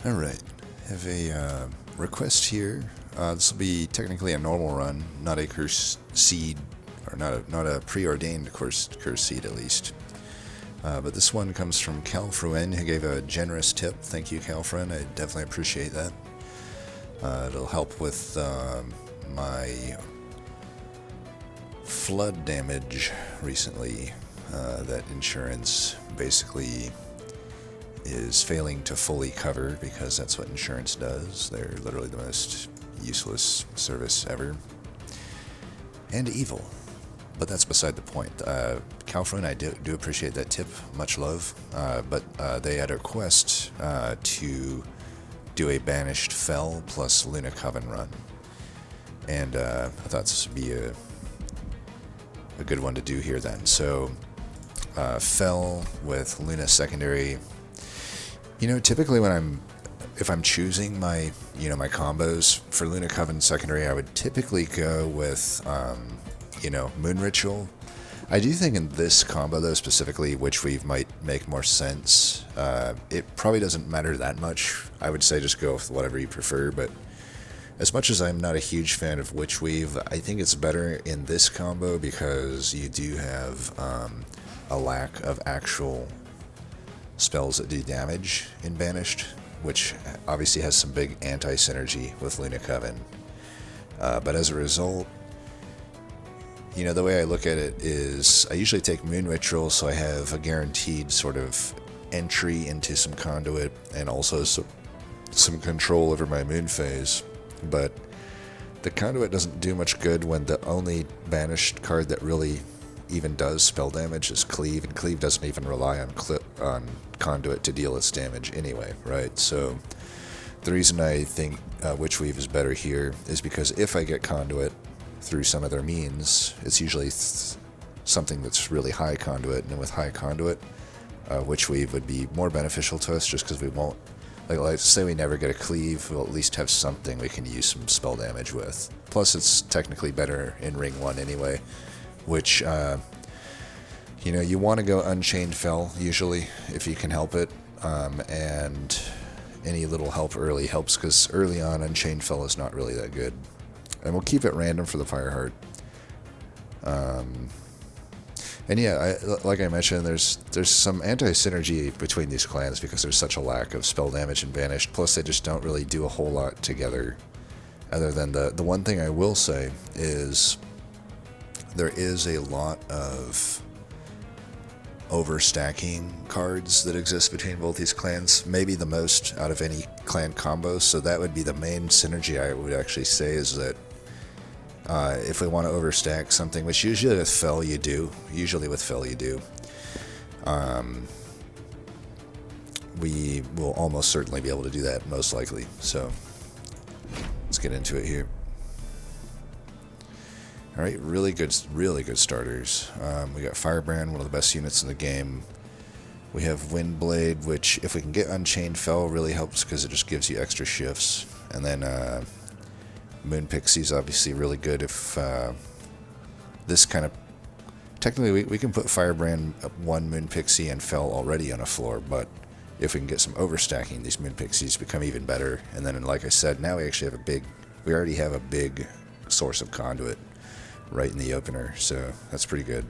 Alright, have a request here. This will be technically a normal run, not a curse seed, or not a preordained curse seed at least. But this one comes from Calfruen, who gave a generous tip. Thank you, Calfruen. I definitely appreciate that. It'll help with my flood damage recently. That insurance basically is failing to fully cover, because that's what insurance does. They're literally the most useless service ever. And evil. But that's beside the point. Calfruen, I do appreciate that tip. Much love. But they had a request to do a Banished Fell plus Luna Coven run. And I thought this would be a good one to do here then. So, Fell with Luna Secondary. You know, typically if I'm choosing my combos for Luna Coven Secondary, I would typically go with, Moon Ritual. I do think in this combo, though, specifically, Witchweave might make more sense. It probably doesn't matter that much. I would say just go with whatever you prefer, but as much as I'm not a huge fan of Witchweave, I think it's better in this combo because you do have a lack of actual spells that do damage in Banished, which obviously has some big anti-synergy with Luna Coven. But as a result, the way I look at it is I usually take Moon Ritual, so I have a guaranteed sort of entry into some conduit and also some control over my Moon phase. But the conduit doesn't do much good when the only banished card that really even does spell damage is Cleave, and Cleave doesn't even rely on conduit to deal its damage anyway, right? So the reason I think Witchweave is better here is because if I get conduit through some other means, it's usually something that's really high conduit, and with high conduit, Witchweave would be more beneficial to us just because we won't, let's say we never get a Cleave, we'll at least have something we can use some spell damage with. Plus it's technically better in Ring 1 anyway, which, you want to go Unchained Fell, usually, if you can help it, and any little help early helps, because early on, Unchained Fell is not really that good. And we'll keep it random for the Fireheart. And yeah, like I mentioned, there's some anti-synergy between these clans because there's such a lack of spell damage and Banished, plus they just don't really do a whole lot together, other than the one thing I will say is there is a lot of overstacking cards that exist between both these clans, maybe the most out of any clan combo, so that would be the main synergy I would actually say, is that if we want to overstack something, which usually with Fell you do, we will almost certainly be able to do that, most likely. So let's get into it here. Alright, really good starters. We got Firebrand, one of the best units in the game. We have Windblade, which if we can get Unchained Fell really helps because it just gives you extra shifts. And then Moon Pixie's obviously really good if this kind of... Technically we can put Firebrand, one Moon Pixie, and Fell already on a floor, but if we can get some overstacking, these Moon Pixies become even better. And then, like I said, now we actually have we already have a big source of conduit right in the opener, so that's pretty good.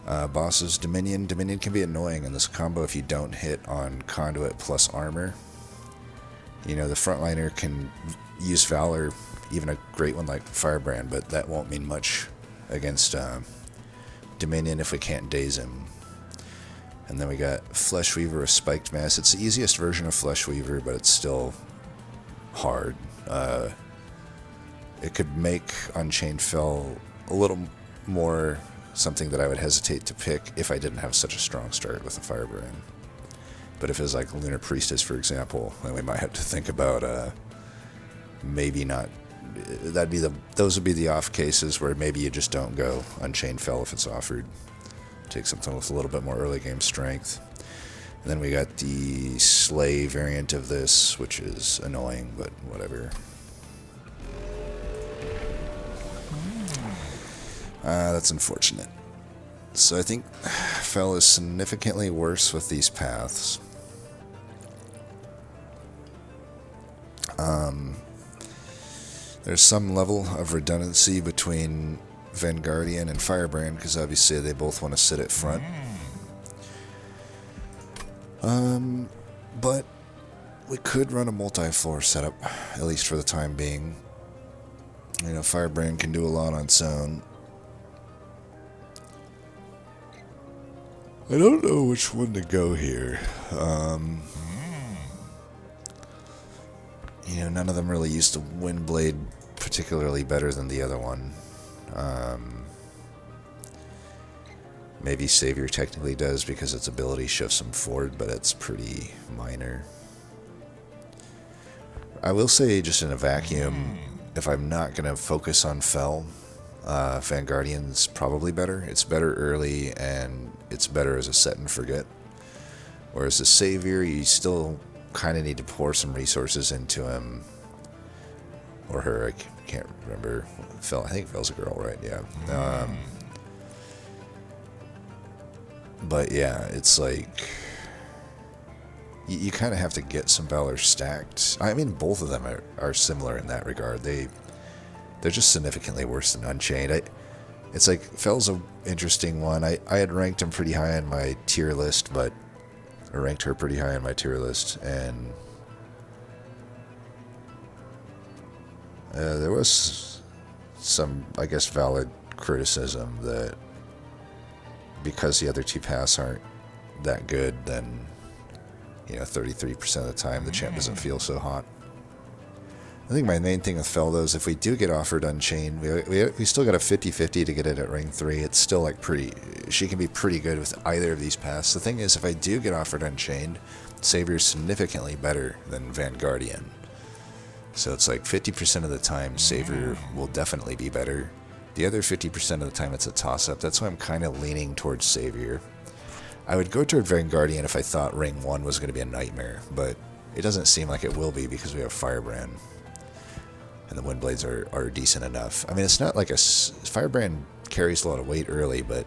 Bosses, Dominion. Dominion can be annoying in this combo if you don't hit on conduit plus armor. The frontliner can use Valor, even a great one like Firebrand, but that won't mean much against Dominion if we can't daze him. And then we got Fleshweaver with Spiked Mass. It's the easiest version of Fleshweaver, but it's still hard. It could make Unchained Fell a little more something that I would hesitate to pick if I didn't have such a strong start with the Firebrand. But if it was like Lunar Priestess, for example, then we might have to think about maybe not. Those would be the off cases where maybe you just don't go Unchained Fell if it's offered. Take something with a little bit more early game strength. And then we got the Slay variant of this, which is annoying, but whatever. That's unfortunate. So I think Fell is significantly worse with these paths. There's some level of redundancy between Vanguardian and Firebrand, because obviously they both want to sit at front. But we could run a multi-floor setup, at least for the time being. You know, Firebrand can do a lot on its own. I don't know which one to go here. You know, none of them really used the Windblade particularly better than the other one. Maybe Savior technically does because its ability shifts them forward, but it's pretty minor. I will say, just in a vacuum, if I'm not going to focus on Fel, Vanguardian's probably better. It's better early, and it's better as a set and forget. Whereas the Savior, you still kind of need to pour some resources into him. Or her, I can't remember. Fel, I think Fel's a girl, right? Yeah. But yeah, it's like you kind of have to get some Valor stacked. I mean, both of them are similar in that regard. They're just significantly worse than Unchained. It's like Fel's an interesting one. I had ranked him pretty high on my tier list, but I ranked her pretty high on my tier list, and there was some, I guess, valid criticism that because the other two paths aren't that good, then, you know, 33% of the time the champ doesn't feel so hot. I think my main thing with Fel, though, is if we do get offered Unchained, we still got a 50-50 to get it at Ring 3. It's still, like, she can be pretty good with either of these paths. The thing is, if I do get offered Unchained, Savior's significantly better than Vanguardian. So it's like 50% of the time, Savior will definitely be better. The other 50% of the time, it's a toss-up. That's why I'm kind of leaning towards Savior. I would go toward Vanguardian if I thought Ring 1 was going to be a nightmare, but it doesn't seem like it will be because we have Firebrand. And the Windblades are decent enough. I mean, it's not like Firebrand carries a lot of weight early, but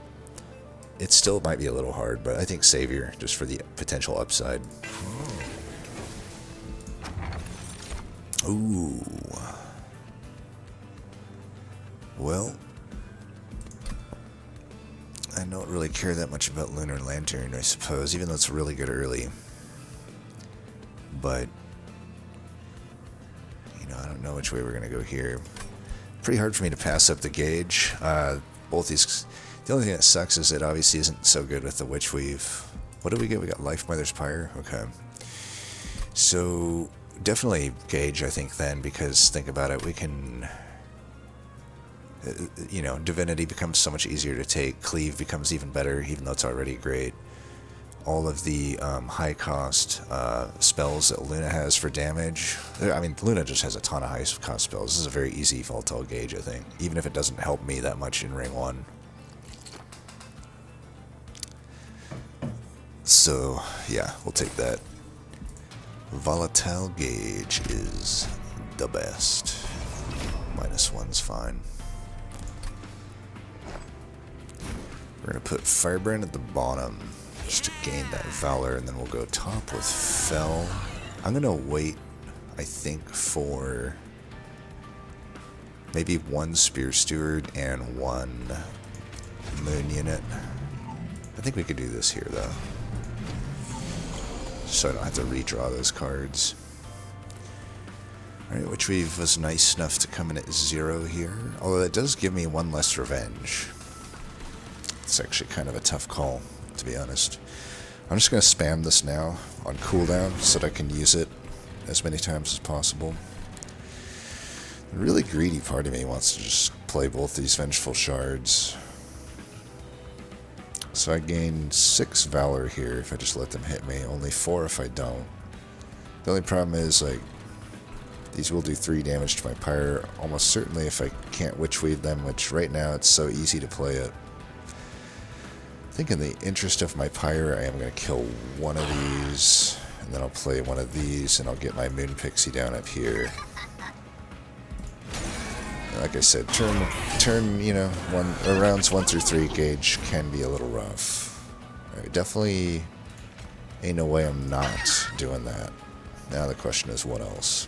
it still might be a little hard. But I think Savior, just for the potential upside. Ooh. Well, I don't really care that much about Lunar Lantern, I suppose, even though it's really good early. But I don't know which way we're going to go here. Pretty hard for me to pass up the Gauge. Both these... The only thing that sucks is it obviously isn't so good with the Witchweave. What do we get? We got Life Mother's Pyre? Okay. So, definitely Gauge, I think, then, because think about it, we can... Divinity becomes so much easier to take. Cleave becomes even better, even though it's already great. All of the high-cost spells that Luna has for damage. I mean, Luna just has a ton of high-cost spells. This is a very easy volatile Gauge, I think, even if it doesn't help me that much in Ring 1. So, yeah, we'll take that. Volatile Gauge is the best. -1's fine. We're going to put Firebrand at the bottom, just to gain that Valor, and then we'll go top with Fel. I'm going to wait, I think, for maybe 1 Spear Steward and 1 Moon Unit. I think we could do this here, though, so I don't have to redraw those cards. Alright, Witchweave was nice enough to come in at 0 here, although that does give me 1 less revenge. It's actually kind of a tough call, to be honest. I'm just going to spam this now on cooldown so that I can use it as many times as possible. The really greedy part of me wants to just play both these Vengeful Shards. So I gain 6 Valor here if I just let them hit me, only 4 if I don't. The only problem is, like, these will do 3 damage to my Pyre, almost certainly if I can't Witchweave them, which right now it's so easy to play it. I think in the interest of my Pyre, I am going to kill one of these, and then I'll play one of these, and I'll get my Moon Pixie down up here. Like I said, rounds 1 through 3 Gauge can be a little rough. Definitely ain't no way I'm not doing that. Now the question is, what else?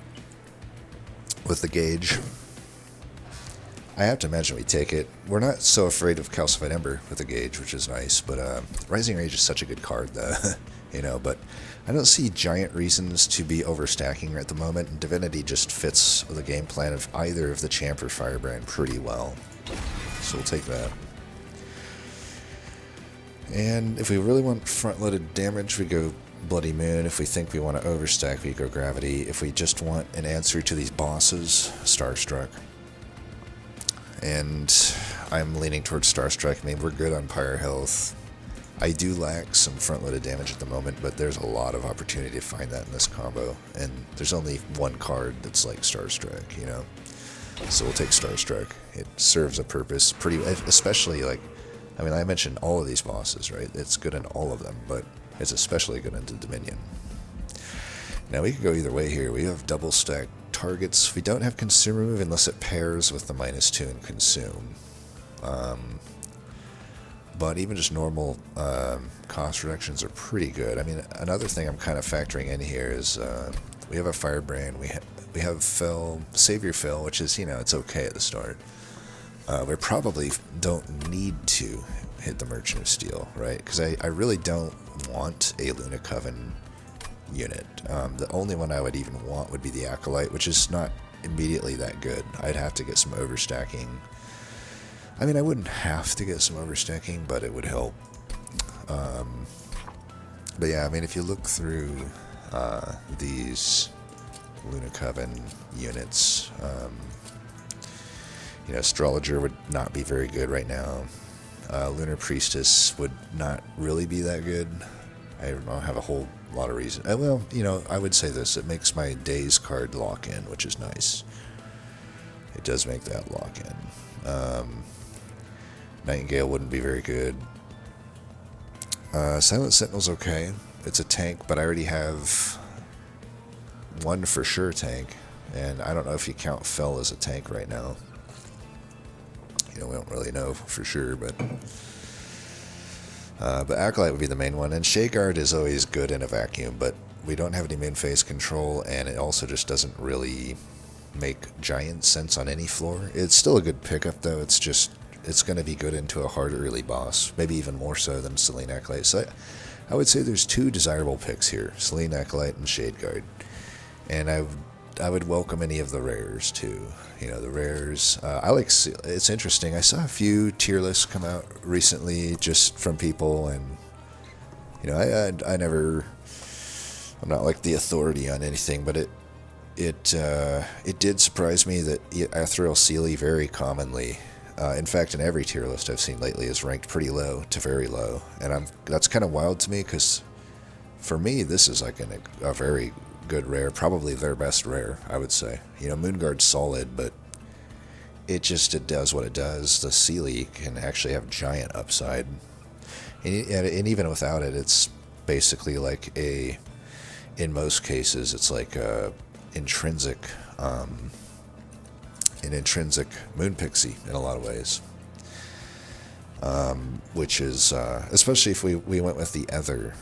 with the gauge. I have to imagine we take it. We're not so afraid of Calcified Ember with the gauge, which is nice, but Rising Rage is such a good card, though, you know, but I don't see giant reasons to be overstacking at the moment, and Divinity just fits the game plan of either of the Champ or Firebrand pretty well. So we'll take that. And if we really want front-loaded damage, we go Bloody Moon. If we think we want to overstack, we go Gravity. If we just want an answer to these bosses, Starstruck. And I'm leaning towards Starstruck. I mean, we're good on Pyre Health. I do lack some front-loaded damage at the moment, but there's a lot of opportunity to find that in this combo. And there's only one card that's like Starstruck, you know? So we'll take Starstruck. It serves a purpose, especially like, I mean, I mentioned all of these bosses, right? It's good in all of them, but it's especially good into Dominion. Now, we could go either way here. We have double stack targets. We don't have Consume Remove unless it pairs with the -2 in Consume. But even just normal cost reductions are pretty good. I mean, another thing I'm kind of factoring in here is we have a Firebrand. We have Fel, Savior Fel, which is, you know, it's okay at the start. We probably don't need to hit the Merchant of Steel, right? Because I really don't want a Luna Coven unit. The only one I would even want would be the Acolyte, which is not immediately that good. I'd have to get some overstacking. I mean, I wouldn't have to get some overstacking, but it would help. But yeah, I mean, if you look through these Luna Coven units, you know, Astrologer would not be very good right now. Lunar Priestess would not really be that good. I don't have a whole lot of reason. Well, you know, I would say this. It makes my Days card lock in, which is nice. It does make that lock in. Nightingale wouldn't be very good. Silent Sentinel's okay. It's a tank, but I already have one for sure tank, and I don't know if you count Fel as a tank right now. You know, we don't really know for sure, but Acolyte would be the main one, and Shayguard is always good in a vacuum, but we don't have any main phase control, and it also just doesn't really make giant sense on any floor. It's still a good pickup, though. It's just, it's going to be good into a hard early boss, maybe even more so than Selene Acolyte. So I would say there's two desirable picks here, Selene Acolyte and Shadeguard. And I would welcome any of the rares, too. You know, the rares. It's interesting. I saw a few tier lists come out recently just from people, and, you know, I'm not like the authority on anything, but it did surprise me that Ethereal Sealy very commonly, in fact, in every tier list I've seen lately, is ranked pretty low to very low, and that's kind of wild to me, because for me, this is like a very good rare, probably their best rare, I would say. You know, Moonguard's solid, but it does what it does. The Sealy can actually have giant upside, and even without it, it's basically like in most cases, it's like an intrinsic Moon Pixie in a lot of ways. Which is, especially if we went with the other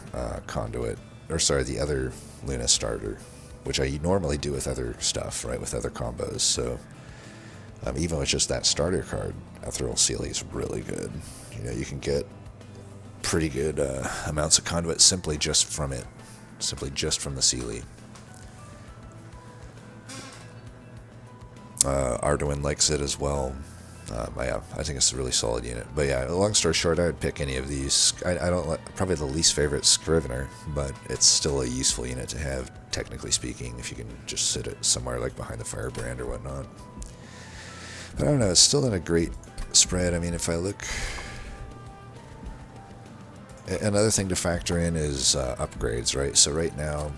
the other Luna starter, which I normally do with other stuff, right, with other combos. So even with just that starter card, Ethereal Sealy is really good. You know, you can get pretty good amounts of conduit simply just from the Sealy. Arduin likes it as well. Yeah, I think it's a really solid unit. But yeah, long story short, I would pick any of these. I don't like, probably the least favorite Scrivener, but it's still a useful unit to have, technically speaking, if you can just sit it somewhere like behind the Firebrand or whatnot. But I don't know, it's still not a great spread. I mean, if I look, another thing to factor in is upgrades, right? So right now,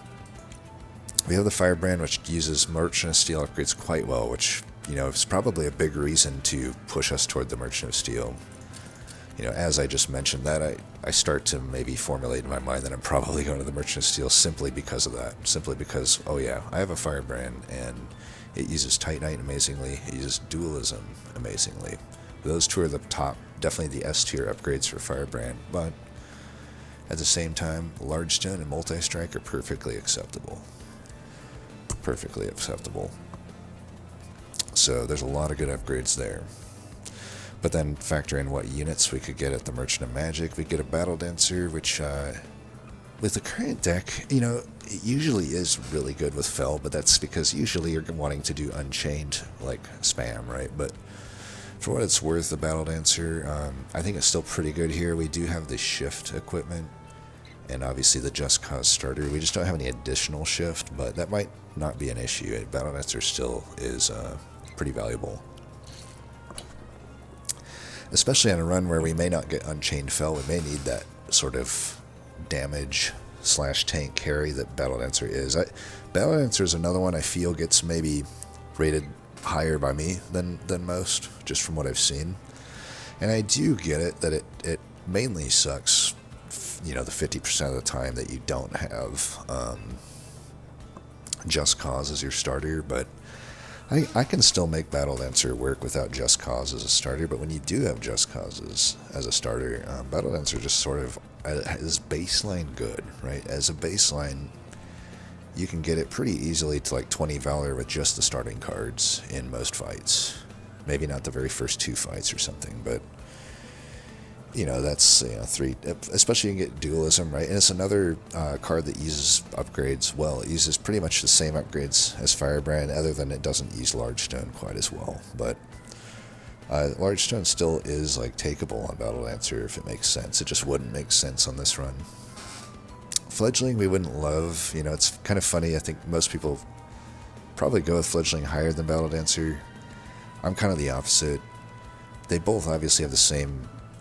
we have the Firebrand, which uses Merchant of Steel upgrades quite well, which, you know, it's probably a big reason to push us toward the Merchant of Steel. You know, as I just mentioned that, I start to maybe formulate in my mind that I'm probably going to the Merchant of Steel simply because of that. Simply because, oh yeah, I have a Firebrand, and it uses Titanite amazingly, it uses Dualism amazingly. Those two are the top, definitely the S-tier upgrades for Firebrand, but at the same time, Large Stone and Multi-Strike are perfectly acceptable. Perfectly acceptable. So there's a lot of good upgrades there. But then factor in what units we could get at the Merchant of Magic. We get a Battle Dancer, which with the current deck, you know, it usually is really good with Fel, but that's because usually you're wanting to do Unchained, like, spam, right? But for what it's worth, the Battle Dancer, I think it's still pretty good here. We do have the Shift equipment, and obviously the Just Cause starter. We just don't have any additional Shift, but that might not be an issue. Battle Dancer still is pretty valuable. Especially on a run where we may not get Unchained Fel, we may need that sort of damage / tank carry that Battle Dancer is. Battle Dancer is another one I feel gets maybe rated higher by me than most, just from what I've seen. And I do get it that it mainly sucks, you know, the 50% of the time that you don't have Just Cause as your starter, but I can still make Battle Dancer work without Just Cause as a starter, but when you do have Just Causes as a starter, Battle Dancer just sort of is baseline good, right? As a baseline, you can get it pretty easily to like 20 Valor with just the starting cards in most fights. Maybe not the very first 2 fights or something, but you know, that's, you know, 3, especially you can get Dualism, right? And it's another card that uses upgrades well. It uses pretty much the same upgrades as Firebrand, other than it doesn't use Large Stone quite as well. But Large Stone still is, like, takeable on Battle Dancer if it makes sense. It just wouldn't make sense on this run. Fledgling we wouldn't love. You know, it's kind of funny. I think most people probably go with Fledgling higher than Battle Dancer. I'm kind of the opposite. They both obviously have the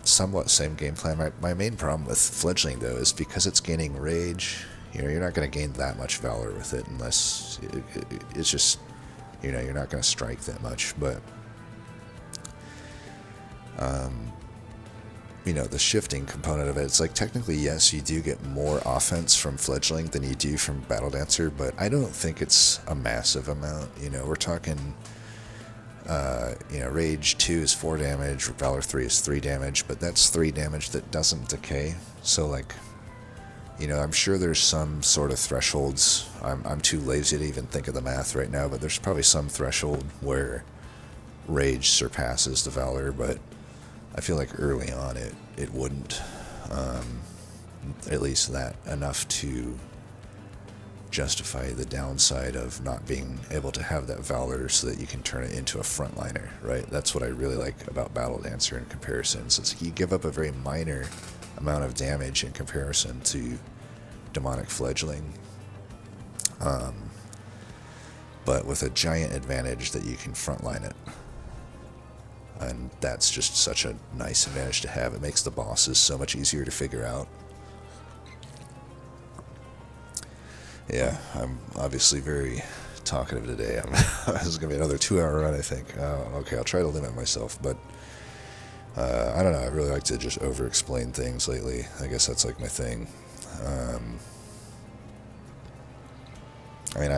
somewhat same game plan. My main problem with Fledgling, though, is because it's gaining Rage. You know, you're not going to gain that much Valor with it unless it's just, you know, you're not going to strike that much. But, you know, the shifting component of it, it's like technically, yes, you do get more offense from Fledgling than you do from Battle Dancer, but I don't think it's a massive amount. You know, we're talking... you know, Rage 2 is 4 damage, Valor 3 is 3 damage, but that's 3 damage that doesn't decay. So, like, you know, I'm sure there's some sort of thresholds. I'm too lazy to even think of the math right now, but there's probably some threshold where Rage surpasses the Valor, but I feel like early on it wouldn't. At least that enough to justify the downside of not being able to have that Valor so that you can turn it into a frontliner, right? That's what I really like about Battle Dancer in comparison. So it's like you give up a very minor amount of damage in comparison to Demonic Fledgling, but with a giant advantage that you can frontline it. And that's just such a nice advantage to have. It makes the bosses so much easier to figure out. Yeah, I'm obviously very talkative today. This is going to be another 2-hour run, I think. Okay, I'll try to limit myself, but I don't know. I really like to just over-explain things lately. I guess that's like my thing. I mean,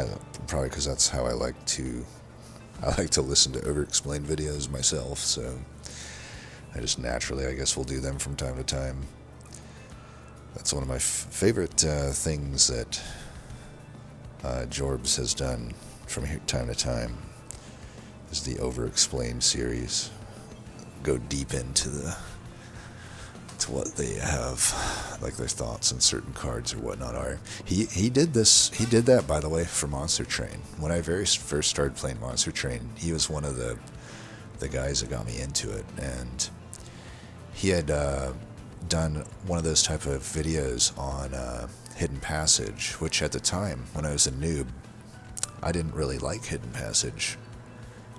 probably because that's how I like to listen to over-explained videos myself, so I just naturally, I guess, will do them from time to time. That's one of my favorite things that Jorbs has done from time to time, is the Overexplained series. Go deep into what they have, like their thoughts on certain cards or whatnot are. He did that, by the way, for Monster Train. When I very first started playing Monster Train, he was one of the guys that got me into it, and he had done one of those type of videos on Hidden Passage, which at the time, when I was a noob, I didn't really like Hidden Passage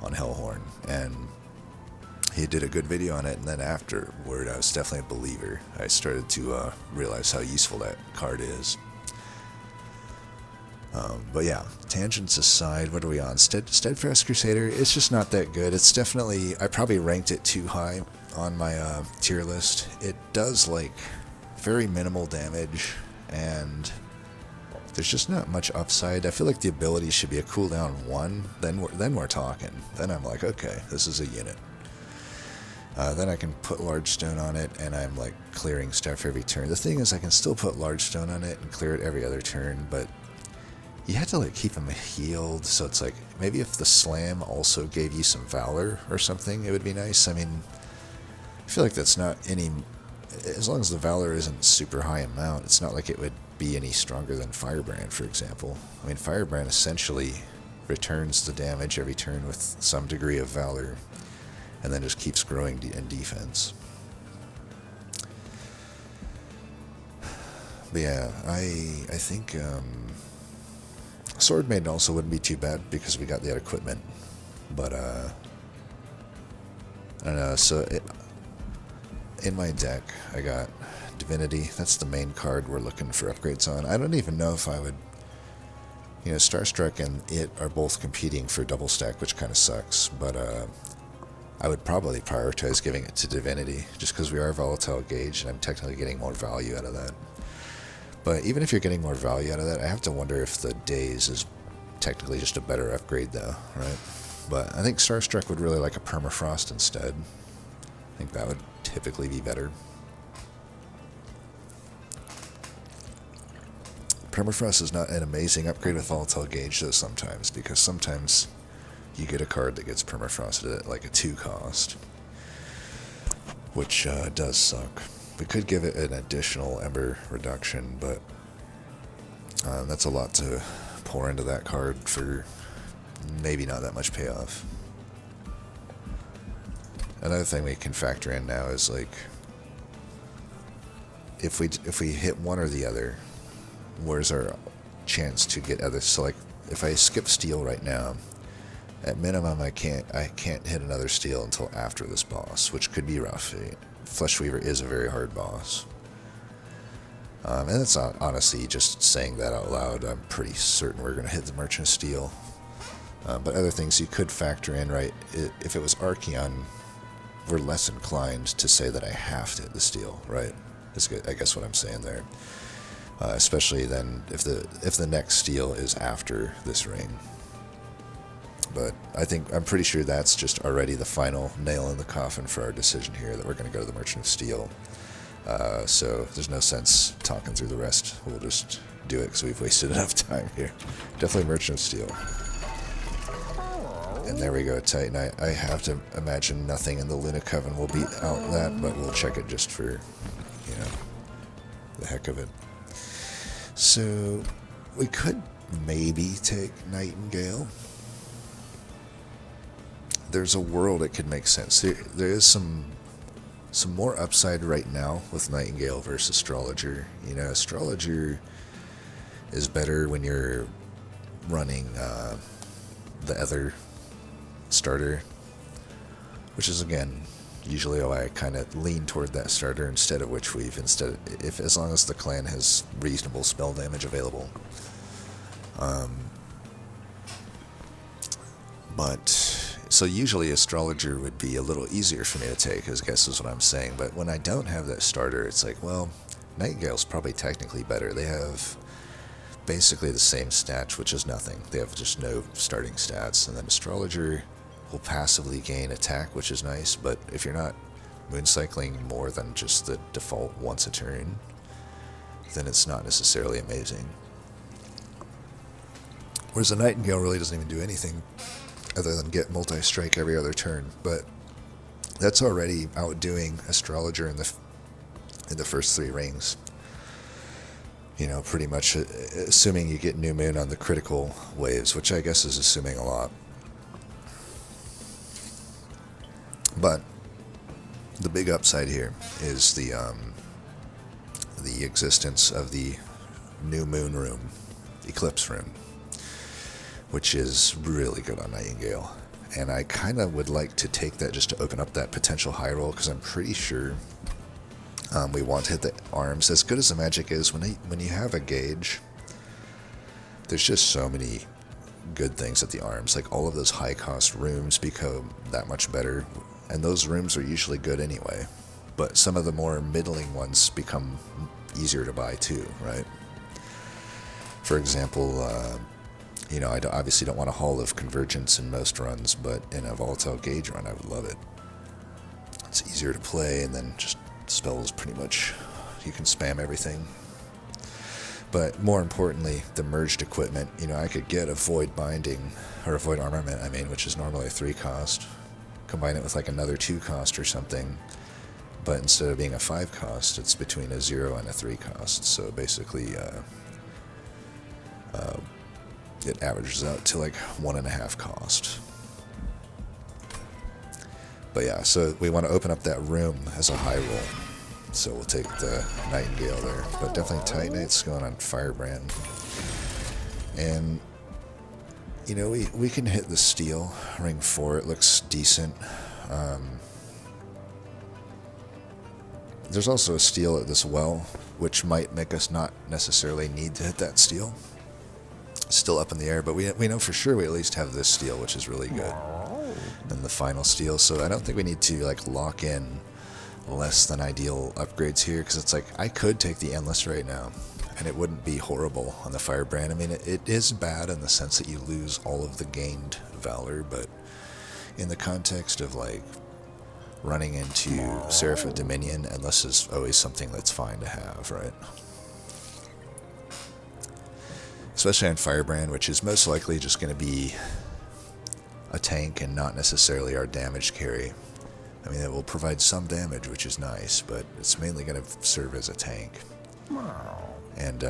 on Hellhorn, and he did a good video on it, and then afterward, I was definitely a believer. I started to realize how useful that card is. But yeah, tangents aside, what are we on? Steadfast Crusader, it's just not that good. It's definitely, I probably ranked it too high on my tier list. It does, like, very minimal damage, and there's just not much upside. I feel like the ability should be a cooldown 1, then we're talking. Then I'm like, okay, this is a unit. Then I can put Large Stone on it, and I'm like clearing stuff every turn. The thing is, I can still put Large Stone on it and clear it every other turn, but you had to like keep him healed, so it's like maybe if the slam also gave you some valor or something, it would be nice. I mean, I feel like that's not any, as long as the valor isn't super high amount, it's not like it would be any stronger than Firebrand, for example. I mean, Firebrand essentially returns the damage every turn with some degree of valor, and then just keeps growing in defense. But yeah, I think Sword Maiden also wouldn't be too bad because we got that equipment. But I don't know. So in my deck, I got Divinity. That's the main card we're looking for upgrades on. I don't even know if I would. You know, Starstruck and it are both competing for double stack, which kind of sucks. But I would probably prioritize giving it to Divinity, just because we are volatile gauge, and I'm technically getting more value out of that. But even if you're getting more value out of that, I have to wonder if the Daze is technically just a better upgrade, though, right? But I think Starstruck would really like a Permafrost instead. I think that would typically be better. Permafrost is not an amazing upgrade with Volatile Gauge, though, sometimes, because sometimes you get a card that gets Permafrosted at like a 2 cost, which does suck. We could give it an additional Ember reduction, but that's a lot to pour into that card for maybe not that much payoff. Another thing we can factor in now is like if we hit one or the other, where's our chance to get others? So like if I skip steel right now, at minimum I can't hit another steel until after this boss, which could be rough. Fleshweaver is a very hard boss. And it's not, honestly, just saying that out loud, I'm pretty certain we're going to hit the Merchant of Steel. But other things you could factor in, right? If it was Archeon, we're less inclined to say that I have to hit the steel, right? Is I guess what I'm saying there. Especially then if the next steel is after this ring. But I'm pretty sure that's just already the final nail in the coffin for our decision here, that we're going to go to the Merchant of Steel. So there's no sense talking through the rest. We'll just do it because we've wasted enough time here. Definitely Merchant of Steel. And there we go, Titan. I have to imagine nothing in the Luna Coven will beat out that, but we'll check it just for, you know, the heck of it. So we could maybe take Nightingale. There's a world it could make sense. There is some more upside right now with Nightingale versus Astrologer. You know, Astrologer is better when you're running the other starter, which is, again, usually I kind of lean toward that starter instead of Witchweave, as long as the clan has reasonable spell damage available. So usually Astrologer would be a little easier for me to take, I guess is what I'm saying. But when I don't have that starter, it's like, well, Nightingale's probably technically better. They have basically the same stats, which is nothing. They have just no starting stats. And then Astrologer will passively gain attack, which is nice. But if you're not mooncycling more than just the default once a turn, then it's not necessarily amazing. Whereas the Nightingale really doesn't even do anything other than get multi-strike every other turn, but that's already outdoing Astrologer in the first 3 rings. You know, pretty much assuming you get New Moon on the critical waves, which I guess is assuming a lot. But the big upside here is the existence of the New Moon room, Eclipse room, which is really good on Nightingale. And I kind of would like to take that just to open up that potential high roll, because I'm pretty sure we want to hit the arms. As good as the magic is, when you have a gauge, there's just so many good things at the arms. Like all of those high-cost rooms become that much better, and those rooms are usually good anyway. But some of the more middling ones become easier to buy too, right? For example, you know, I obviously don't want a Hall of Convergence in most runs, but in a Volatile Gauge run, I would love it. It's easier to play, and then just spells pretty much, you can spam everything. But more importantly, the merged equipment, you know, I could get a void binding, or a void armament, I mean, which is normally a 3 cost, combine it with like another 2 cost or something, but instead of being a 5 cost, it's between a 0 and a 3 cost, so basically it averages out to like 1.5 cost. But yeah, so we want to open up that room as a high roll. So we'll take the Nightingale there. But definitely Titanite's going on Firebrand. And, you know, we can hit the steel. Ring 4, it looks decent. There's also a steel at this well, which might make us not necessarily need to hit that steel. Still up in the air, but we know for sure we at least have this steel, which is really good. And the final steel, so I don't think we need to like lock in less than ideal upgrades here, because it's like I could take the Endless right now and it wouldn't be horrible on the Firebrand. I mean, it is bad in the sense that you lose all of the gained Valor, but in the context of like running into Seraph of Dominion, Endless is always something that's fine to have, right? Especially on Firebrand, which is most likely just going to be a tank and not necessarily our damage carry. I mean, it will provide some damage, which is nice, but it's mainly going to serve as a tank. And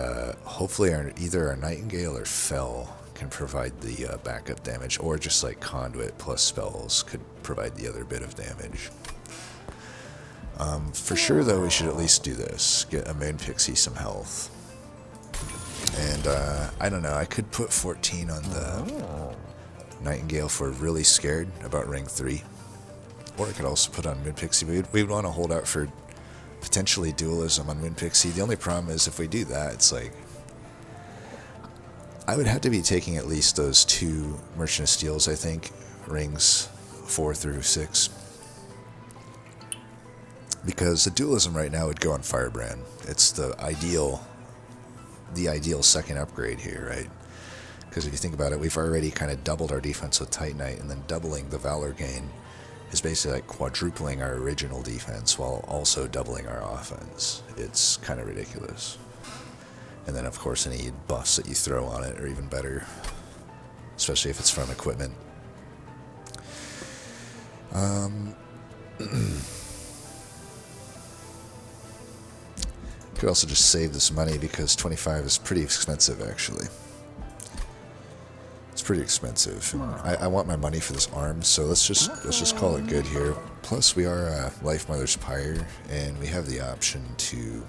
hopefully either our Nightingale or Fell can provide the backup damage, or just like Conduit plus spells could provide the other bit of damage. For sure, though, we should at least do this. Get a Moon Pixie some health. And I don't know, I could put 14 on the Nightingale if we're really scared about Ring 3. Or I could also put on Moon Pixie. We'd want to hold out for potentially dualism on Moon Pixie. The only problem is if we do that, it's like I would have to be taking at least those 2 Merchant of Steels, I think, rings 4 through 6. Because the dualism right now would go on Firebrand. It's the ideal second upgrade here, right? Because if you think about it, we've already kind of doubled our defense with Titanite, and then doubling the Valor gain is basically like quadrupling our original defense while also doubling our offense. It's kind of ridiculous. And then, of course, any buffs that you throw on it are even better, especially if it's from equipment. Could also just save this money because 25 is pretty expensive, actually. It's pretty expensive. I want my money for this arm, so let's just call it good here. Plus, we are Life Mother's Pyre, and we have the option to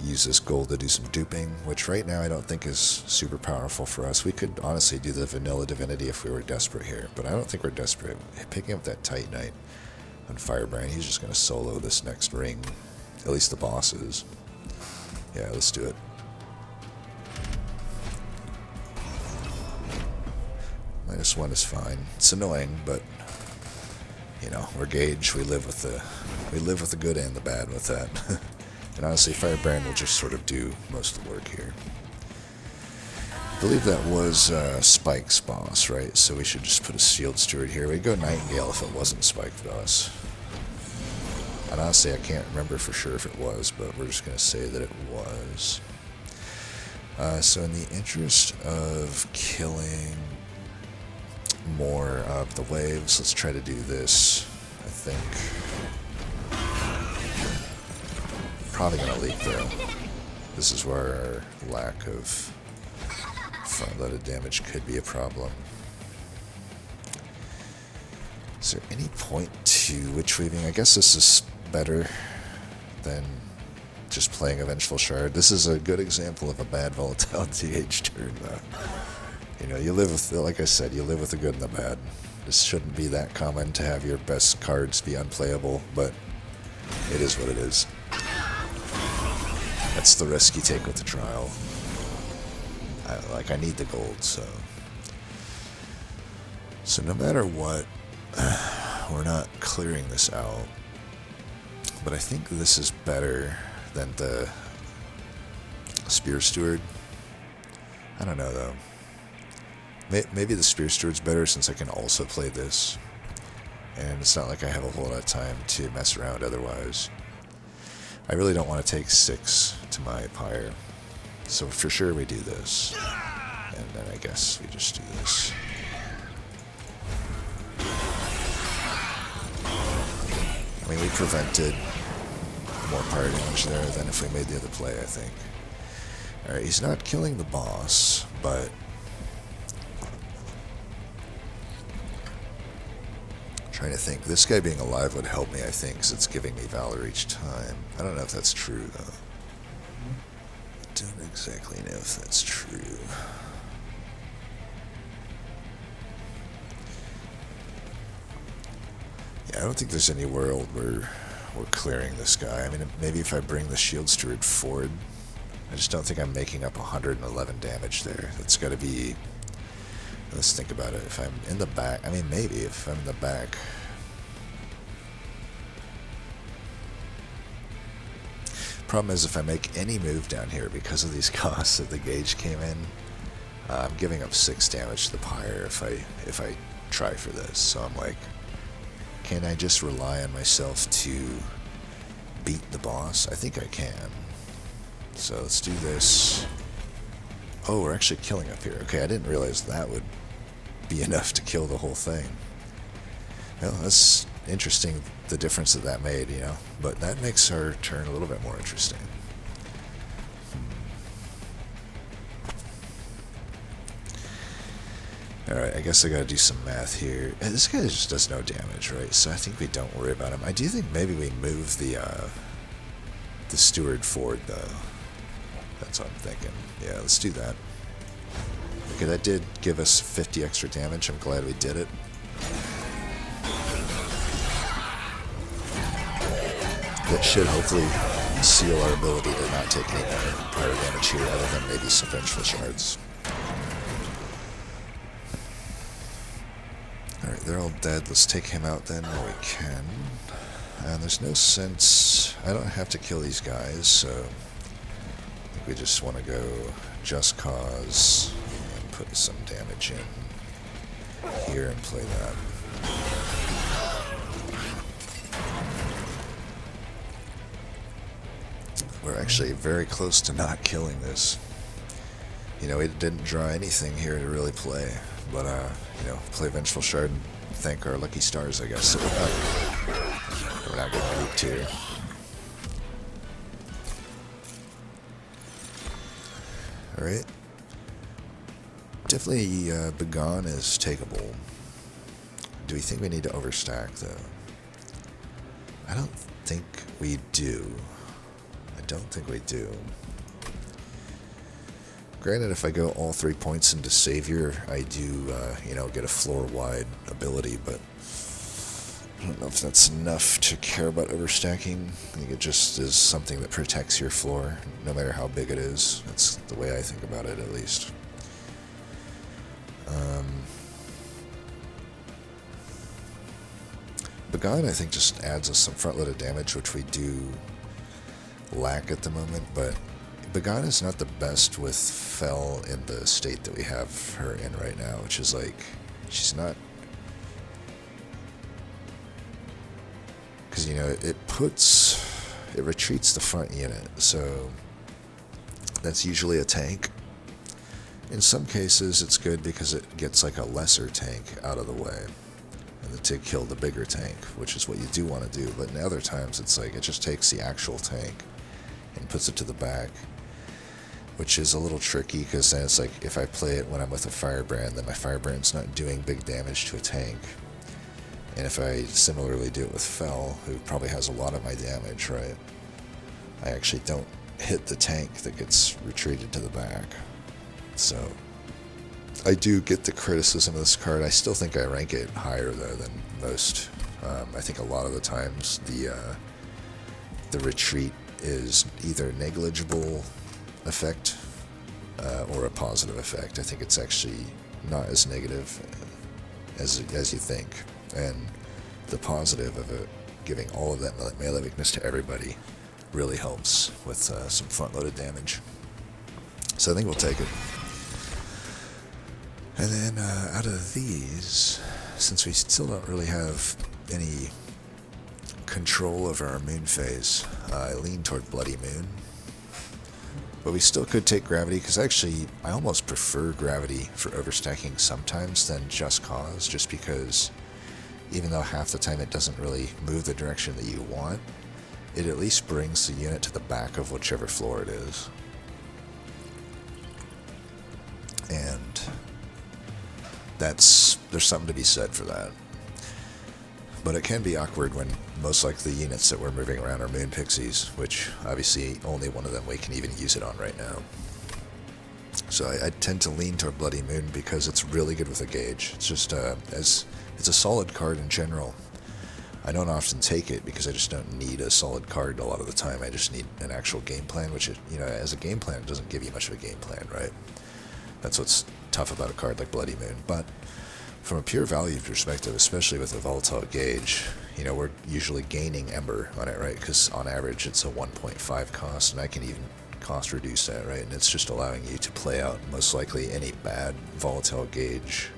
use this gold to do some duping, which right now I don't think is super powerful for us. We could honestly do the Vanilla Divinity if we were desperate here, but I don't think we're desperate. Picking up that Titanite on Firebrand, he's just going to solo this next ring. At least the bosses. Yeah, let's do it. -1 is fine. It's annoying, but you know, we're Gage. We live with the good and the bad with that. And honestly, Firebrand will just sort of do most of the work here. I believe that was Spike's boss, right? So we should just put a Shield Steward here. We'd go Nightingale if it wasn't Spike's boss. And honestly, I can't remember for sure if it was, but we're just going to say that it was. So in the interest of killing more of the waves, let's try to do this, I think. Probably going to leak, though. This is where our lack of front-loaded damage could be a problem. Is there any point to Witchweaving? I guess this is better than just playing a Vengeful Shard. This is a good example of a bad Volatile TH turn, though. You know, you live with, like I said, you live with the good and the bad. This shouldn't be that common to have your best cards be unplayable, but it is what it is. That's the risk you take with the trial. I need the gold, so no matter what, we're not clearing this out. But I think this is better than the Spear Steward. I don't know, though. Maybe the Spear Steward's better since I can also play this. And it's not like I have a whole lot of time to mess around otherwise. I really don't want to take 6 to my Pyre. So for sure we do this. And then I guess we just do this. I mean, we prevented more power damage there than if we made the other play, I think. Alright, he's not killing the boss, but... I'm trying to think. This guy being alive would help me, I think, because it's giving me Valor each time. I don't know if that's true, though. I don't exactly know if that's true. Yeah, I don't think there's any world where we're clearing this guy. I mean, maybe if I bring the Shield Steward forward, I just don't think I'm making up 111 damage there. That's got to be... Let's think about it. If I'm in the back... I mean, maybe if I'm in the back... Problem is, if I make any move down here because of these costs that the gauge came in, I'm giving up 6 damage to the Pyre if I try for this. So I'm like... Can I just rely on myself to beat the boss? I think I can. So let's do this. Oh, we're actually killing up here. Okay, I didn't realize that would be enough to kill the whole thing. Well, that's interesting, the difference that made, you know. But that makes our turn a little bit more interesting. Alright, I guess I gotta do some math here. This guy just does no damage, right? So I think we don't worry about him. I do think maybe we move the steward forward, though. That's what I'm thinking. Yeah, let's do that. Okay, that did give us 50 extra damage. I'm glad we did it. That should hopefully seal our ability to not take any more pyro damage here, other than maybe some vengeful shards. Alright, they're all dead. Let's take him out then while we can. And there's no sense... I don't have to kill these guys, so... I think we just want to go Just Cause and put some damage in here and play that. We're actually very close to not killing this. You know, we didn't draw anything here to really play. But, you know, play Vengeful Shard and thank our lucky stars, I guess. We're not getting looped here. Alright. Definitely, Begone is takeable. Do we think we need to overstack, though? I don't think we do. I don't think we do. Granted, if I go all 3 points into Savior, I do, you know, get a floor-wide ability, but I don't know if that's enough to care about overstacking. I think it just is something that protects your floor, no matter how big it is. That's the way I think about it, at least. Begone, I think, just adds us some front-loaded damage, which we do lack at the moment, but Begone is not the best with Fel in the state that we have her in right now, which is like, she's not... Because, you know, it retreats the front unit, so that's usually a tank. In some cases, it's good because it gets like a lesser tank out of the way, and to kill the bigger tank, which is what you do want to do, but in other times, it's like, it just takes the actual tank and puts it to the back, which is a little tricky, because then it's like, if I play it when I'm with a Firebrand, then my Firebrand's not doing big damage to a tank. And if I similarly do it with Fel, who probably has a lot of my damage, right, I actually don't hit the tank that gets retreated to the back. So, I do get the criticism of this card. I still think I rank it higher, though, than most. I think a lot of the times the retreat is either negligible effect or a positive effect. I think it's actually not as negative as you think, and the positive of it giving all of that melee weakness to everybody really helps with some front-loaded damage. So I think we'll take it. And then out of these, since we still don't really have any control over our moon phase, I lean toward Bloody Moon. But we still could take gravity, because actually I almost prefer gravity for overstacking sometimes than just cause, just because even though half the time it doesn't really move the direction that you want, it at least brings the unit to the back of whichever floor it is. And there's something to be said for that. But it can be awkward when most likely the units that we're moving around are Moon Pixies, which obviously only one of them we can even use it on right now. So I tend to lean toward Bloody Moon because it's really good with a gauge. It's just it's a solid card in general. I don't often take it because I just don't need a solid card a lot of the time. I just need an actual game plan, which, as a game plan, it doesn't give you much of a game plan, right? That's what's tough about a card like Bloody Moon. But from a pure value perspective, especially with a volatile gauge, we're usually gaining Ember on it, right? Because on average it's a 1.5 cost, and I can even cost reduce that, right? And it's just allowing you to play out most likely any bad volatile gauge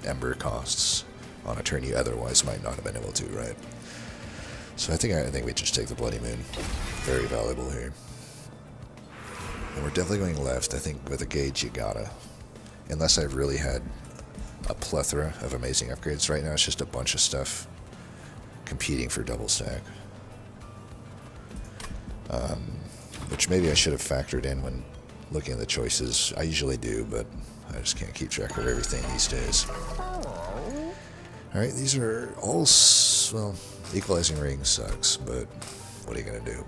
Ember costs on a turn you otherwise might not have been able to, right? So I think we just take the Bloody Moon. Very valuable here. And we're definitely going left. I think with a gauge you gotta. Unless I've really had a plethora of amazing upgrades. Right now it's just a bunch of stuff competing for double stack. Which maybe I should have factored in when looking at the choices. I usually do, but I just can't keep track of everything these days. Alright, these are all, well, Equalizing Ring sucks, but what are you going to do?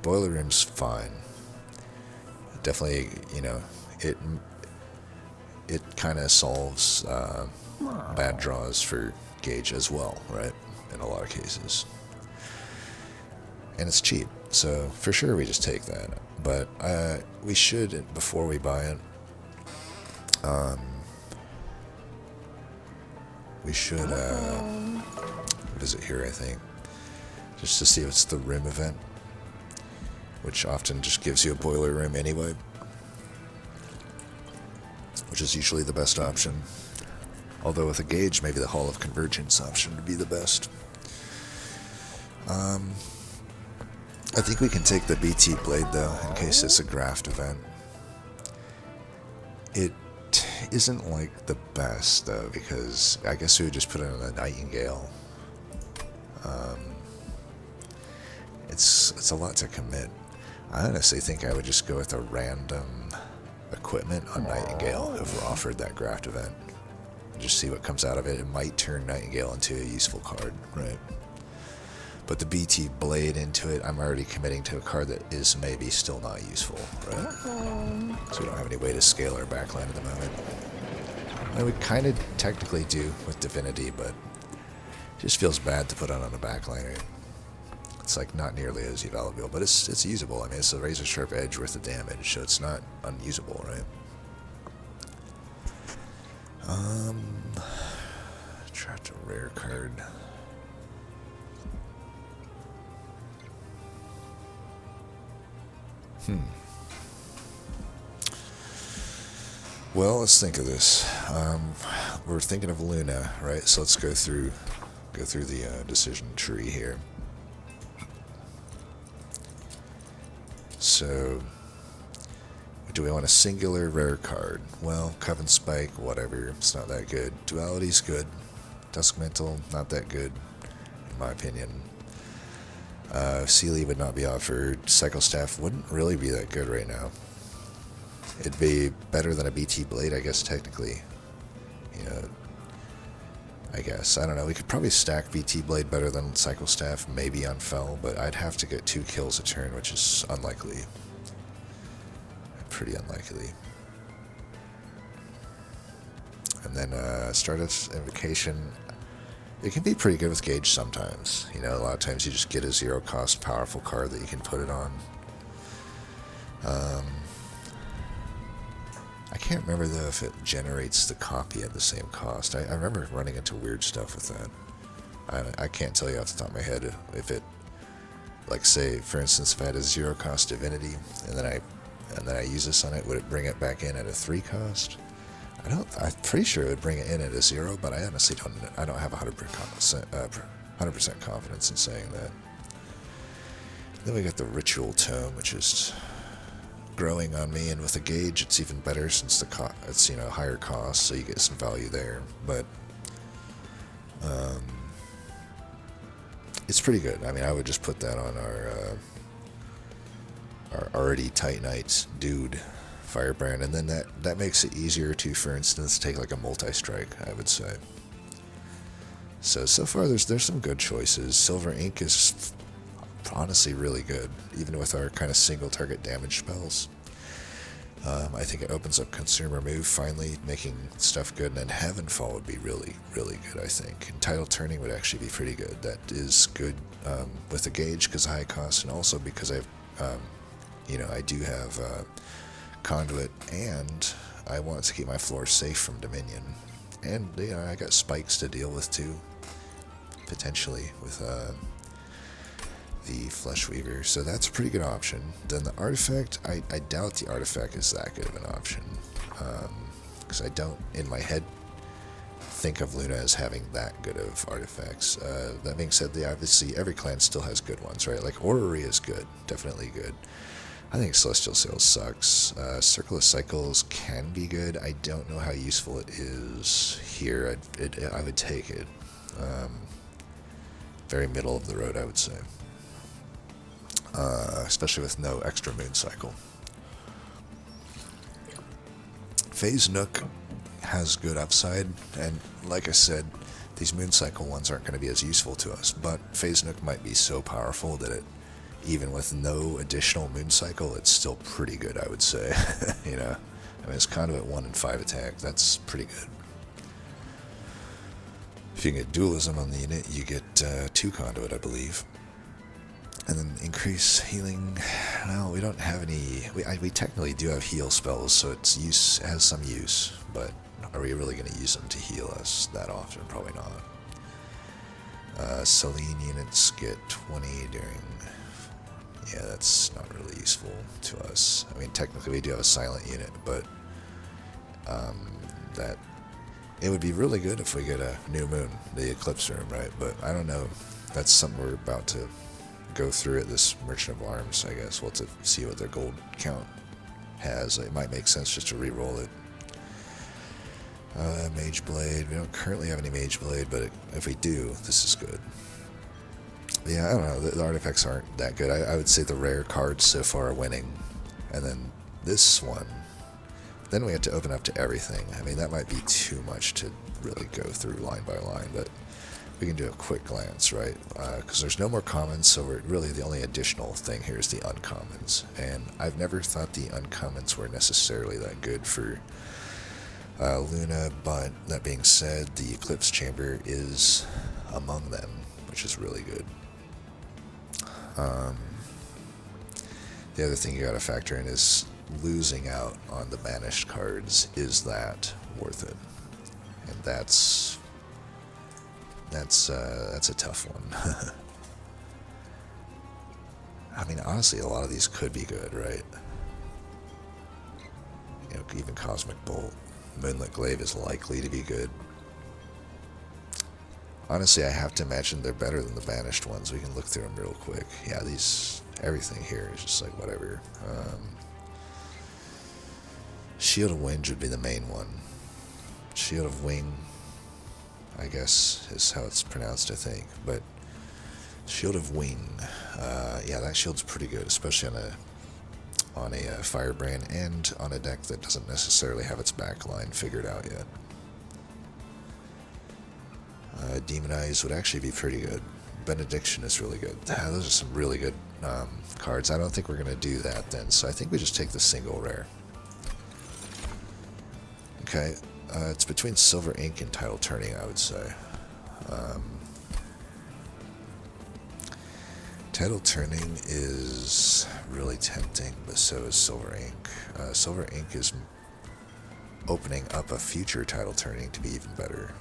Boiler Room's fine. Definitely, it kind of solves bad draws for Gauge as well, right? In a lot of cases. And it's cheap, so for sure we just take that. But we should, before we buy it, we should visit here, I think, just to see if it's the room event, which often just gives you a boiler room anyway, which is usually the best option. Although with a gauge, maybe the Hall of Convergence option would be the best. I think we can take the BT Blade, though, in case it's a graft event. It isn't, like, the best, though, because I guess we would just put it on a Nightingale. It's a lot to commit. I honestly think I would just go with a random equipment on Nightingale if we're offered that graft event. Just see what comes out of it. It might turn Nightingale into a useful card, right? But the BT Blade into it, I'm already committing to a card that is maybe still not useful, right? So we don't have any way to scale our backline at the moment. And we kind of technically do with Divinity, but it just feels bad to put on a backliner. It's like not nearly as valuable, but it's usable. I mean, it's a razor sharp edge worth of damage, so it's not unusable, right? Trapped a rare card. Well, let's think of this. We're thinking of Luna, right? So let's go through the decision tree here. So, do we want a singular rare card? Well, Coven Spike, whatever. It's not that good. Duality's good. Dusk Mental, not that good, in my opinion. Sealy would not be offered. Cycle Staff wouldn't really be that good right now. It'd be better than a BT Blade, I guess, technically. I guess. I don't know. We could probably stack BT Blade better than Cycle Staff, maybe on Fell, but I'd have to get 2 kills a turn, which is unlikely. Pretty unlikely. And then Stardust Invocation. It can be pretty good with Gauge sometimes. A lot of times you just get a 0-cost powerful card that you can put it on. I can't remember, though, if it generates the copy at the same cost. I remember running into weird stuff with that. I can't tell you off the top of my head if it, like, say, for instance, if I had a 0-cost Divinity and then I use this on it, would it bring it back in at a 3-cost? I'm pretty sure it would bring it in at a 0, but I honestly don't have 100% confidence in saying that. Then we got the Ritual Tome, which is growing on me, and with a gauge it's even better since it's higher cost, so you get some value there. But it's pretty good. I mean, I would just put that on our already Titanite dude firebrand, and then that makes it easier to, for instance, take like a multi-strike, I would say. So far there's some good choices. Silver Ink is honestly really good, even with our kind of single target damage spells. I think it opens up consumer move, finally making stuff good, and then Heavenfall would be really, really good, I think. And Tidal Turning would actually be pretty good. That is good with the gauge because of high cost, and also because I do have Conduit, and I want to keep my floor safe from Dominion. And, I got spikes to deal with too, potentially, with the Fleshweaver, so that's a pretty good option. Then the artifact, I doubt the artifact is that good of an option, because I don't, in my head, think of Luna as having that good of artifacts. That being said, obviously every clan still has good ones, right? Like Orrery is good, definitely good. I think Celestial Sails sucks. Circle of Cycles can be good. I don't know how useful it is here. I would take it. Very middle of the road, I would say. Especially with no extra moon cycle. Phase Nook has good upside, and like I said, these moon cycle ones aren't going to be as useful to us, but Phase Nook might be so powerful that it, even with no additional moon cycle, it's still pretty good, I would say. I mean, it's Conduit 1 and 5 attack, that's pretty good. If you can get dualism on the unit, you get 2 Conduit, I believe. And then increase healing. No, we don't have any. We technically do have heal spells, so it has some use. But are we really going to use them to heal us that often? Probably not. Selene units get 20 during. Yeah, that's not really useful to us. I mean, technically we do have a silent unit, but that it would be really good if we get a new moon, the eclipse room, right? But I don't know. That's something we're about to go through at this Merchant of Arms, I guess. We'll have to see what their gold count has. It might make sense just to re-roll it. Mage Blade. We don't currently have any Mage Blade, but if we do, this is good. Yeah, I don't know. The artifacts aren't that good. I would say the rare cards so far are winning. And then this one, then we have to open up to everything. I mean, that might be too much to really go through line by line, but we can do a quick glance, right? Because there's no more commons, so really the only additional thing here is the uncommons. And I've never thought the uncommons were necessarily that good for Luna, but that being said, the Eclipse Chamber is among them, which is really good. The other thing you gotta factor in is losing out on the banished cards. Is that worth it? And that's a tough one. I mean, honestly, a lot of these could be good, right? Even Cosmic Bolt. Moonlit Glaive is likely to be good. Honestly, I have to imagine they're better than the banished ones. We can look through them real quick. Yeah, everything here is just like whatever. Shield of Wind would be the main one. Shield of Wing, I guess, is how it's pronounced, I think. But Shield of Wing, yeah, that shield's pretty good, especially on a Firebrand and on a deck that doesn't necessarily have its backline figured out yet. Demonize would actually be pretty good. Benediction is really good. Those are some really good cards. I don't think we're going to do that then, so I think we just take the single rare. Okay, it's between Silver Ink and Tidal Turning, I would say. Tidal Turning is really tempting, but so is Silver Ink. Silver Ink is opening up a future Tidal Turning to be even better.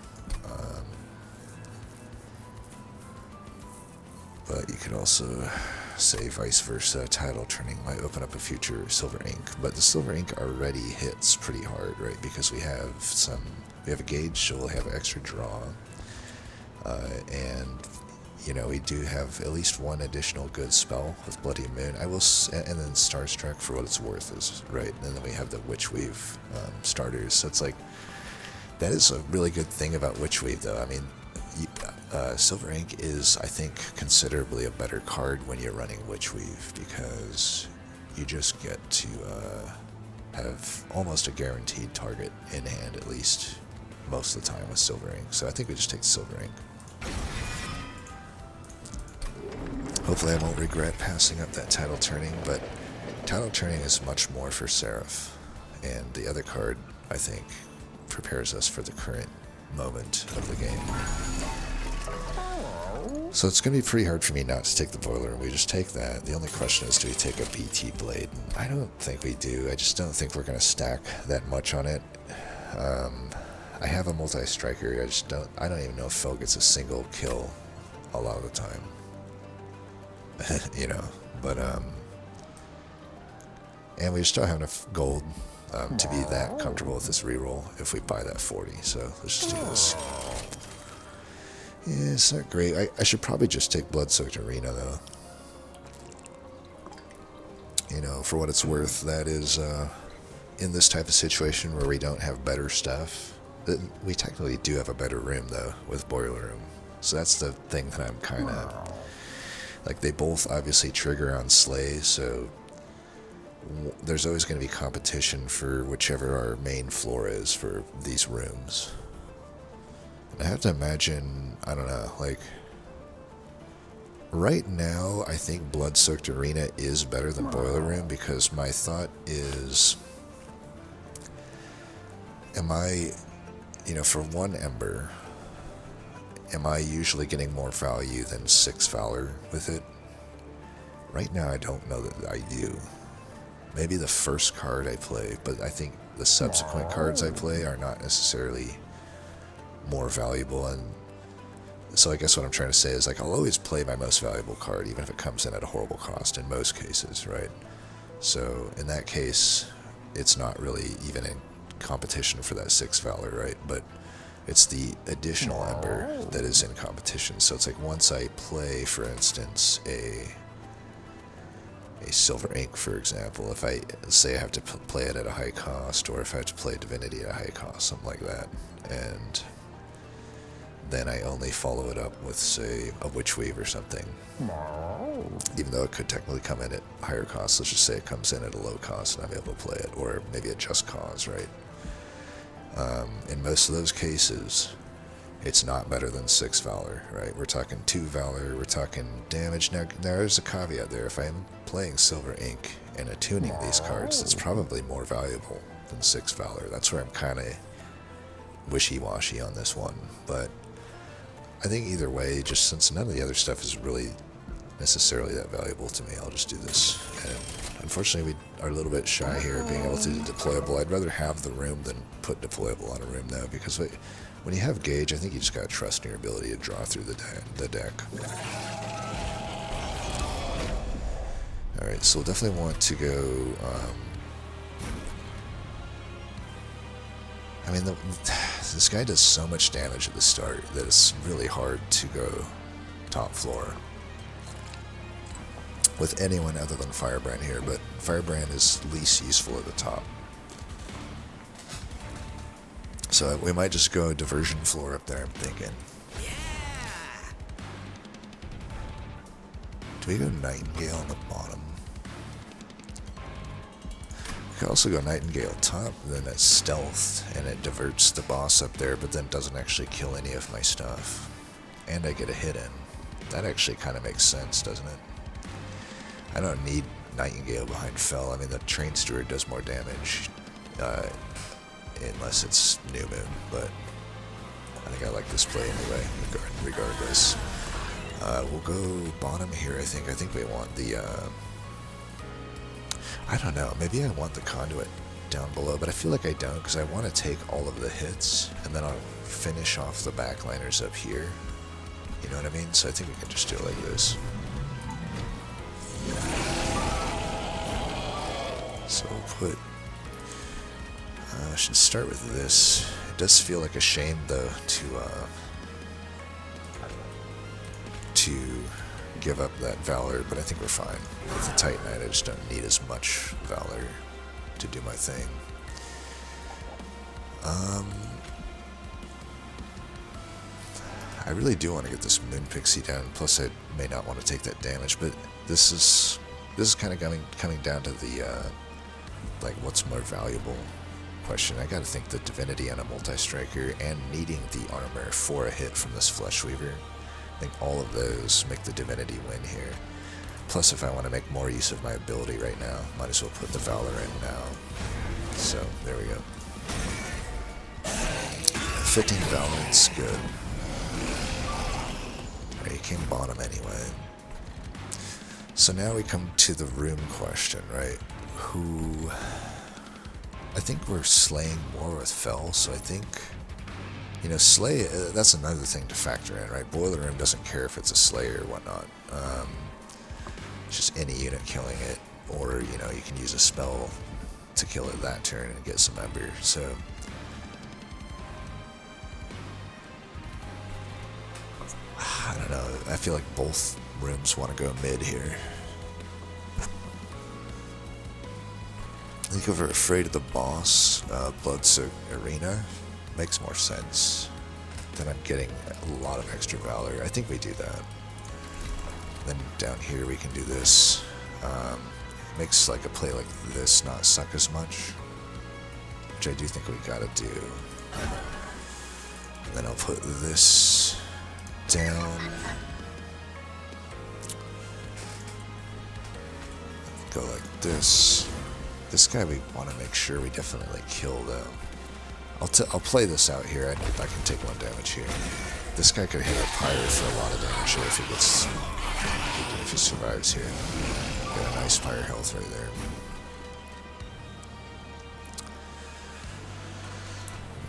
But you could also say vice versa. Tidal Turning might open up a future Silver Ink, but the Silver Ink already hits pretty hard, right? Because we have a gauge, so we'll have extra draw, and you know, we do have at least one additional good spell with Bloody Moon. And then Starstruck for what it's worth is right. And then we have the Witchweave starters. So it's like, that is a really good thing about Witchweave, though. I mean, Silver Ink is, I think, considerably a better card when you're running Witchweave, because you just get to have almost a guaranteed target in hand, at least most of the time with Silver Ink. So I think we just take Silver Ink. Hopefully I won't regret passing up that title turning, but title turning is much more for Seraph, and the other card, I think, prepares us for the current moment of the game. So it's going to be pretty hard for me not to take the Boiler, and we just take that. The only question is, do we take a BT Blade? And I don't think we do. I just don't think we're going to stack that much on it. I have a multi-striker. I don't even know if Phil gets a single kill a lot of the time. You know, but and we still have enough gold to be that comfortable with this reroll if we buy that 40. So let's just do this. Yeah, it's not great. I should probably just take Blood-Soaked Arena, though. You know, for what it's worth, that is, in this type of situation where we don't have better stuff, we technically do have a better room, though, with Boiler Room. So that's the thing that I'm kind of, like, they both obviously trigger on Slay, so there's always going to be competition for whichever our main floor is for these rooms. I have to imagine, I don't know, like, right now, I think Blood-Soaked Arena is better than Boiler Room, because my thought is, am I, you know, for 1 Ember, am I usually getting more value than 6 Valor with it? Right now, I don't know that I do. Maybe the first card I play, but I think the subsequent cards I play are not necessarily more valuable. And so I guess what I'm trying to say is, like, I'll always play my most valuable card, even if it comes in at a horrible cost in most cases, right? So in that case, it's not really even in competition for that 6 Valor, right? But it's the additional Ember that is in competition. So it's like, once I play, for instance, a Silver Ink, for example, if I say I have to play it at a high cost, or if I have to play Divinity at a high cost, something like that, and then I only follow it up with, say, a Witchweave or something, even though it could technically come in at higher costs. Let's just say it comes in at a low cost and I'm able to play it, or maybe a Just Cause, right? In most of those cases, it's not better than 6 Valor, right? We're talking 2 Valor, we're talking damage. Now there's a caveat there. If I'm playing Silver Ink and attuning these cards, that's probably more valuable than 6 Valor. That's where I'm kind of wishy-washy on this one. But I think either way, just since none of the other stuff is really necessarily that valuable to me, I'll just do this. And unfortunately, we are a little bit shy here of being able to do deployable. I'd rather have the room than put deployable on a room, though, because when you have Gauge, I think you just gotta trust in your ability to draw through the deck. Alright, so we'll definitely want to go, I mean, this guy does so much damage at the start that it's really hard to go top floor with anyone other than Firebrand here, but Firebrand is least useful at the top. So we might just go Diversion floor up there, I'm thinking. Yeah. Do we go Nightingale on the bottom? We could also go Nightingale top, and then it's stealth, and it diverts the boss up there, but then doesn't actually kill any of my stuff. And I get a hit in. That actually kind of makes sense, doesn't it? I don't need Nightingale behind Fel. I mean, the Train Steward does more damage, unless it's New Moon, but I think I like this play anyway, regardless. We'll go bottom here, I think. I think we want the, I don't know, maybe I want the Conduit down below, but I feel like I don't, because I want to take all of the hits, and then I'll finish off the backliners up here. You know what I mean? So I think we can just do it like this. So we'll put, I should start with this. It does feel like a shame, though, to give up that Valor, but I think we're fine. With the Titan Knight, I just don't need as much Valor to do my thing. I really do want to get this Moon Pixie down, plus I may not want to take that damage, but this is kind of coming down to the, like, what's more valuable question. I gotta think the Divinity on a multi-striker and needing the armor for a hit from this Fleshweaver. I think all of those make the Divinity win here. Plus, if I want to make more use of my ability right now, might as well put the Valor in now. So, there we go. 15 Valor's good. Right, he came bottom anyway. So now we come to the room question, right? Who... I think we're slaying more with Fell, so I think... You know, Slay, that's another thing to factor in, right? Boiler Room doesn't care if it's a Slayer or whatnot. It's just any unit killing it, or, you know, you can use a spell to kill it that turn and get some Ember, so... I don't know, I feel like both rooms want to go mid here. I think if we're afraid of the boss, Bloodsoaked Arena makes more sense. Then I'm getting a lot of extra Valor. I think we do that. Then down here we can do this. Makes like a play like this not suck as much, which I do think we gotta do. And then I'll put this down. Go like this. This guy we want to make sure we definitely kill though. I'll play this out here. I can take 1 damage here. This guy could hit our Pyre for a lot of damage here if he survives here. Got a nice Pyre health right there.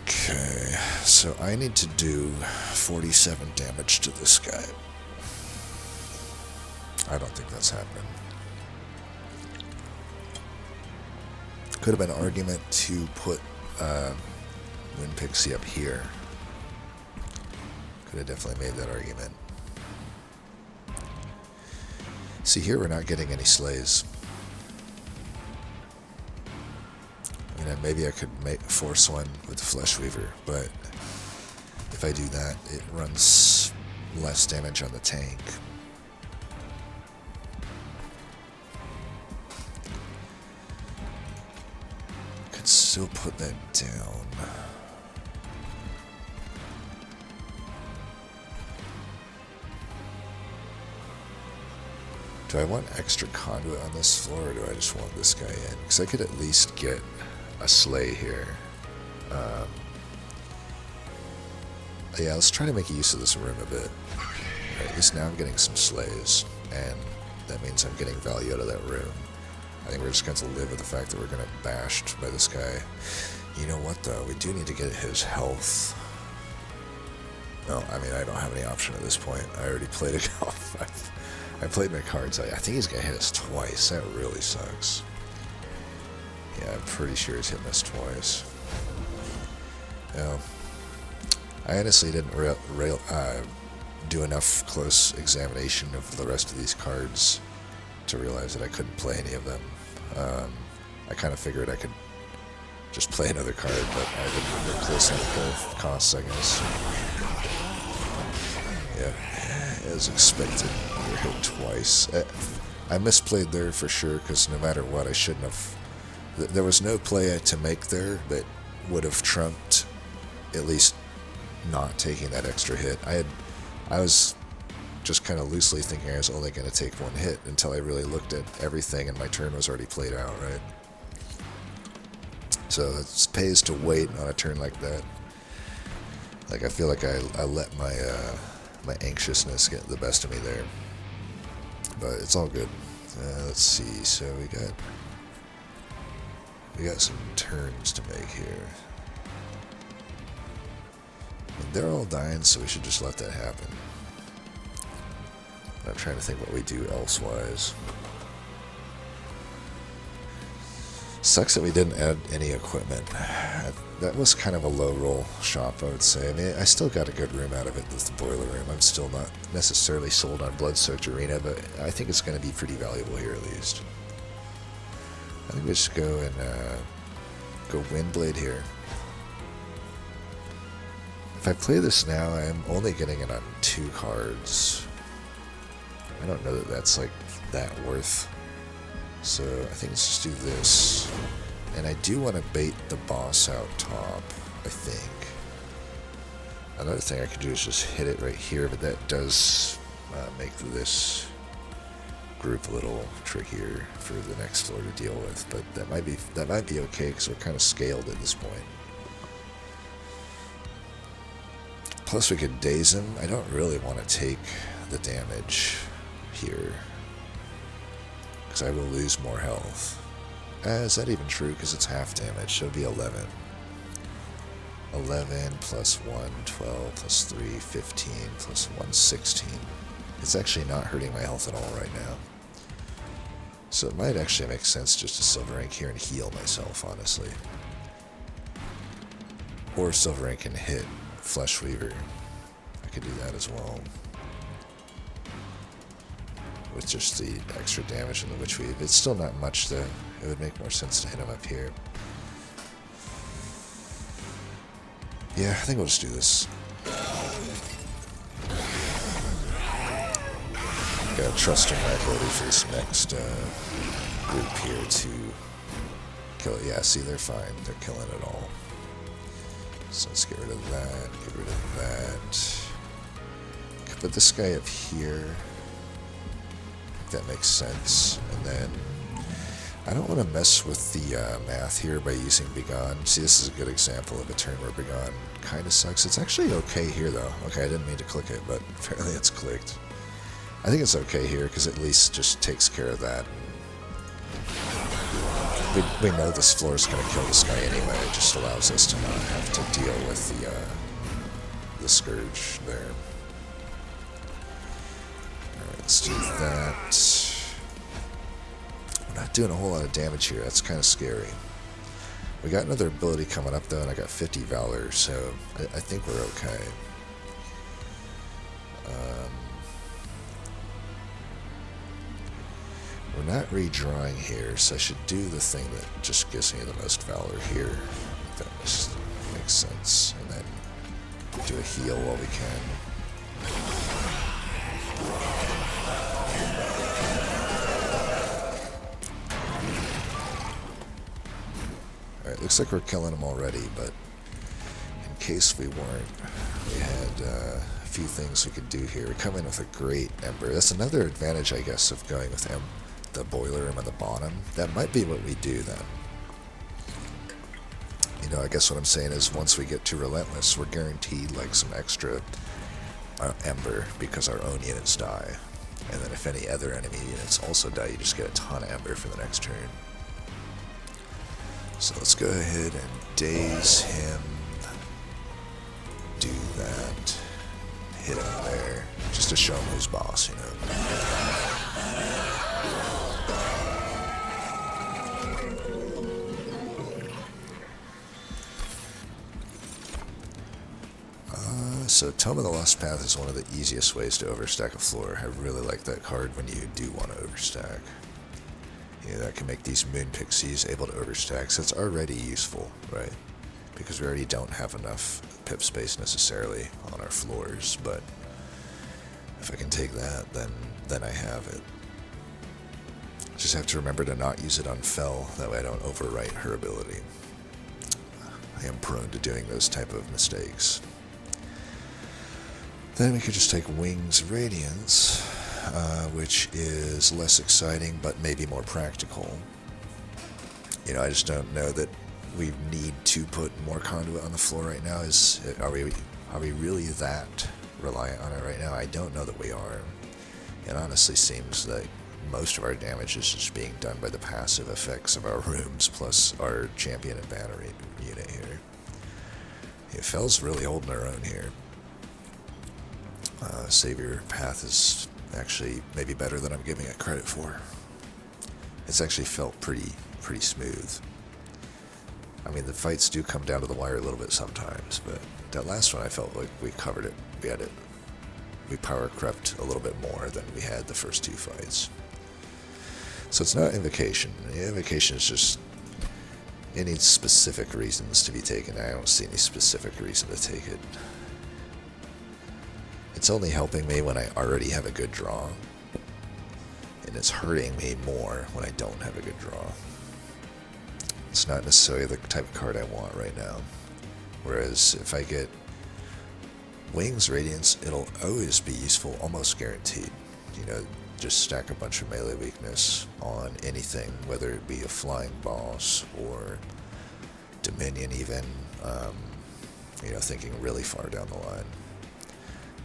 Okay, so I need to do 47 damage to this guy. I don't think that's happening. Could have been an argument to put Wind Pixie up here. Could have definitely made that argument. See, here we're not getting any slays. You know, maybe I could force one with the Fleshweaver, but if I do that, it runs less damage on the tank. Could still put that down. Do I want extra conduit on this floor, or do I just want this guy in? Because I could at least get a slay here. Yeah, let's try to make use of this room a bit. Right, at least now I'm getting some slays, and that means I'm getting value out of that room. I think we're just going to live with the fact that we're going to be bashed by this guy. You know what, though? We do need to get his health. No, I mean, I don't have any option at this point. I already played it off. I played my cards. I think he's going to hit us twice. That really sucks. Yeah, I'm pretty sure he's hitting us twice. Yeah. I honestly didn't do enough close examination of the rest of these cards to realize that I couldn't play any of them. I kind of figured I could just play another card, but I didn't look closely at both costs, I guess. Yeah, as expected, we were hit twice. I misplayed there for sure, because no matter what, I shouldn't have... There was no play to make there that would have trumped at least not taking that extra hit. I was just kind of loosely thinking I was only going to take 1 hit until I really looked at everything and my turn was already played out, right? So it pays to wait on a turn like that. Like, I feel like I let my my anxiousness get the best of me there. But it's all good. Let's see, so we got some turns to make here. And they're all dying, so we should just let that happen. I'm trying to think what we do elsewise. Sucks that we didn't add any equipment. That was kind of a low roll shop, I would say. I mean, I still got a good room out of it with the boiler room. I'm still not necessarily sold on Blood-Soaked Arena, but I think it's going to be pretty valuable here at least. I think we just go and go Windblade here. If I play this now, I'm only getting it on 2 cards. I don't know that that's like that worth. So I think let's just do this. And I do want to bait the boss out top, I think. Another thing I could do is just hit it right here, but that does make this group a little trickier for the next floor to deal with. But that might be okay because we're kind of scaled at this point. Plus we could daze him. I don't really want to take the damage here, because I will lose more health. Is that even true? Because it's half damage, so it'll be 11. 11 plus 1, 12 plus 3, 15 plus 1, 16. It's actually not hurting my health at all right now. So it might actually make sense just to silver rank here and heal myself, honestly. Or silver rank and hit Flesh Weaver. I could do that as well. With just the extra damage in the Witchweave. It's still not much though. It would make more sense to hit him up here. Yeah, I think we'll just do this. Gotta trust in my ability for this next group here to kill it. Yeah, see, they're fine. They're killing it all. So let's get rid of that, get rid of that. Put this guy up here. That makes sense. And then I don't want to mess with the math here by using Begone. See, this is a good example of a turn where Begone kind of sucks. It's actually okay here though. Okay, I didn't mean to click it, but apparently it's clicked. I think it's okay here because at least just takes care of that. We know this floor is going to kill this guy anyway. It just allows us to not have to deal with the Scourge there. Let's do that. We're not doing a whole lot of damage here. That's kind of scary. We got another ability coming up though, and I got 50 Valor, so I think we're okay. We're not redrawing here, so I should do the thing that just gives me the most Valor here. I think that makes sense. And then do a heal while we can. Alright, looks like we're killing them already, but in case we weren't, we had a few things we could do here. We come in with a great Ember. That's another advantage, I guess, of going with the boiler room on the bottom. That might be what we do then. You know, I guess what I'm saying is once we get to Relentless, we're guaranteed like some extra Ember because our own units die. And then if any other enemy units also die, you just get a ton of Ember for the next turn. So let's go ahead and daze him. Do that. Hit him there. Just to show him who's boss, you know. So Tome of the Lost Path is one of the easiest ways to overstack a floor. I really like that card when you do want to overstack. You know, that can make these Moon Pixies able to overstack, so it's already useful, right? Because we already don't have enough pip space necessarily on our floors, but if I can take that, then I have it. Just have to remember to not use it on Fel, that way I don't overwrite her ability. I am prone to doing those type of mistakes. Then we could just take Wings Radiance, which is less exciting but maybe more practical. You know, I just don't know that we need to put more conduit on the floor right now. Are we really that reliant on it right now? I don't know that we are. It honestly seems like most of our damage is just being done by the passive effects of our rooms plus our champion and banner unit here. Yeah, Fel's really holding her own here. Savior Path is actually maybe better than I'm giving it credit for. it's actually felt pretty smooth. I mean, the fights do come down to the wire a little bit sometimes, but that last one I felt like we covered it. We power crept a little bit more than we had the first two fights. So it's not Invocation. Invocation is just, it needs specific reasons to be taken. I don't see any specific reason to take it. It's only helping me when I already have a good draw, and it's hurting me more when I don't have a good draw. It's not necessarily the type of card I want right now. Whereas if I get Wings Radiance, it'll always be useful, almost guaranteed. You know, just stack a bunch of melee weakness on anything, whether it be a flying boss or Dominion even, you know, thinking really far down the line.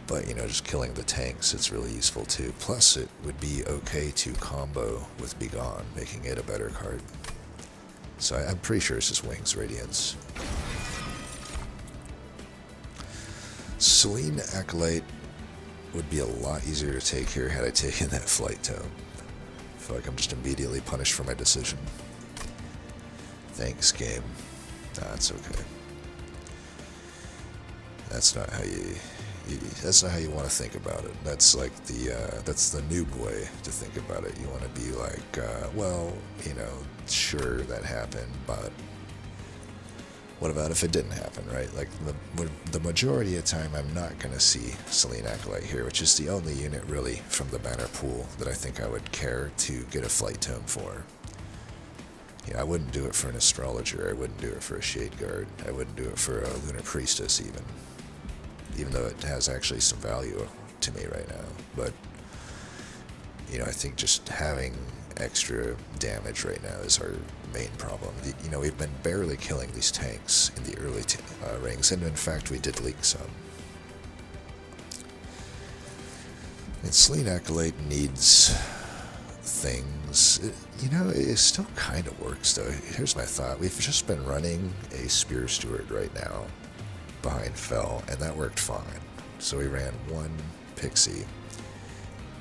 But, you know, just killing the tanks, it's really useful too. Plus, it would be okay to combo with Begone, making it a better card. So I'm pretty sure it's just Wings Radiance. Selene Acolyte would be a lot easier to take here had I taken that Flight Tome. I feel like I'm just immediately punished for my decision. Thanks, game. That's okay. That's not how you want to think about it. That's like that's the noob way to think about it. You want to be like, well, you know, sure that happened, but what about if it didn't happen, right? Like the majority of the time, I'm not going to see Selene Acolyte here, which is the only unit really from the banner pool that I think I would care to get a Flight Tome for. Yeah, I wouldn't do it for an Astrologer. I wouldn't do it for a Shade Guard. I wouldn't do it for a Lunar Priestess even though it has actually some value to me right now. But, you know, I think just having extra damage right now is our main problem. You know, we've been barely killing these tanks in the early rings, and in fact we did leak some. And Selene Acolyte needs things. You know, it still kind of works though. Here's my thought. We've just been running a Spear Steward right now behind Fel, and that worked fine. So we ran one Pixie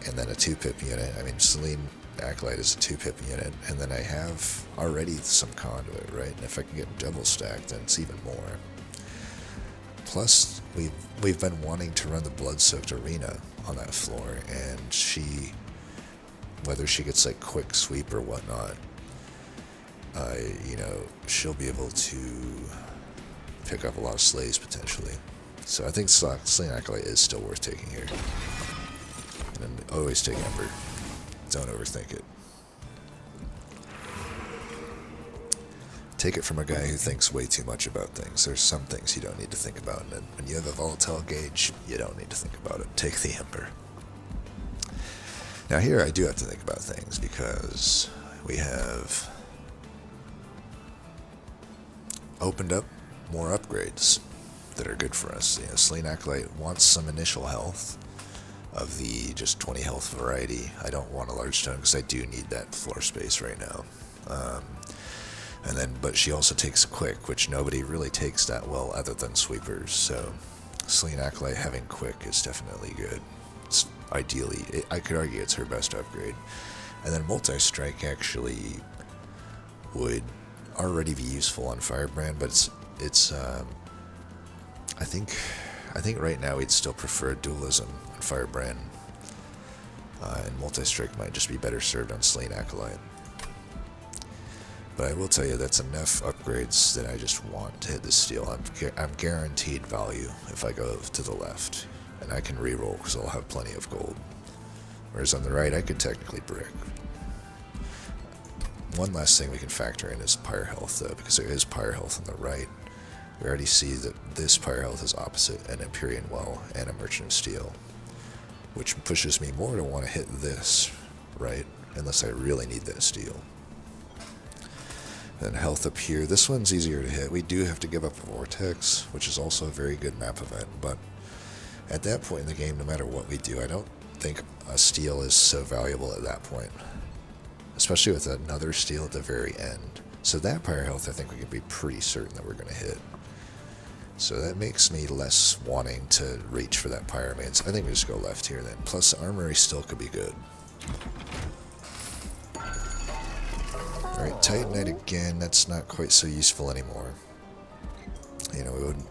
and then a 2-pip unit. I mean, Selene Acolyte is a 2-pip unit, and then I have already some Conduit, right? And if I can get double stacked, then it's even more. Plus, we've been wanting to run the Blood-Soaked Arena on that floor, and she, whether she gets like quick sweep or whatnot, you know, she'll be able to pick up a lot of slays potentially. So I think Selene Acolyte is still worth taking here. And then always take Ember. Don't overthink it. Take it from a guy who thinks way too much about things. There's some things you don't need to think about, and when you have a volatile gauge, you don't need to think about it. Take the Ember. Now here I do have to think about things, because we have opened up more upgrades that are good for us. You know, Selene Acolyte wants some initial health of the just 20 health variety. I don't want a large stone because I do need that floor space right now. But she also takes quick, which nobody really takes that well other than sweepers. So Selene Acolyte having quick is definitely good. It's ideally, I could argue it's her best upgrade. And then multi-strike actually would already be useful on Firebrand, but it's I think right now we'd still prefer dualism on Firebrand, and multi-strike might just be better served on Selene Acolyte. But I will tell you, that's enough upgrades that I just want to hit this steal. I'm guaranteed value if I go to the left, and I can reroll because I'll have plenty of gold. Whereas on the right, I could technically brick. One last thing we can factor in is Pyre Health, though, because there is Pyre Health on the right. We already see that this Pyre Health is opposite an Empyrean Well and a Merchant of Steel, which pushes me more to want to hit this, right? Unless I really need that steel. Then health up here. This one's easier to hit. We do have to give up a Vortex, which is also a very good map event, but at that point in the game, no matter what we do, I don't think a steel is so valuable at that point, especially with another steel at the very end. So that Pyre Health, I think we can be pretty certain that we're going to hit. So that makes me less wanting to reach for that Pyromancer. I think we just go left here then. Plus, Armory still could be good. Alright, Titanite again, that's not quite so useful anymore. You know, we wouldn't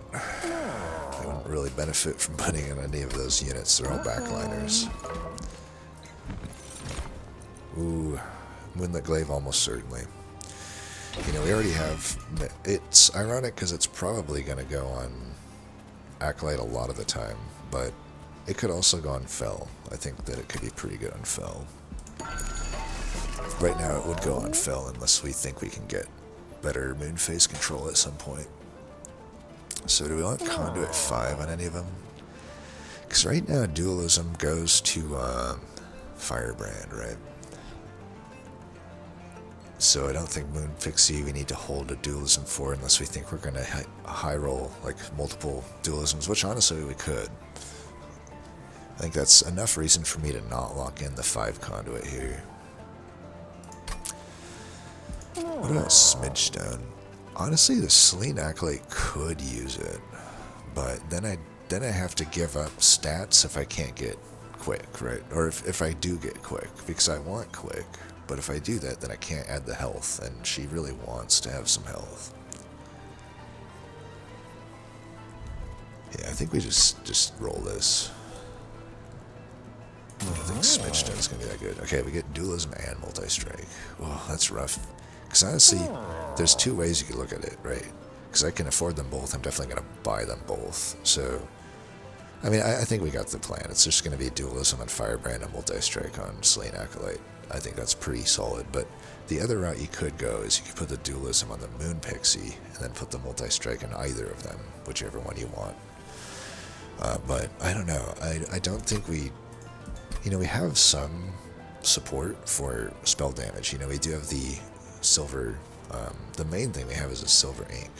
really benefit from putting in any of those units. They're all backliners. Ooh, Moonlit Glaive almost certainly. You know, we already have... It's ironic because it's probably going to go on Acolyte a lot of the time, but it could also go on Fel. I think that it could be pretty good on Fel. Right now it would go on Fel unless we think we can get better Moonface control at some point. So do we want Conduit 5 on any of them? Because right now Dualism goes to Firebrand, right? So I don't think Moon Pixie we need to hold a Dualism for unless we think we're going to high roll like multiple Dualisms, which honestly we could. I think that's enough reason for me to not lock in the 5 Conduit here. What about Smidgestone? Honestly, the Selene Acolyte could use it, but then I have to give up stats if I can't get quick, right? Or if I do get quick, because I want quick. But if I do that, then I can't add the health, and she really wants to have some health. Yeah, I think we just roll this. I don't think Smidgestone's gonna be that good. Okay, we get Dualism and Multi-Strike. Oh, that's rough. Because honestly, there's 2 ways you could look at it, right? Because I can afford them both, I'm definitely gonna buy them both. So, I mean, I think we got the plan. It's just gonna be Dualism on Firebrand and Multi-Strike on Selene Acolyte. I think that's pretty solid, but the other route you could go is you could put the Dualism on the Moon Pixie and then put the Multi-Strike on either of them, whichever one you want. But I don't know. I don't think we... You know, we have some support for spell damage. You know, we do have the silver... the main thing we have is a silver ink.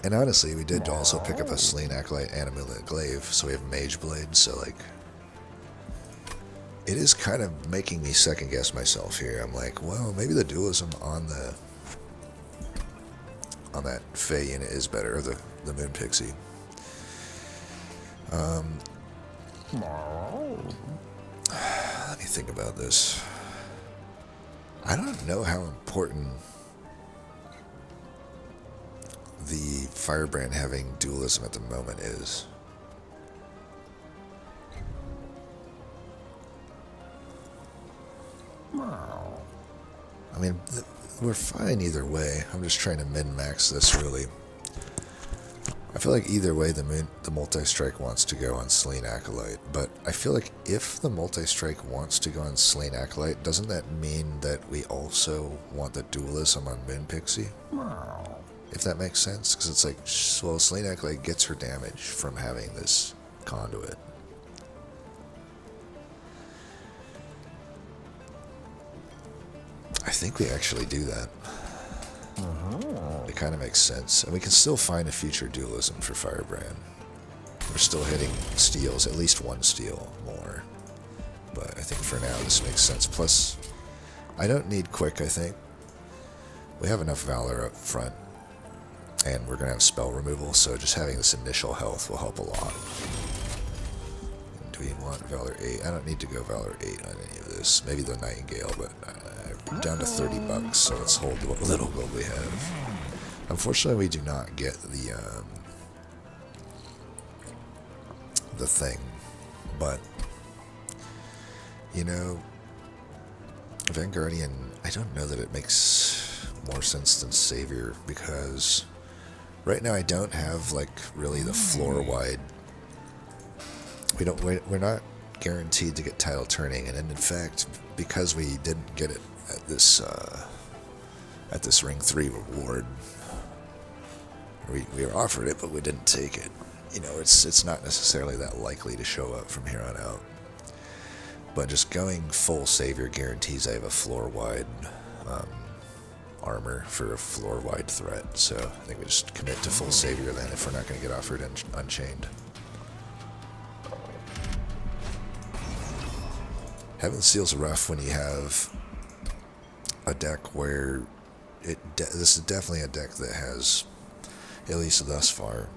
And honestly, we did also pick up a Selene Acolyte and a Moonlit Glaive, so we have Mage Blade, so like... It is kind of making me second guess myself here. I'm like, well, maybe the Dualism on that Fey unit is better, or the Moon Pixie. Let me think about this. I don't know how important the Firebrand having Dualism at the moment is. I mean, we're fine either way. I'm just trying to min-max this, really. I feel like either way the Multi-Strike wants to go on Selene Acolyte, but I feel like if the Multi-Strike wants to go on Selene Acolyte, doesn't that mean that we also want the Dualism on Moon Pixie? If that makes sense? Because it's like, well, Selene Acolyte gets her damage from having this conduit. I think we actually do that. It kind of makes sense. And we can still find a future Dualism for Firebrand. We're still hitting steals, at least 1 steal more. But I think for now this makes sense. Plus, I don't need quick, I think. We have enough Valor up front. And we're going to have spell removal, so just having this initial health will help a lot. Do we want Valor 8? I don't need to go Valor 8 on any of this. Maybe the Nightingale, but I'm down to $30, so let's hold what little gold we have. Unfortunately, we do not get the thing, but you know, Vanguardian, I don't know that it makes more sense than Savior, because right now I don't have like really the floor wide. We're not guaranteed to get title turning, and in fact, because we didn't get it at this Ring 3 reward, we were offered it, but we didn't take it. You know, it's not necessarily that likely to show up from here on out. But just going full Savior guarantees I have a floor-wide armor for a floor-wide threat. So I think we just commit to full Savior then if we're not going to get offered Unchained. Heaven Seal's rough when you have a deck where this is definitely a deck that has, at least thus far,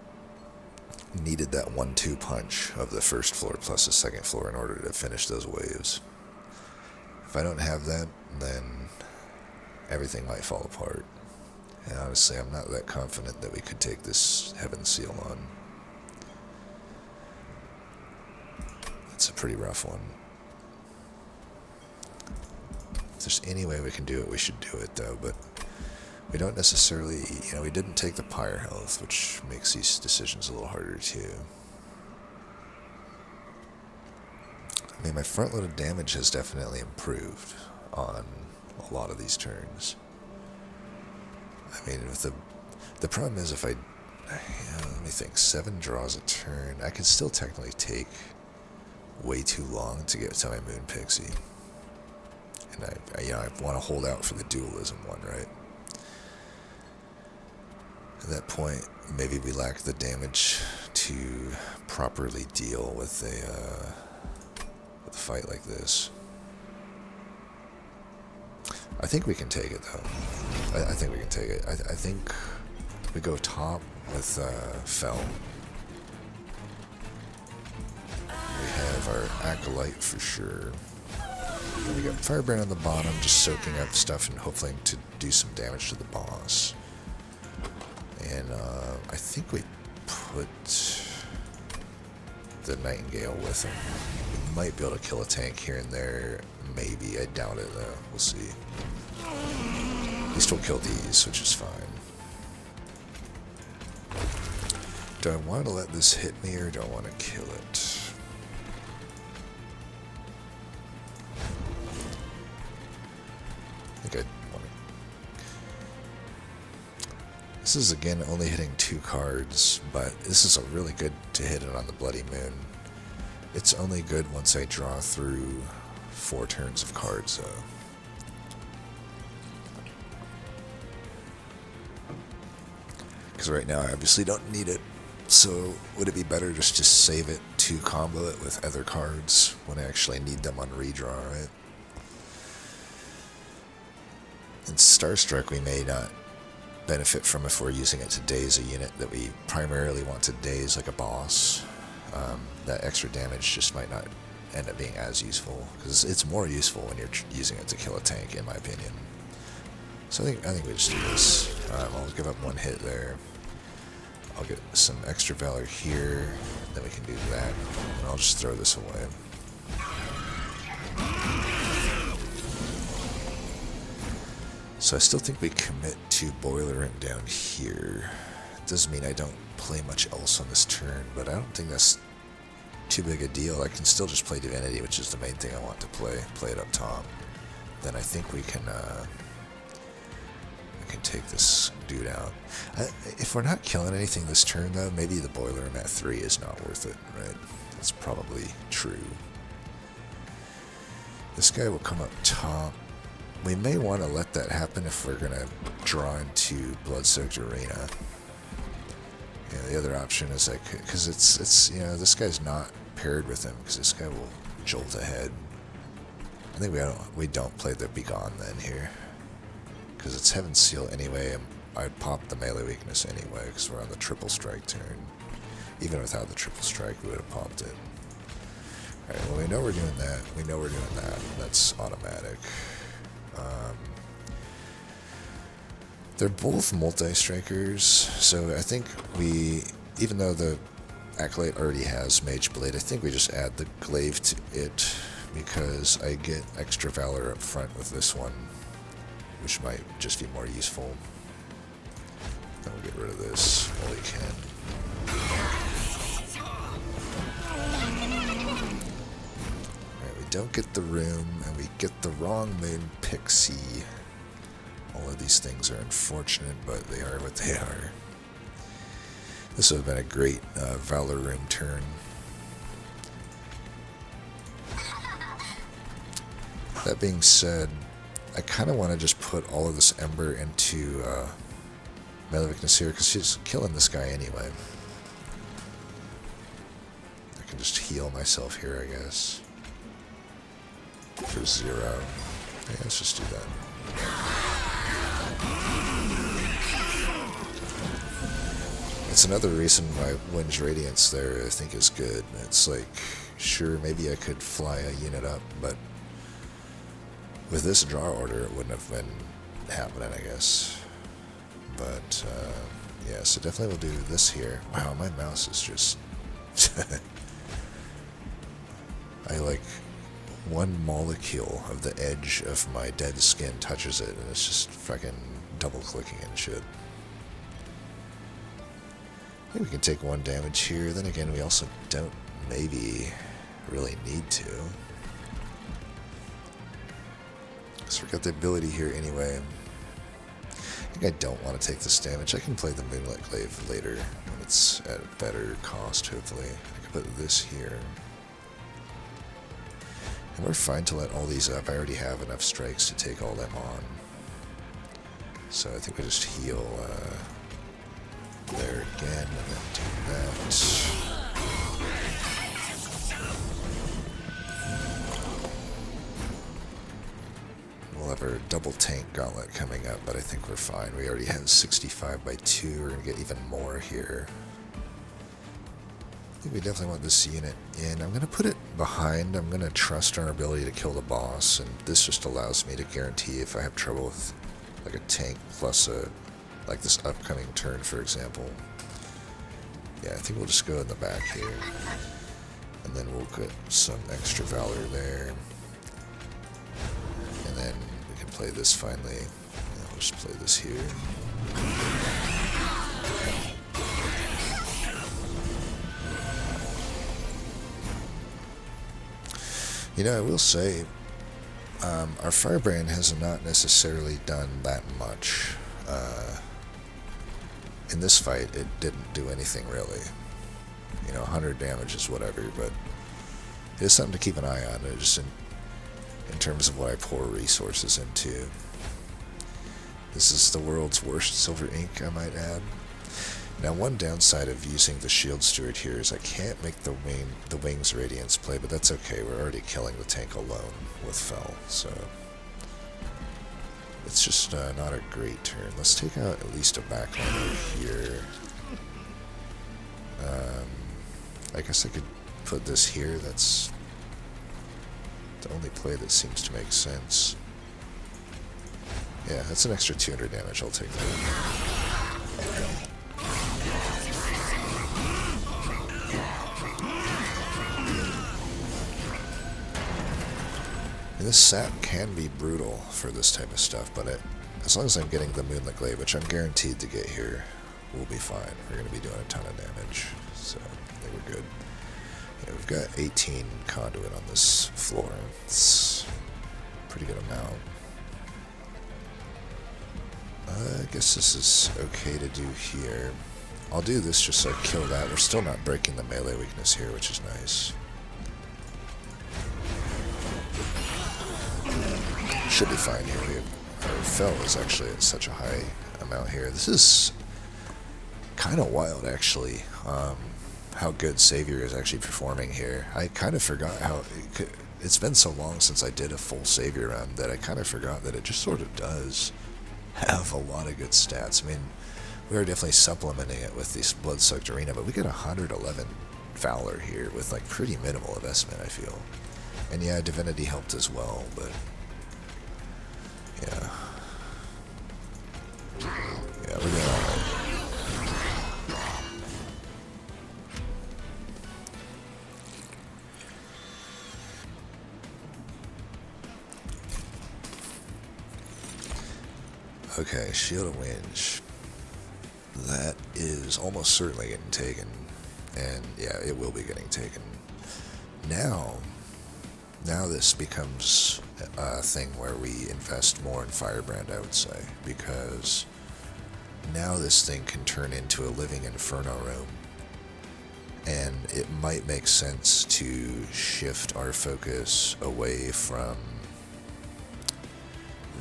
needed that 1-2 punch of the first floor plus the second floor in order to finish those waves. If I don't have that, then everything might fall apart. And honestly, I'm not that confident that we could take this Heaven Seal on. It's a pretty rough one. If there's any way we can do it, we should do it, though, but we don't necessarily, we didn't take the Pyre health, which makes these decisions a little harder, too. I mean, my front-loaded damage has definitely improved on a lot of these turns. I mean, with the problem is if let me think, 7 draws a turn, I can still technically take way too long to get to my Moon Pixie. And I want to hold out for the dualism one, right? At that point, maybe we lack the damage to properly deal with a fight like this. I think we can take it, though. I think we can take it. I think we go top with Fell. We have our Acolyte for sure. And we got Firebrand on the bottom, just soaking up stuff and hopefully to do some damage to the boss. And I think we put the Nightingale with him. We might be able to kill a tank here and there. Maybe. I doubt it, though. We'll see. He still killed these, which is fine. Do I want to let this hit me, or do I want to kill it? I think I want to... This is, again, only hitting 2 cards, but this is a really good to hit it on the Bloody Moon. It's only good once I draw through 4 turns of cards, though. Because right now I obviously don't need it. So would it be better just to save it to combo it with other cards when I actually need them on redraw, right? In Starstruck we may not benefit from if we're using it to daze a unit that we primarily want to daze, like a boss. That extra damage just might not end up being as useful, because it's more useful when you're using it to kill a tank, in my opinion. So I think we just do this. I'll give up 1 hit there. I'll get some extra valor here, then we can do that, and I'll just throw this away. So I still think we commit to Boiler Room down here. It doesn't mean I don't play much else on this turn, but I don't think that's too big a deal. I can still just play Divinity, which is the main thing I want to play it up top. Then I think we can take this dude out. If we're not killing anything this turn, though, maybe the Boiler Room at 3 is not worth it, right? That's probably true. This guy will come up top. We may want to let that happen if we're going to draw into Blood-Soaked Arena. The other option is like, because it's this guy's not paired with him, because this guy will jolt ahead. I think we don't play the Begone then here, because it's Heaven Seal anyway, and I'd pop the melee weakness anyway, because we're on the triple strike turn. Even without the triple strike, we would have popped it. Alright, well, we know we're doing that. We know we're doing that. That's automatic. They're both multi-strikers, so I think even though the Acolyte already has Mage Blade, I think we just add the Glaive to it, because I get extra valor up front with this one, which might just be more useful. Then we'll get rid of this while we can. Alright, we don't get the room, and we get the wrong Moon Pixie. All of these things are unfortunate, but they are what they are. This would have been a great Valor Room turn. That being said, I kind of want to just put all of this Ember into Maleficus here, because she's killing this guy anyway. I can just heal myself here, I guess. For 0. Yeah, let's just do that. That's another reason why Wind's Radiance there I think is good. It's like, sure, maybe I could fly a unit up, but With this draw order, it wouldn't have been happening, I guess. But, yeah, so definitely we'll do this here. Wow, my mouse is just... I, like, one molecule of the edge of my dead skin touches it, and it's just fucking double-clicking and shit. I think we can take 1 damage here. Then again, we also don't maybe really need to. So we got the ability here anyway. I think I don't want to take this damage. I can play the Moonlit Glaive later when it's at a better cost, hopefully. I can put this here. And we're fine to let all these up. I already have enough strikes to take all them on. So I think we just heal there again, and then do that. We'll have our double tank gauntlet coming up, but I think we're fine. We already have 65 by 2. We're going to get even more here. I think we definitely want this unit in. I'm going to put it behind. I'm going to trust our ability to kill the boss, and this just allows me to guarantee if I have trouble with like a tank plus a, like this upcoming turn, for example. Yeah, I think we'll just go in the back here. And then we'll get some extra valor there. And then we can play this finally. Yeah, we'll just play this here. You know, I will say, our Firebrand has not necessarily done that much. In this fight, it didn't do anything really. You know, 100 damage is whatever, but it is something to keep an eye on, just in terms of what I pour resources into. This is the world's worst silver ink, I might add. Now, one downside of using the Shield Steward here is I can't make the Wings Radiance play, but that's okay. We're already killing the tank alone with Fel, so it's just not a great turn. Let's take out at least a backliner here. I guess I could put this here. That's the only play that seems to make sense. Yeah, that's an extra 200 damage. I'll take that. And this sap can be brutal for this type of stuff, but as long as I'm getting the Moonlit Glaive, which I'm guaranteed to get here, we'll be fine. We're going to be doing a ton of damage, so I think we're good. Yeah, we've got 18 conduit on this floor. It's a pretty good amount. I guess this is okay to do here. I'll do this just so I kill that. We're still not breaking the melee weakness here, which is nice. Should be fine here. Our Fel is actually at such a high amount here. This is kind of wild, actually, how good Savior is actually performing here. I kind of forgot how... It's been so long since I did a full Savior run that I kind of forgot that it just sort of does have a lot of good stats. I mean, we are definitely supplementing it with this Blood-Soaked Arena, but we get 111 Valor here with like pretty minimal investment, I feel. And yeah, Divinity helped as well, but yeah. Yeah, we're doing alright. Okay, Shield of Winch. That is almost certainly getting taken. And yeah, it will be getting taken. Now this becomes a thing where we invest more in Firebrand, I would say, because now this thing can turn into a living Inferno room, and it might make sense to shift our focus away from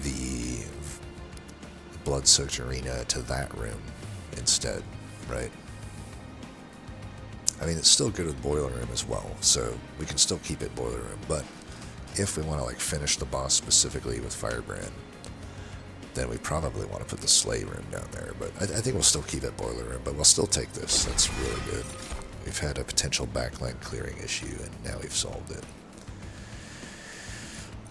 the Blood-Soaked Arena to that room instead, right? I mean, it's still good with Boiler Room as well, so we can still keep it Boiler Room, but if we want to like finish the boss specifically with Firebrand, then we probably want to put the Slay Room down there, but I think we'll still keep it Boiler Room, but we'll still take this. That's really good. We've had a potential backline clearing issue, and now we've solved it.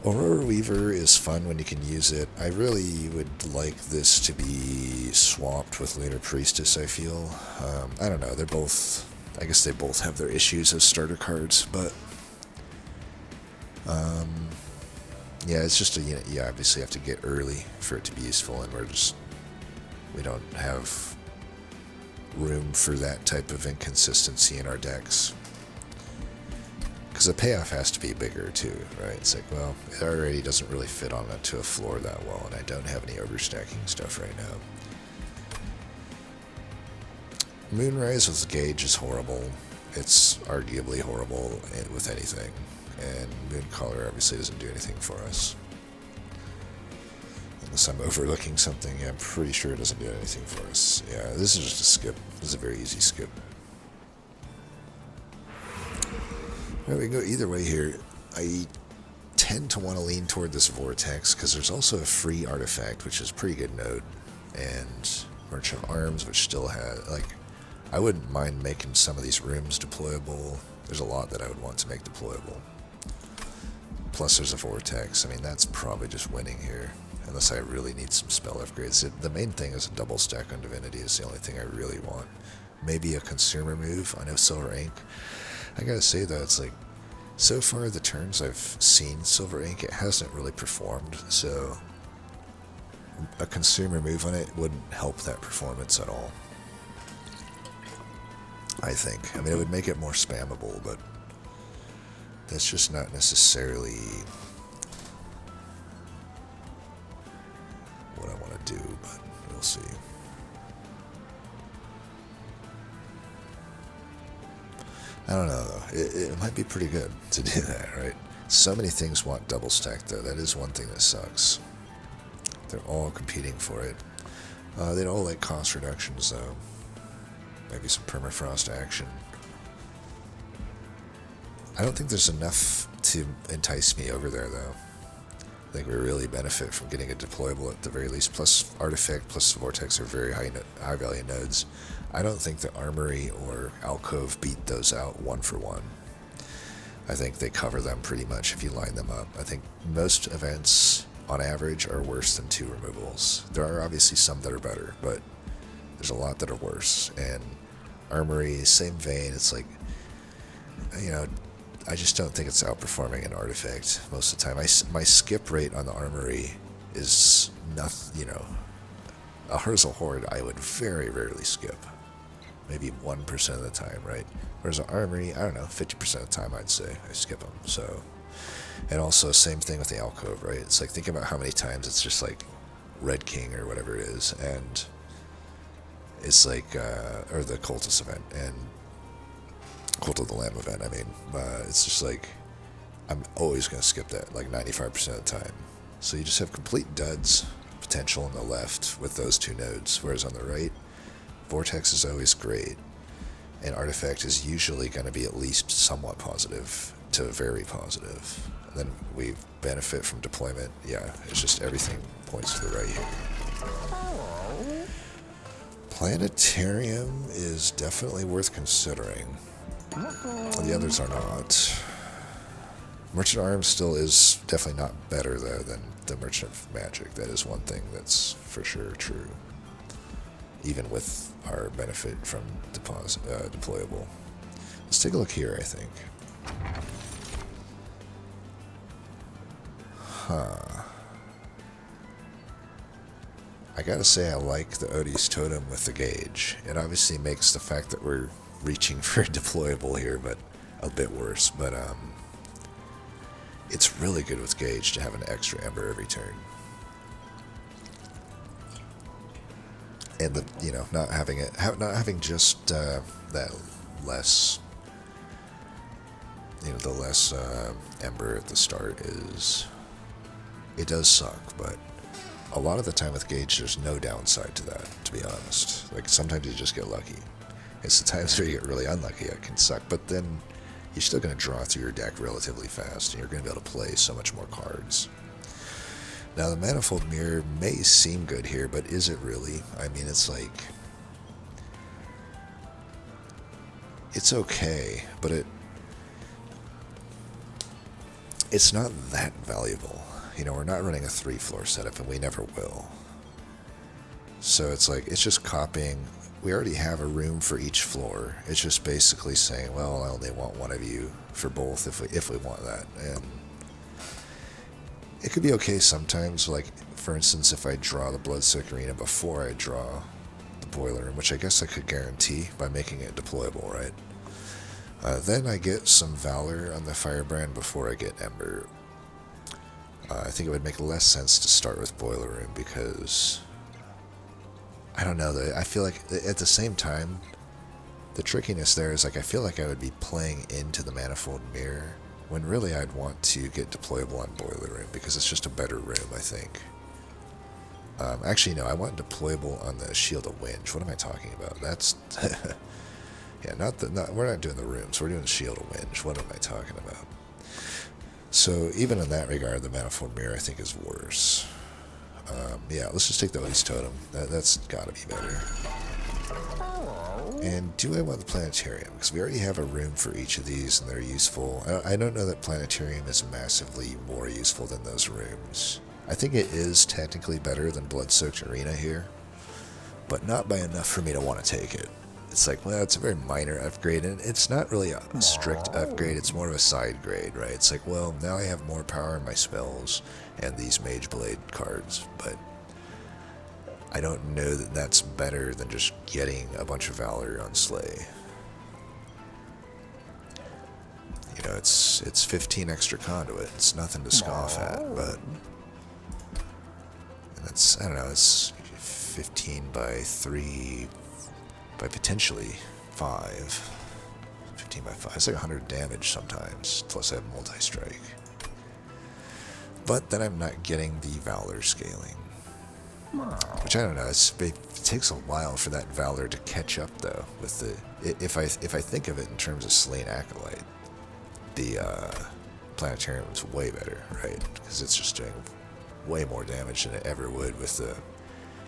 Aurora Weaver is fun when you can use it. I really would like this to be swapped with Lunar Priestess, I feel. I don't know, they're both... I guess they both have their issues as starter cards, but... yeah, it's just you obviously have to get early for it to be useful, and we don't have room for that type of inconsistency in our decks. Because the payoff has to be bigger too, right? It's like, well, it already doesn't really fit onto a floor that well, and I don't have any overstacking stuff right now. Moonrise with Gauge is horrible. It's arguably horrible with anything. And Mooncaller obviously doesn't do anything for us. Unless I'm overlooking something, yeah, I'm pretty sure it doesn't do anything for us. Yeah, this is just a skip. This is a very easy skip. Well, we can go either way here. I tend to want to lean toward this Vortex, because there's also a free artifact, which is a pretty good node. And Merchant of Arms, which still has, like, I wouldn't mind making some of these rooms deployable. There's a lot that I would want to make deployable. Plus there's a Vortex. I mean, that's probably just winning here. Unless I really need some spell upgrades. The main thing is a double stack on Divinity is the only thing I really want. Maybe a consumer move on Silver Ink. I gotta say though, it's like, so far the turns I've seen Silver Ink, it hasn't really performed, so a consumer move on it wouldn't help that performance at all. I think. I mean, it would make it more spammable, but that's just not necessarily what I want to do, but we'll see. I don't know, though. It might be pretty good to do that, right? So many things want double stack, though. That is one thing that sucks. They're all competing for it. They'd all like cost reductions, though. Maybe some permafrost action. I don't think there's enough to entice me over there, though. I think we really benefit from getting a deployable at the very least. Plus, Artifact plus Vortex are very high value nodes. I don't think the Armory or Alcove beat those out one for one. I think they cover them pretty much if you line them up. I think most events, on average, are worse than 2 removals. There are obviously some that are better, but there's a lot that are worse. And Armory, same vein, it's like, you know, I just don't think it's outperforming an Artifact most of the time. My skip rate on the Armory is nothing, you know, a Herzl Horde I would very rarely skip. Maybe 1% of the time, right? Whereas an Armory, I don't know, 50% of the time I'd say I skip them, so. And also, same thing with the Alcove, right? It's like, think about how many times it's just like Red King or whatever it is, and it's like, or the Cultist event, and Cult of the Lamb event, I mean, it's just like, I'm always going to skip that, like 95% of the time. So you just have complete duds potential on the left with those 2 nodes, whereas on the right, Vortex is always great, and Artifact is usually going to be at least somewhat positive to very positive. And then we benefit from deployment. Yeah, it's just everything points to the right here. Planetarium is definitely worth considering. The others are not. Merchant Arms still is definitely not better, though, than the Merchant of Magic. That is one thing that's for sure true. Even with our benefit from deployable. Let's take a look here, I think. I gotta say I like the Odie's Totem with the Gauge. It obviously makes the fact that we're reaching for a deployable here, but a bit worse. But it's really good with Gauge to have an extra Ember every turn. And the, you know, not having just that less, you know, the less Ember at the start is, it does suck, but a lot of the time with Gauge, there's no downside to that, to be honest. Like, sometimes you just get lucky. It's the times where you get really unlucky that can suck, but then you're still going to draw through your deck relatively fast, and you're going to be able to play so much more cards. Now, the Manifold Mirror may seem good here, but is it really? I mean, it's like, it's okay, but it's not that valuable. You know, we're not running a 3-floor setup, and we never will. So it's like, it's just copying. We already have a room for each floor. It's just basically saying, well, I only want one of you for both if we want that. And it could be okay sometimes, like, for instance, if I draw the Bloodsoaked Arena before I draw the Boiler Room, which I guess I could guarantee by making it deployable, right? Then I get some Valor on the Firebrand before I get Ember. I think it would make less sense to start with Boiler Room because, I don't know, I feel like at the same time, the trickiness there is like I feel like I would be playing into the Manifold Mirror when really I'd want to get deployable on Boiler Room because it's just a better room, I think. Actually, no, I want deployable on the Shield of Winch. What am I talking about? That's... yeah, we're not doing the rooms. We're doing the Shield of Winch. What am I talking about? So even in that regard, the Manifold Mirror, I think, is worse. Yeah, let's just take the Odie's Totem. That's got to be better. And do I want the Planetarium? Because we already have a room for each of these, and they're useful. I don't know that Planetarium is massively more useful than those rooms. I think it is technically better than Bloodsoaked Arena here, but not by enough for me to want to take it. It's like, well, it's a very minor upgrade, and it's not really a strict upgrade, it's more of a side grade, right? It's like, well, now I have more power in my spells and these Mage Blade cards, but I don't know that that's better than just getting a bunch of Valor on Slay. You know, it's 15 extra conduit, it's nothing to scoff at, but... And that's, I don't know, it's 15 by 3... by potentially 5. 15 by 5. It's like 100 damage sometimes, plus I have multi-strike. But then I'm not getting the Valor scaling. Which I don't know, it takes a while for that Valor to catch up though. With the if I think of it in terms of Slain Acolyte, the Planetarium is way better, right? Because it's just doing way more damage than it ever would with the...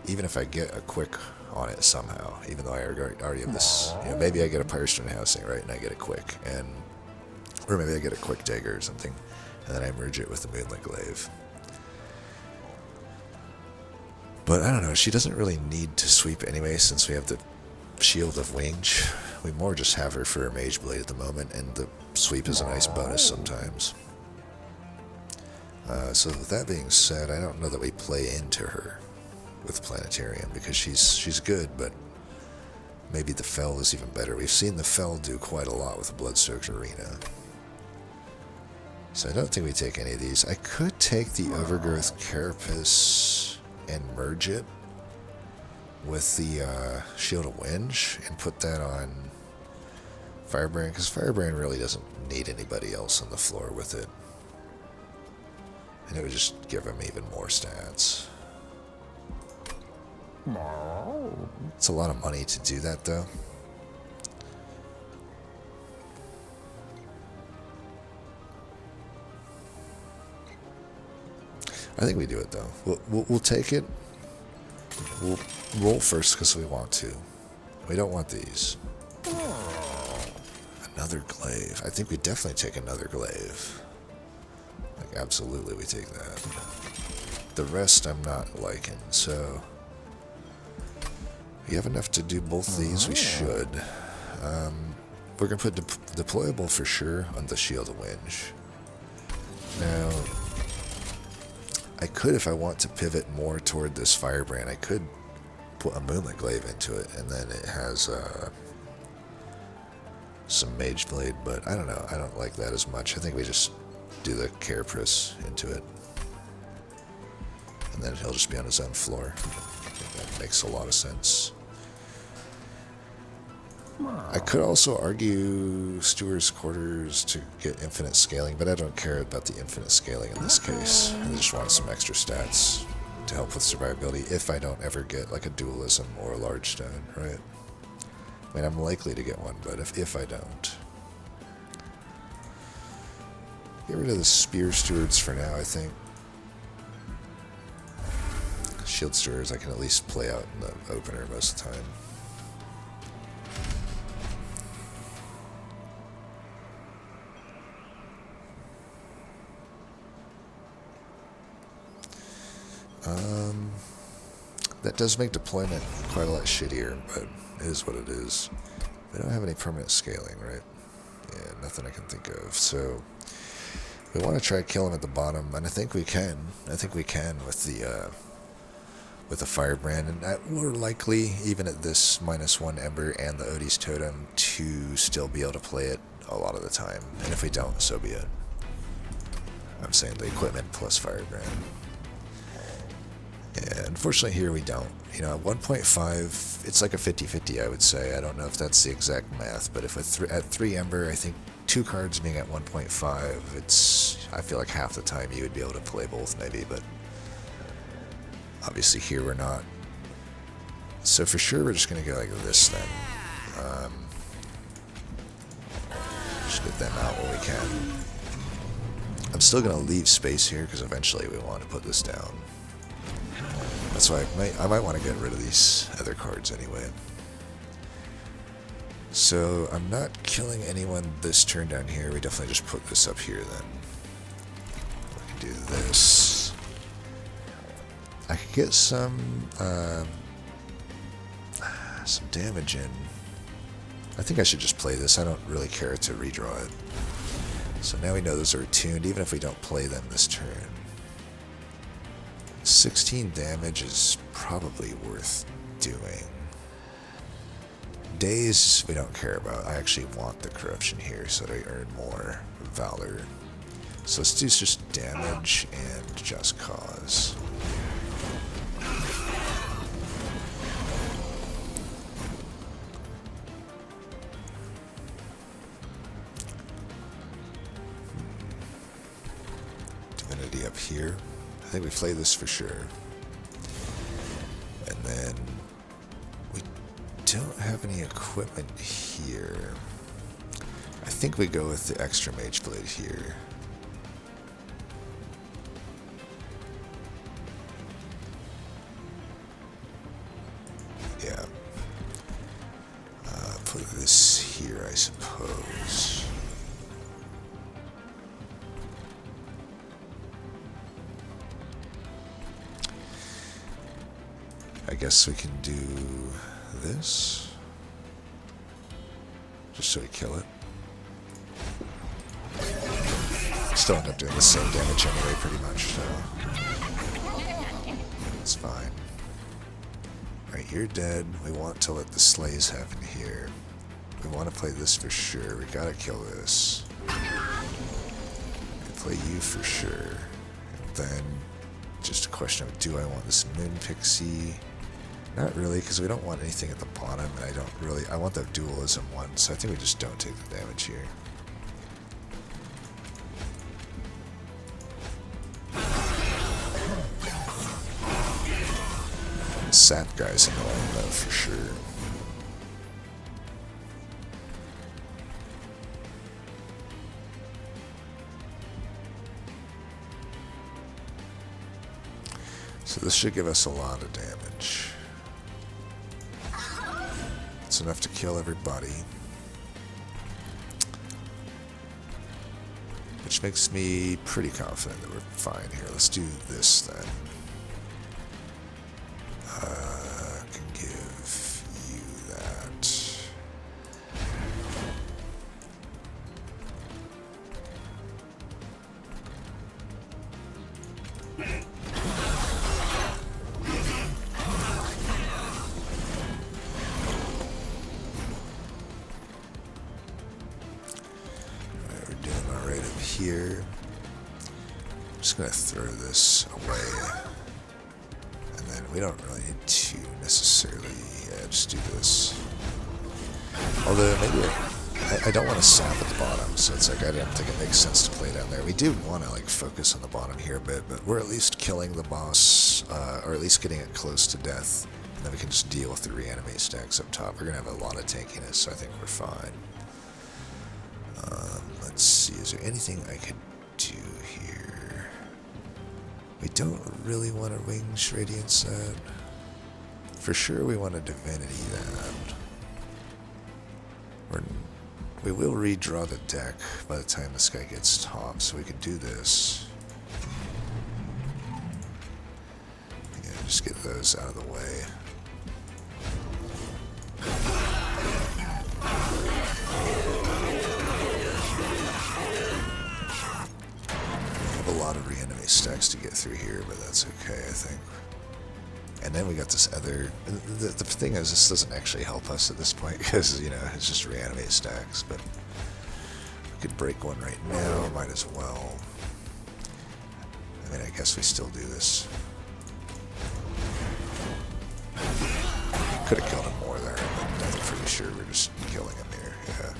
Even if I get a quick on it somehow, even though I already have this, you know, maybe I get a Firestone Housing, right, and I get a quick, or maybe I get a quick Dagger or something, and then I merge it with the Moonlit Glaive. But I don't know, she doesn't really need to sweep anyway, since we have the Shield of Winch. We more just have her for a Mage Blade at the moment, and the sweep is a nice bonus sometimes. So with that being said, I don't know that we play into her with Planetarium, because she's good, but maybe the Fel is even better. We've seen the Fel do quite a lot with the Bloodsoaked Arena. So I don't think we take any of these. I could take the Overgrowth Carapace and merge it with the Shield of Winch and put that on Firebrand, because Firebrand really doesn't need anybody else on the floor with it. And it would just give him even more stats. It's a lot of money to do that, though. I think we do it, though. We'll take it. We'll roll first because we want to. We don't want these. Another glaive. I think we definitely take another glaive. Like, absolutely we take that. The rest I'm not liking, so... We have enough to do both these, we should. We're going to put deployable for sure on the Shield of Winch. Now, I could, if I want to pivot more toward this Firebrand, I could put a Moonlit Glaive into it, and then it has some Mage Blade, but I don't know, I don't like that as much. I think we just do the Carapace into it. And then he'll just be on his own floor. I think that makes a lot of sense. I could also argue Steward's Quarters to get infinite scaling, but I don't care about the infinite scaling in this case. I just want some extra stats to help with survivability if I don't ever get like a Dualism or a Large Stone, right? I mean, I'm likely to get one, but if I don't. Get rid of the Spear Stewards for now, I think. Shield Stewards I can at least play out in the opener most of the time. That does make deployment quite a lot shittier, but it is what it is. They don't have any permanent scaling, right? Yeah, nothing I can think of. So we want to try to kill him at the bottom, and I think we can. I think we can with the Firebrand, and we're likely, even at this -1 Ember and the Odie's Totem, to still be able to play it a lot of the time. And if we don't, so be it. I'm saying the equipment plus Firebrand. Yeah, unfortunately here we don't. You know, at 1.5, it's like a 50-50, I would say. I don't know if that's the exact math, but if at 3 Ember, I think 2 cards being at 1.5, I feel like half the time you would be able to play both maybe, but obviously here we're not. So for sure we're just going to go like this then. Just get them out when we can. I'm still going to leave space here because eventually we want to put this down. That's why I might want to get rid of these other cards anyway. So I'm not killing anyone this turn down here. We definitely just put this up here then. We can do this. I could get some damage in. I think I should just play this. I don't really care to redraw it. So now we know those are attuned, even if we don't play them this turn. 16 damage is probably worth doing. Days we don't care about. I actually want the corruption here so that I earn more valor. So let's do just damage and just cause. Divinity up here. I think we play this for sure. And then we don't have any equipment here. I think we go with the extra Mage Blade here. Yeah. Put this here, I suppose. I guess we can do this, just so we kill it. Still end up doing the same damage anyway, pretty much, so it's fine. Alright, you're dead. We want to let the slays happen here. We want to play this for sure. We gotta kill this. We play you for sure. And then, just a question of, do I want this Moon Pixie? Not really, because we don't want anything at the bottom, and I want the dualism one, so I think we just don't take the damage here. Sap guy's annoying though, for sure. So this should give us a lot of damage. It's enough to kill everybody. Which makes me pretty confident that we're fine here. Let's do this then. I can give you that. Here. I'm just going to throw this away. And then we don't really need to necessarily just do this. Although maybe I don't want to sap at the bottom, so it's like I don't think it makes sense to play down there. We do want to like focus on the bottom here a bit, but we're at least killing the boss, or at least getting it close to death. And then we can just deal with the reanimate stacks up top. We're going to have a lot of tankiness, so I think we're fine. Let's see, is there anything I could do here? We don't really want a Wings Radiance set. For sure we want a Divinity that. We will redraw the deck by the time this guy gets top, so we could do this. Just get those out of the way. I have a lot of re-enemy stacks to get through here, but that's okay, I think. And then we got this other... The thing is, this doesn't actually help us at this point, because, you know, it's just reanimate stacks, but... We could break one right now, might as well. I mean, I guess we still do this. Could have killed him more there, but I'm pretty sure we're just killing him here, yeah.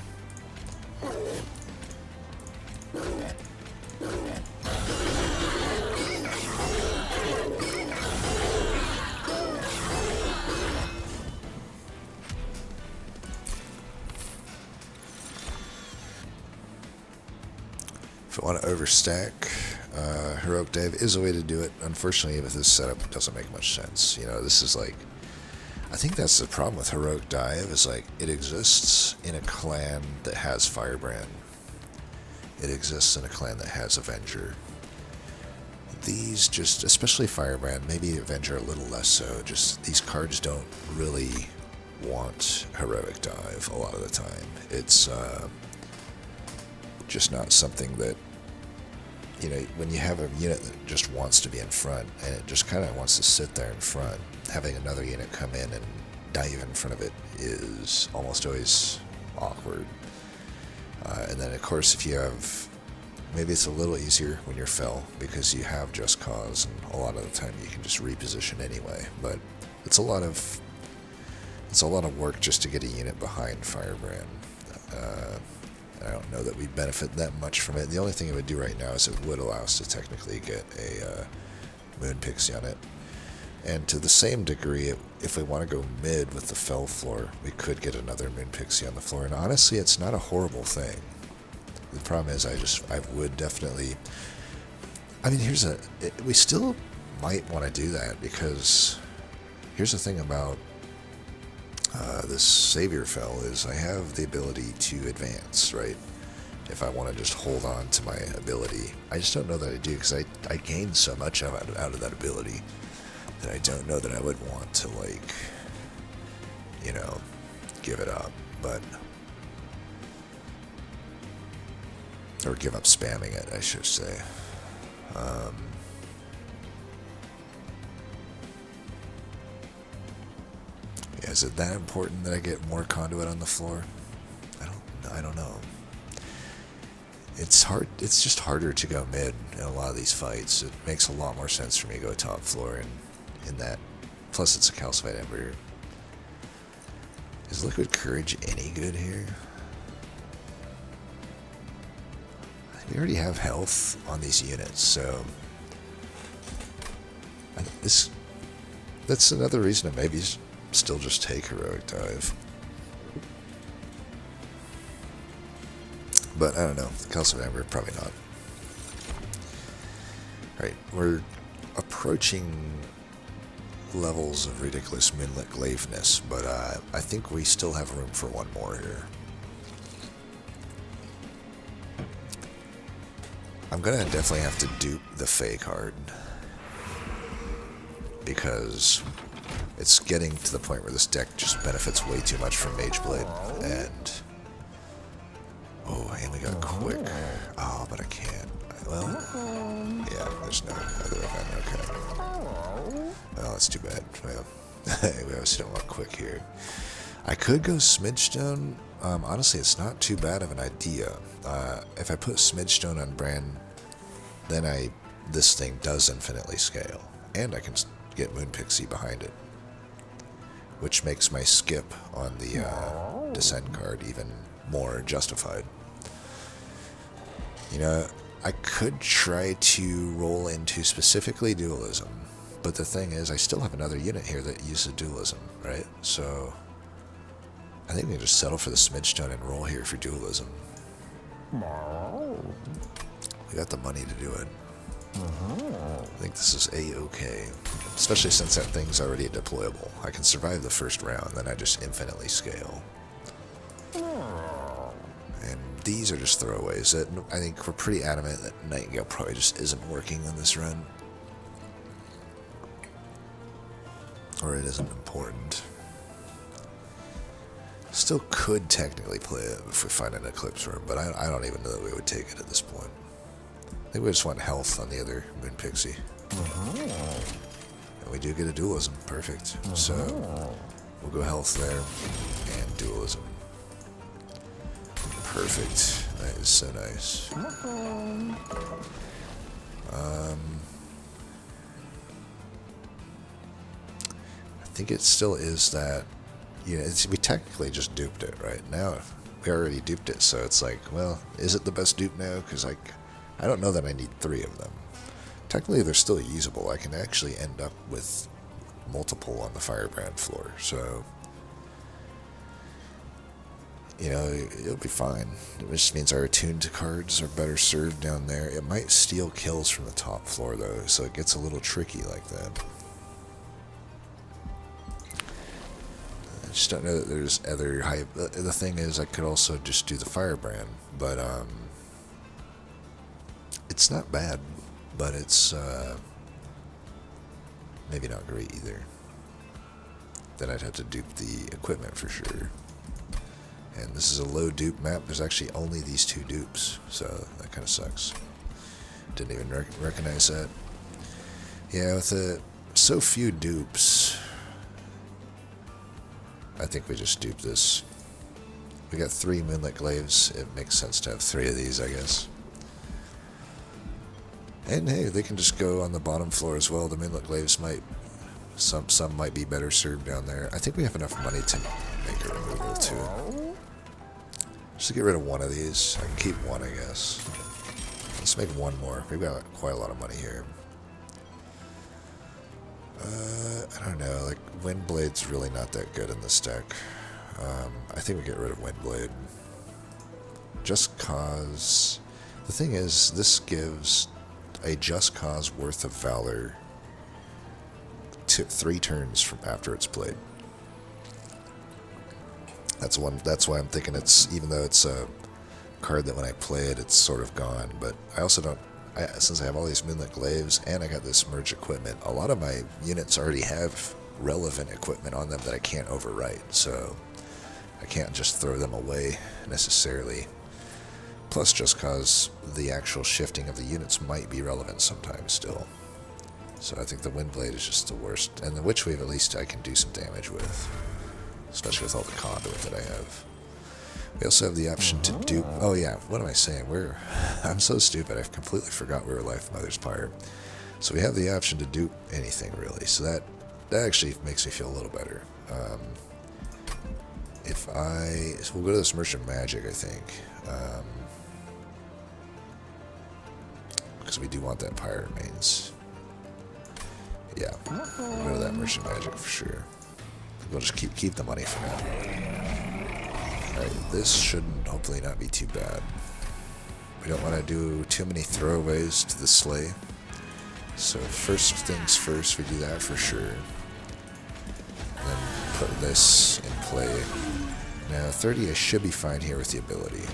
If I want to overstack, Heroic Dive is a way to do it. Unfortunately, with this setup, it doesn't make much sense. You know, this is like... I think that's the problem with Heroic Dive, is like, it exists in a clan that has Firebrand. It exists in a clan that has Avenger. These just, especially Firebrand, maybe Avenger a little less so, just these cards don't really want Heroic Dive a lot of the time. It's just not something that, you know, when you have a unit that just wants to be in front, and it just kind of wants to sit there in front, having another unit come in and dive in front of it is almost always awkward. And then, of course, if you have... Maybe it's a little easier when you're Fel, because you have Just Cause, and a lot of the time you can just reposition anyway. But it's a lot of... It's a lot of work just to get a unit behind Firebrand. I don't know that we benefit that much from it. The only thing it would do right now is it would allow us to technically get a Moon Pixie on it. And to the same degree, if we want to go mid with the Fel floor, we could get another Moon Pixie on the floor. And honestly, it's not a horrible thing. The problem is I would definitely... I mean, we still might want to do that, because here's the thing about this Savior Fel is I have the ability to advance, right? If I want to just hold on to my ability. I just don't know that I do, because I gain so much out of that ability that I don't know that I would want to, like, you know, give it up, but... Or give up spamming it, I should say. Yeah, is it that important that I get more conduit on the floor? I don't know. It's hard. It's just harder to go mid in a lot of these fights. It makes a lot more sense for me to go top floor in that. Plus, it's a calcified ember. Is Liquid Courage any good here? We already have health on these units, so that's another reason to maybe still just take Heroic Dive. But I don't know, Calcified Ember, probably not. Alright, we're approaching levels of ridiculous Moonlit Glaveness, but I think we still have room for one more here. I'm gonna definitely have to dupe the Fae card, because it's getting to the point where this deck just benefits way too much from Mageblade, and... Oh, and we got Quick. Oh, but I can't. Well, yeah, there's no other event, okay. Well, that's too bad. Well, we obviously don't want Quick here. I could go Smidgestone. Honestly, it's not too bad of an idea. If I put Smidgestone on Brand, then this thing does infinitely scale. And I can get Moon Pixie behind it, which makes my skip on the Descend card even more justified. You know, I could try to roll into specifically Dualism, but the thing is, I still have another unit here that uses Dualism, right? So I think we can just settle for the Smidgestone and roll here for Dualism. We got the money to do it. I think this is A-okay. Especially since that thing's already deployable. I can survive the first round, then I just infinitely scale. And these are just throwaways. I think we're pretty adamant that Nightingale probably just isn't working on this run. or it isn't important. Still could technically play it if we find an Eclipse Room, but I don't even know that we would take it at this point. I think we just want health on the other Moon Pixie. And we do get a dualism. Perfect. So we'll go health there and dualism. Perfect. That is so nice. I think it still is that, you know, we technically just duped it right now. We already duped it, so it's like, well, is it the best dupe now? Because I don't know that I need 3 of them. Technically, they're still usable. I can actually end up with multiple on the Firebrand floor, so, you know, it'll be fine. It just means our attuned cards are better served down there. It might steal kills from the top floor, though, so it gets a little tricky like that. I just don't know that there's other high... The thing is, I could also just do the Firebrand, but it's not bad, but it's maybe not great either. Then I'd have to dupe the equipment for sure. And this is a low dupe map. There's actually only these 2 dupes, so that kind of sucks. Didn't even recognize that. Yeah, with so few dupes, I think we just dupe this. We got 3 Moonlit Glaives. It makes sense to have 3 of these, I guess. And hey, they can just go on the bottom floor as well. The Moonlit Glaives might... Some might be better served down there. I think we have enough money to make a removal, too. Just to get rid of 1 of these. I can keep 1, I guess. Let's make 1 more. We've got quite a lot of money here. I don't know, like, Windblade's really not that good in this deck. I think we get rid of Windblade. Just cause... The thing is, this gives a Just Cause worth of Valor 3 turns from after it's played. That's why I'm thinking it's, even though it's a card that when I play it, it's sort of gone, but I also don't... since I have all these Moonlit Glaives and I got this merge equipment, a lot of my units already have relevant equipment on them that I can't overwrite, so I can't just throw them away necessarily. Plus, just cause the actual shifting of the units might be relevant sometimes still. So I think the Windblade is just the worst, and the Witchweave at least I can do some damage with, especially with all the conduit that I have. We also have the option to dupe... Oh yeah, what am I saying? I'm so stupid, I've completely forgot we were Life Mother's Pyre. So we have the option to dupe anything, really. So that actually makes me feel a little better. So we'll go to this Merchant Magic, I think. Because we do want that Pyre Remains. Yeah, we'll go to that Merchant Magic for sure. We'll just keep the money for now. Alright, this shouldn't hopefully not be too bad. We don't want to do too many throwaways to the sleigh. So first things first, we do that for sure. And then put this in play. Now 30 I should be fine here with the ability.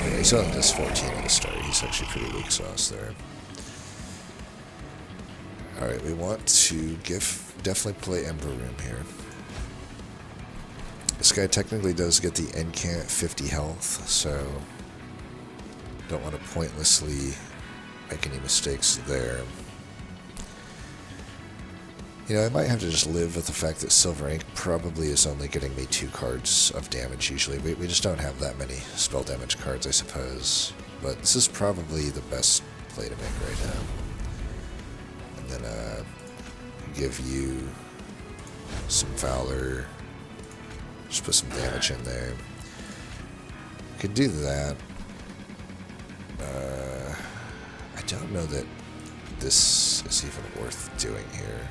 Yeah, he's on this 14 at the start. He's actually pretty weak sauce there. Alright, we want to definitely play Ember Room here. This guy technically does get the Encant 50 health, so don't want to pointlessly make any mistakes there. You know, I might have to just live with the fact that Silver Ink probably is only getting me 2 cards of damage usually. We just don't have that many spell damage cards, I suppose. But this is probably the best play to make right now. And then give you some Valor. Just put some damage in there. Could do that. I don't know that this is even worth doing here.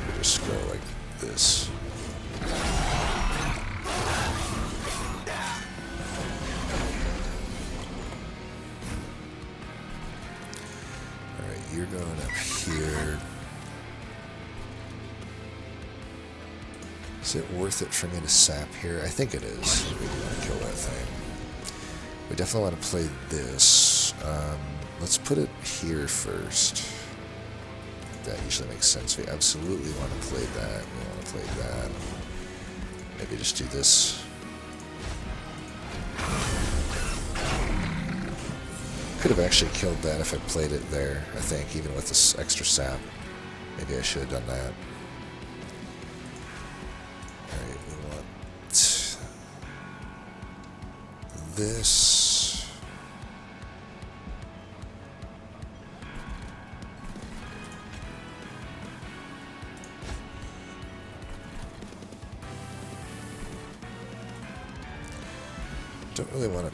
We just go like this. Alright, you're going up here. Is it worth it for me to sap here? I think it is. We do want to kill that thing. We definitely want to play this. Let's put it here first. that usually makes sense. We absolutely want to play that. We want to play that. Maybe just do this. Could have actually killed that if I played it there, I think, even with this extra sap. Maybe I should have done that. Alright, we want this. Don't really want to...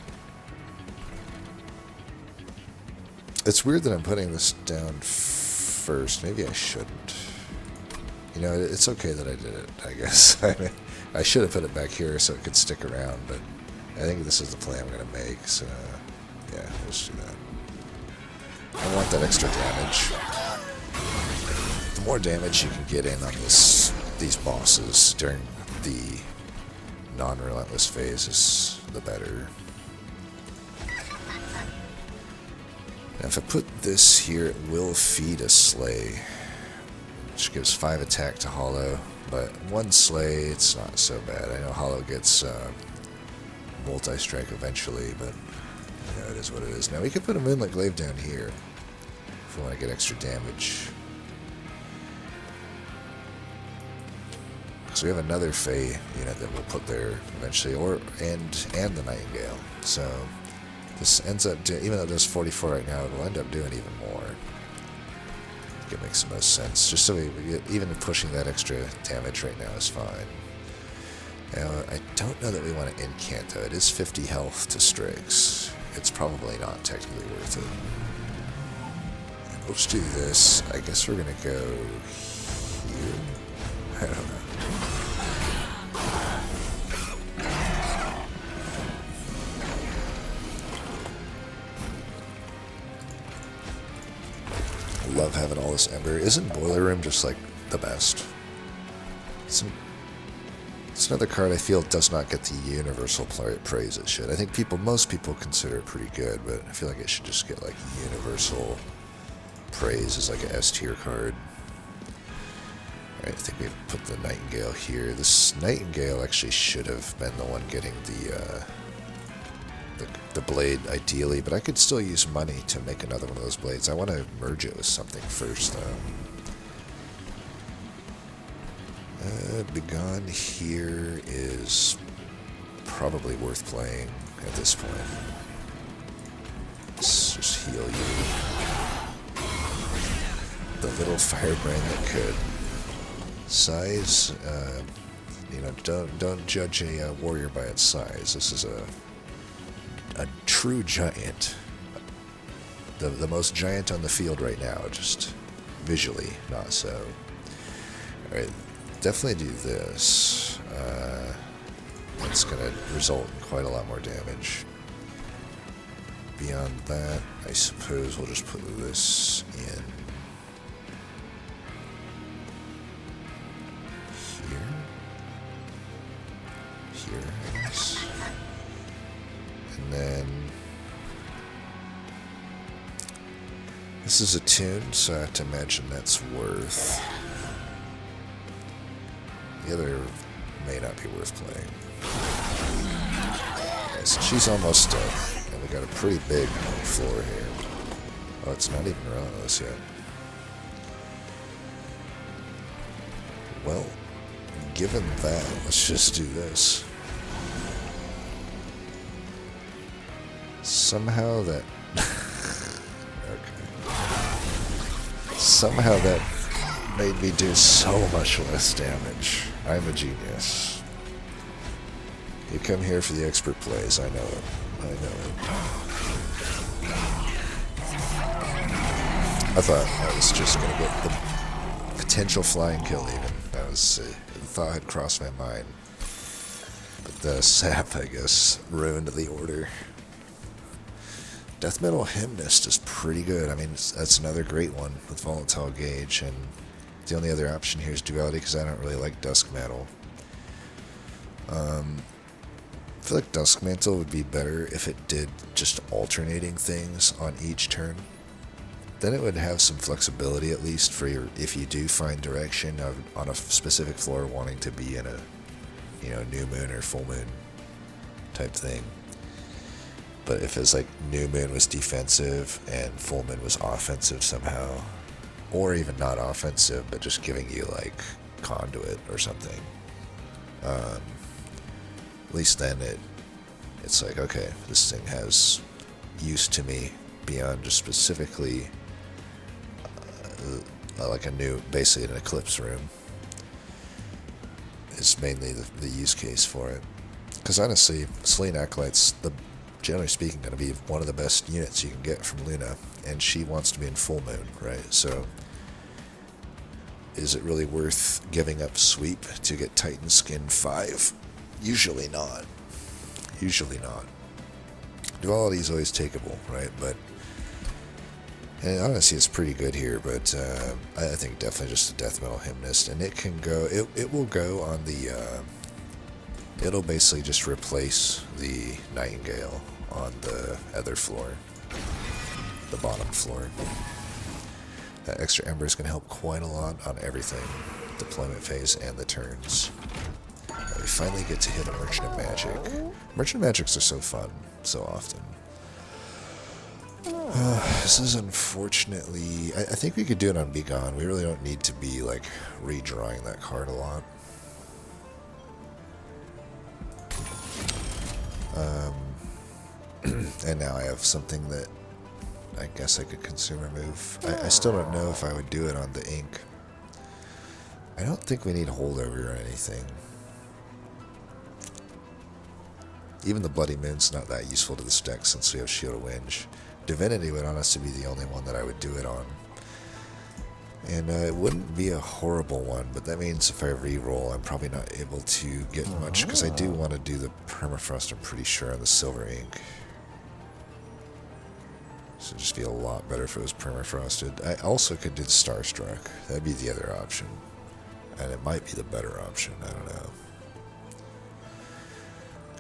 It's weird that I'm putting this down first. Maybe I shouldn't. You know, it's okay that I did it, I guess. I should have put it back here so it could stick around, but I think this is the play I'm going to make, so yeah, let's do that. I want that extra damage. The more damage you can get in on these bosses during the non-relentless phases, the better. Now if I put this here, it will feed a Slay, which gives 5 attack to Hollow, but 1 Slay, it's not so bad. I know Hollow gets multi-strike eventually, but you know, it is what it is. Now we could put a Moonlit Glaive down here if we want to get extra damage. So we have another Fey unit that we'll put there eventually, and the Nightingale. So this ends up doing, even though it does 44 right now, it will end up doing even more. I think it makes the most sense. Just so we get, even pushing that extra damage right now is fine. Now, I don't know that we want to incant though. It is 50 health to Strix. It's probably not technically worth it. And we'll just do this. I guess we're going to go here. I don't know. Love having all this Ember. Isn't Boiler Room just like the best? It's another card I feel does not get the universal praise it should. I think most people consider it pretty good, but I feel like it should just get like universal praise as like a S tier card. Alright, I think we put the Nightingale here. This Nightingale actually should have been the one getting the blade ideally, but I could still use money to make another one of those blades. I want to merge it with something first though. Begone here is probably worth playing at this point. Let's just heal you. The little firebrand that could. Size, you know, don't judge a warrior by its size. This is a true giant. The most giant on the field right now, just visually, not so. Alright, definitely do this. It's going to result in quite a lot more damage. Beyond that, I suppose we'll just put this in here, I guess. And then this is attuned, so I have to imagine that's worth. The other may not be worth playing. Okay, so she's almost dead, and we got a pretty big floor here. Oh, it's not even relentless yet. Well, given that, let's just do this. Somehow that... okay. Somehow that made me do so much less damage. I'm a genius. You come here for the expert plays, I know it. I know it. I thought I was just going to get the potential flying kill even. That was the thought had crossed my mind. But the sap, I guess, ruined the order. Death Metal Hymnist is pretty good. I mean, that's another great one with Volatile Gauge, and the only other option here is Duality because I don't really like Dusk Mantle. I feel like Dusk Mantle would be better if it did just alternating things on each turn. then it would have some flexibility at least for your, if you do find direction on a specific floor wanting to be in a, new moon or full moon type thing. But if it's like new moon was defensive and full moon was offensive somehow, or even not offensive but just giving you like conduit or something, at least then it's like, okay, this thing has use to me beyond just specifically like basically an eclipse room is mainly the use case for it. Because honestly, Selene Acolyte's, generally speaking, going to be one of the best units you can get from Luna, and she wants to be in full moon, right? So is it really worth giving up sweep to get Titan Skin 5? Usually not. Usually not. Duality is always takeable, right? But, and honestly, it's pretty good here, but I think definitely just a death metal hymnist, and it can go, it will go on the, it'll basically just replace the Nightingale on the other floor, the bottom floor. That extra Ember is going to help quite a lot on everything, deployment phase and the turns. We finally get to hit a Merchant of Magic. Merchant of Magics are so fun, so often. This is unfortunately, I think we could do it on Be Gone. We really don't need to be like redrawing that card a lot. And now I have something that I guess I could consumer move. I still don't know if I would do it on the ink. I don't think we need holdover or anything. Even the Bloody Moon's not that useful to this deck since we have Shield of Winge. Divinity would honestly be the only one that I would do it on. And it wouldn't be a horrible one, but that means if I re-roll, I'm probably not able to get much, because I do want to do the Permafrost, I'm pretty sure, on the Silver Ink. So it'd just be a lot better if it was Permafrosted. I also could do the Starstruck. That'd be the other option. And it might be the better option, I don't know.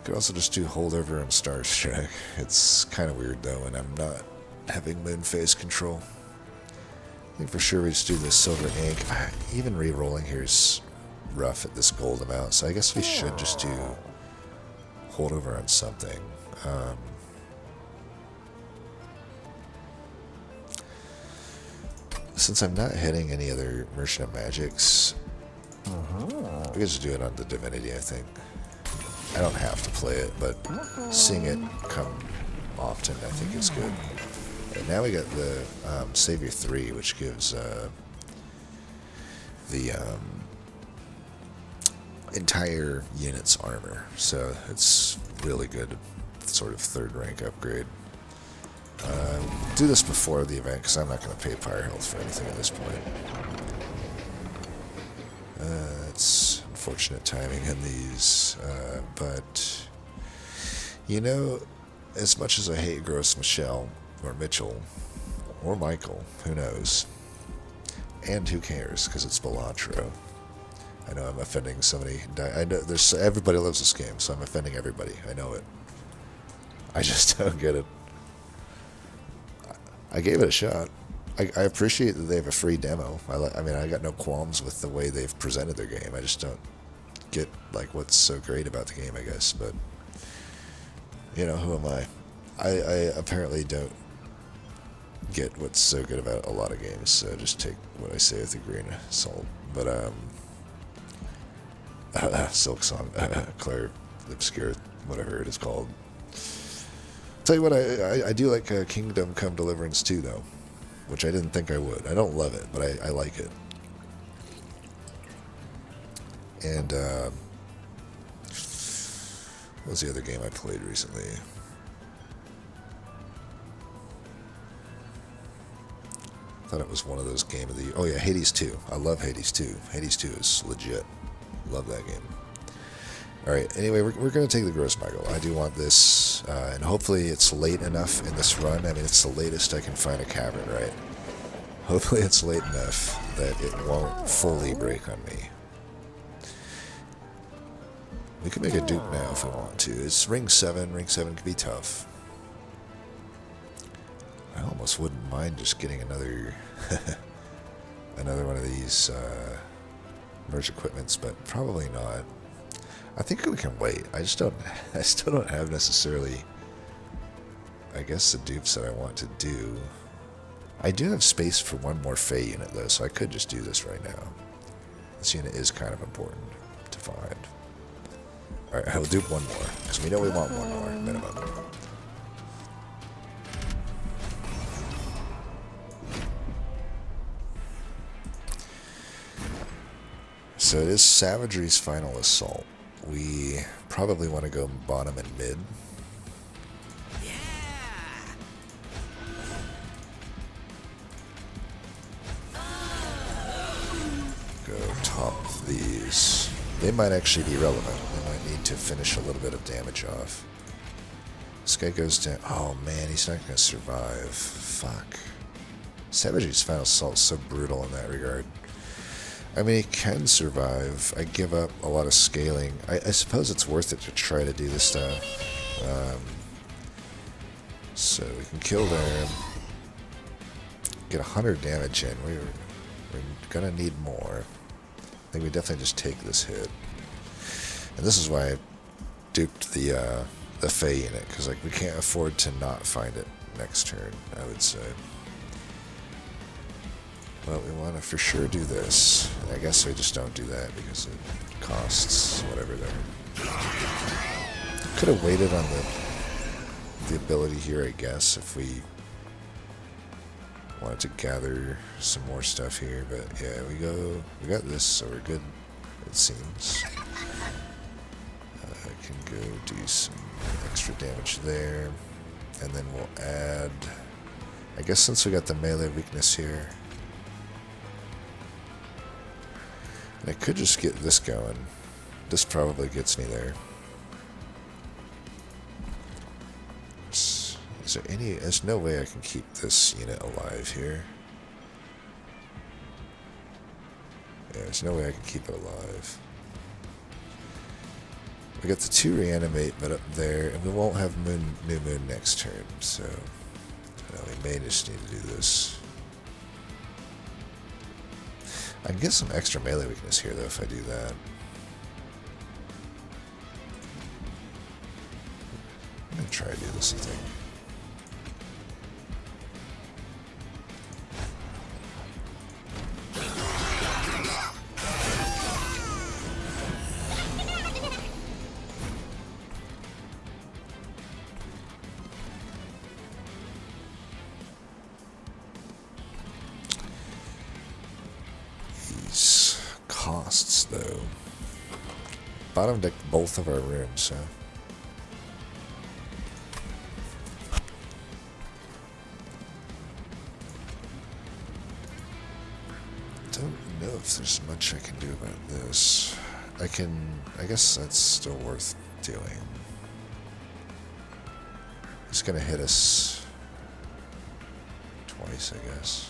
Could also just do holdover and Starstruck. It's kind of weird though, and I'm not having Moonphase control. I think for sure we just do this Silver Ink. Even re-rolling here is rough at this gold amount, so I guess we should just do holdover on something. Since I'm not hitting any other Merchant of Magics, we could just do it on the Divinity, I think. I don't have to play it, but seeing it come often, I think is good. And now we got the Savior 3, which gives the entire unit's armor. So it's really good, sort of third rank upgrade. Do this before the event, because I'm not going to pay Pyre Health for anything at this point. It's unfortunate timing in these, but as much as I hate Gross Michelle, or Mitchell, or Michael, who knows, and who cares, because it's Belantro. I know I'm offending somebody. I know everybody loves this game, so I'm offending everybody. I know it. I just don't get it. I gave it a shot. I appreciate that they have a free demo. I mean, I got no qualms with the way they've presented their game. I just don't get like what's so great about the game, I guess. But who am I? I apparently don't get what's so good about a lot of games. So just take what I say with a grain of salt. But Silk Song, Claire Obscure, whatever it is called. Tell you what, I do like Kingdom Come Deliverance 2 though, which I didn't think I would. I don't love it, but I like it. And what was the other game I played recently? I thought it was one of those Game of the... Oh yeah, Hades 2. I love Hades 2. Hades 2 is legit. Love that game. Alright, anyway, we're going to take the Gross Michael. I do want this, and hopefully it's late enough in this run. I mean, it's the latest I can find a cavern, right? Hopefully it's late enough that it won't fully break on me. We can make a dupe now if we want to. It's ring 7. Ring 7 could be tough. I almost wouldn't mind just getting another another one of these merge equipments, but probably not. I think we can wait. I still don't have necessarily, I guess, the dupes that I want to do. I do have space for one more Fey unit though, so I could just do this right now. This unit is kind of important to find. Alright, I will dupe one more, because we know we want one more, minimum. So it is Savagery's final assault. We probably want to go bottom and mid. Go top of these. They might actually be relevant. They might need to finish a little bit of damage off. This guy goes down. Oh man, he's not going to survive. Fuck. Savagery's final assault is so brutal in that regard. I mean, he can survive. I give up a lot of scaling. I suppose it's worth it to try to do this stuff. So we can kill them. Get 100 damage in. We're gonna need more. I think we definitely just take this hit. And this is why I duped the Fey unit, because like we can't afford to not find it next turn, I would say. But we want to for sure do this. And I guess we just don't do that because it costs whatever there. Could have waited on the ability here, I guess, if we wanted to gather some more stuff here. But yeah, we got this, so we're good, it seems. I can go do some extra damage there. And then we'll add, I guess since we got the melee weakness here, and I could just get this going. This probably gets me there. Is there any... There's no way I can keep this unit alive here. Yeah, there's no way I can keep it alive. We got the 2 reanimate, but up there, and we won't have new moon next turn, so we may just need to do this. I can get some extra melee weakness here, though, if I do that. I'm going to try to do this, I think. Costs, though. Bottom deck both of our rooms, so. Don't know if there's much I can do about this. I guess that's still worth doing. It's gonna hit us twice, I guess.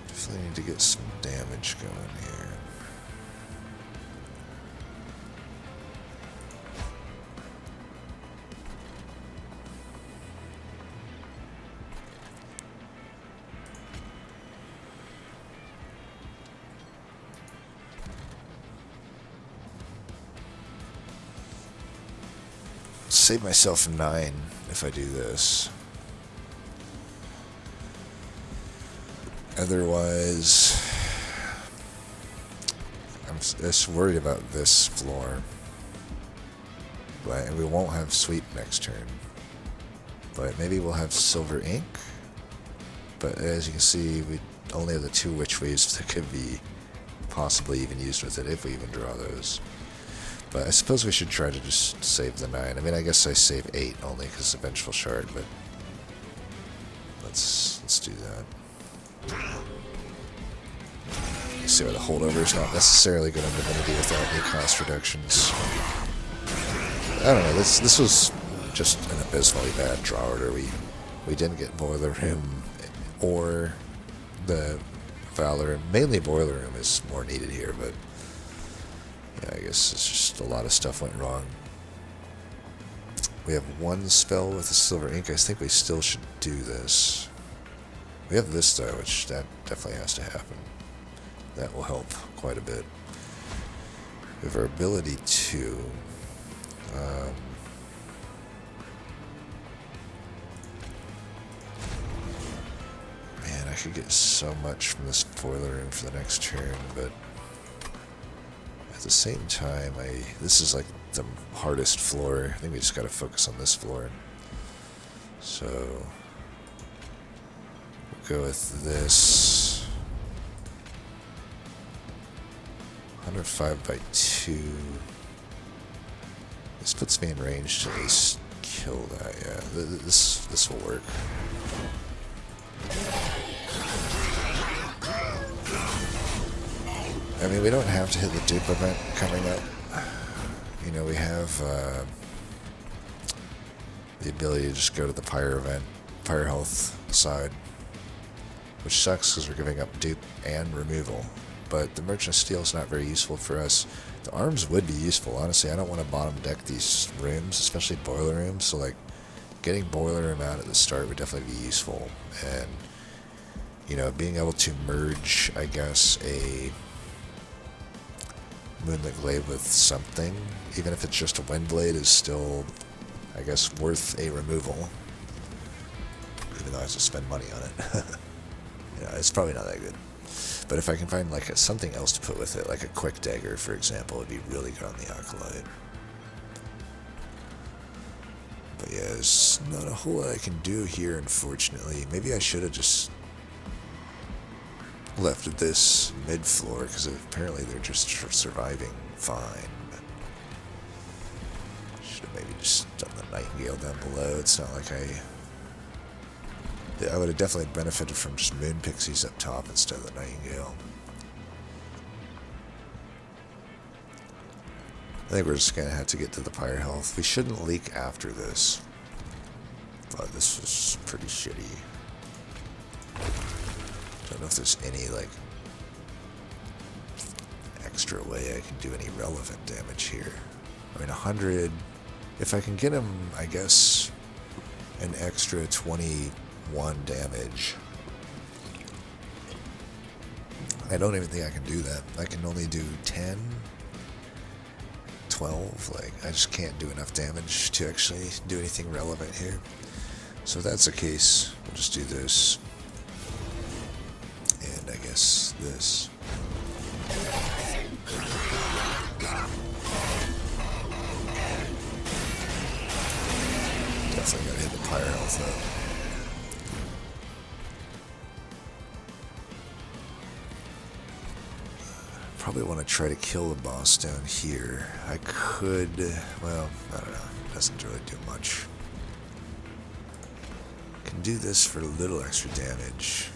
Definitely need to get some damage going here. Save myself 9 if I do this. Otherwise, I'm just worried about this floor. And we won't have sweep next turn. But maybe we'll have silver ink. But as you can see, we only have the 2 Witchweaves that could be possibly even used with it, if we even draw those. But I suppose we should try to just save the 9. I mean, I guess I save 8 only because it's a Vengeful Shard, but let's do that. You see why the holdover is not necessarily good on Divinity without any cost reductions. I don't know, this was just an abysmally bad draw order. We didn't get Boiler Room or the Valor, and mainly Boiler Room is more needed here, but yeah, I guess it's just a lot of stuff went wrong. We have one spell with a silver ink. I think we still should do this. We have this though, which that definitely has to happen. That will help quite a bit. We have our ability to man, I could get so much from this Boiler Room for the next turn, but at the same time, this is like the hardest floor. I think we just got to focus on this floor. So we'll go with this 105 by 2. This puts me in range to at least kill that. Yeah, this will work. I mean, we don't have to hit the dupe event coming up. You know, we have the ability to just go to the Pyre event, Pyre health side, which sucks because we're giving up dupe and removal. But the Merchant of Steel is not very useful for us. The arms would be useful, honestly. I don't want to bottom deck these rooms, especially Boiler Rooms. So, like, getting Boiler Room out at the start would definitely be useful. And, you know, being able to merge, I guess, a Moonlit Glaive with something, even if it's just a Windblade, is still, I guess, worth a removal. Even though I have to spend money on it. You know, it's probably not that good. But if I can find like something else to put with it, like a quick dagger, for example, would be really good on the Acolyte. But yeah, there's not a whole lot I can do here, unfortunately. Maybe I should have just left this mid-floor, because apparently they're just surviving fine. Should have maybe just done the Nightingale down below. It's not like I would have definitely benefited from just Moon Pixies up top instead of the Nightingale. I think we're just going to have to get to the Pyre health. We shouldn't leak after this, but this was pretty shitty. Don't know if there's any, like, extra way I can do any relevant damage here. I mean, 100... If I can get him, I guess, an extra 21 damage. I don't even think I can do that. I can only do 10, 12. Like, I just can't do enough damage to actually do anything relevant here. So if that's the case, we'll just do this. And I guess this. Definitely gotta hit the Pyre health though. Probably want to try to kill the boss down here. I could, well, I don't know. It doesn't really do much. Can do this for a little extra damage.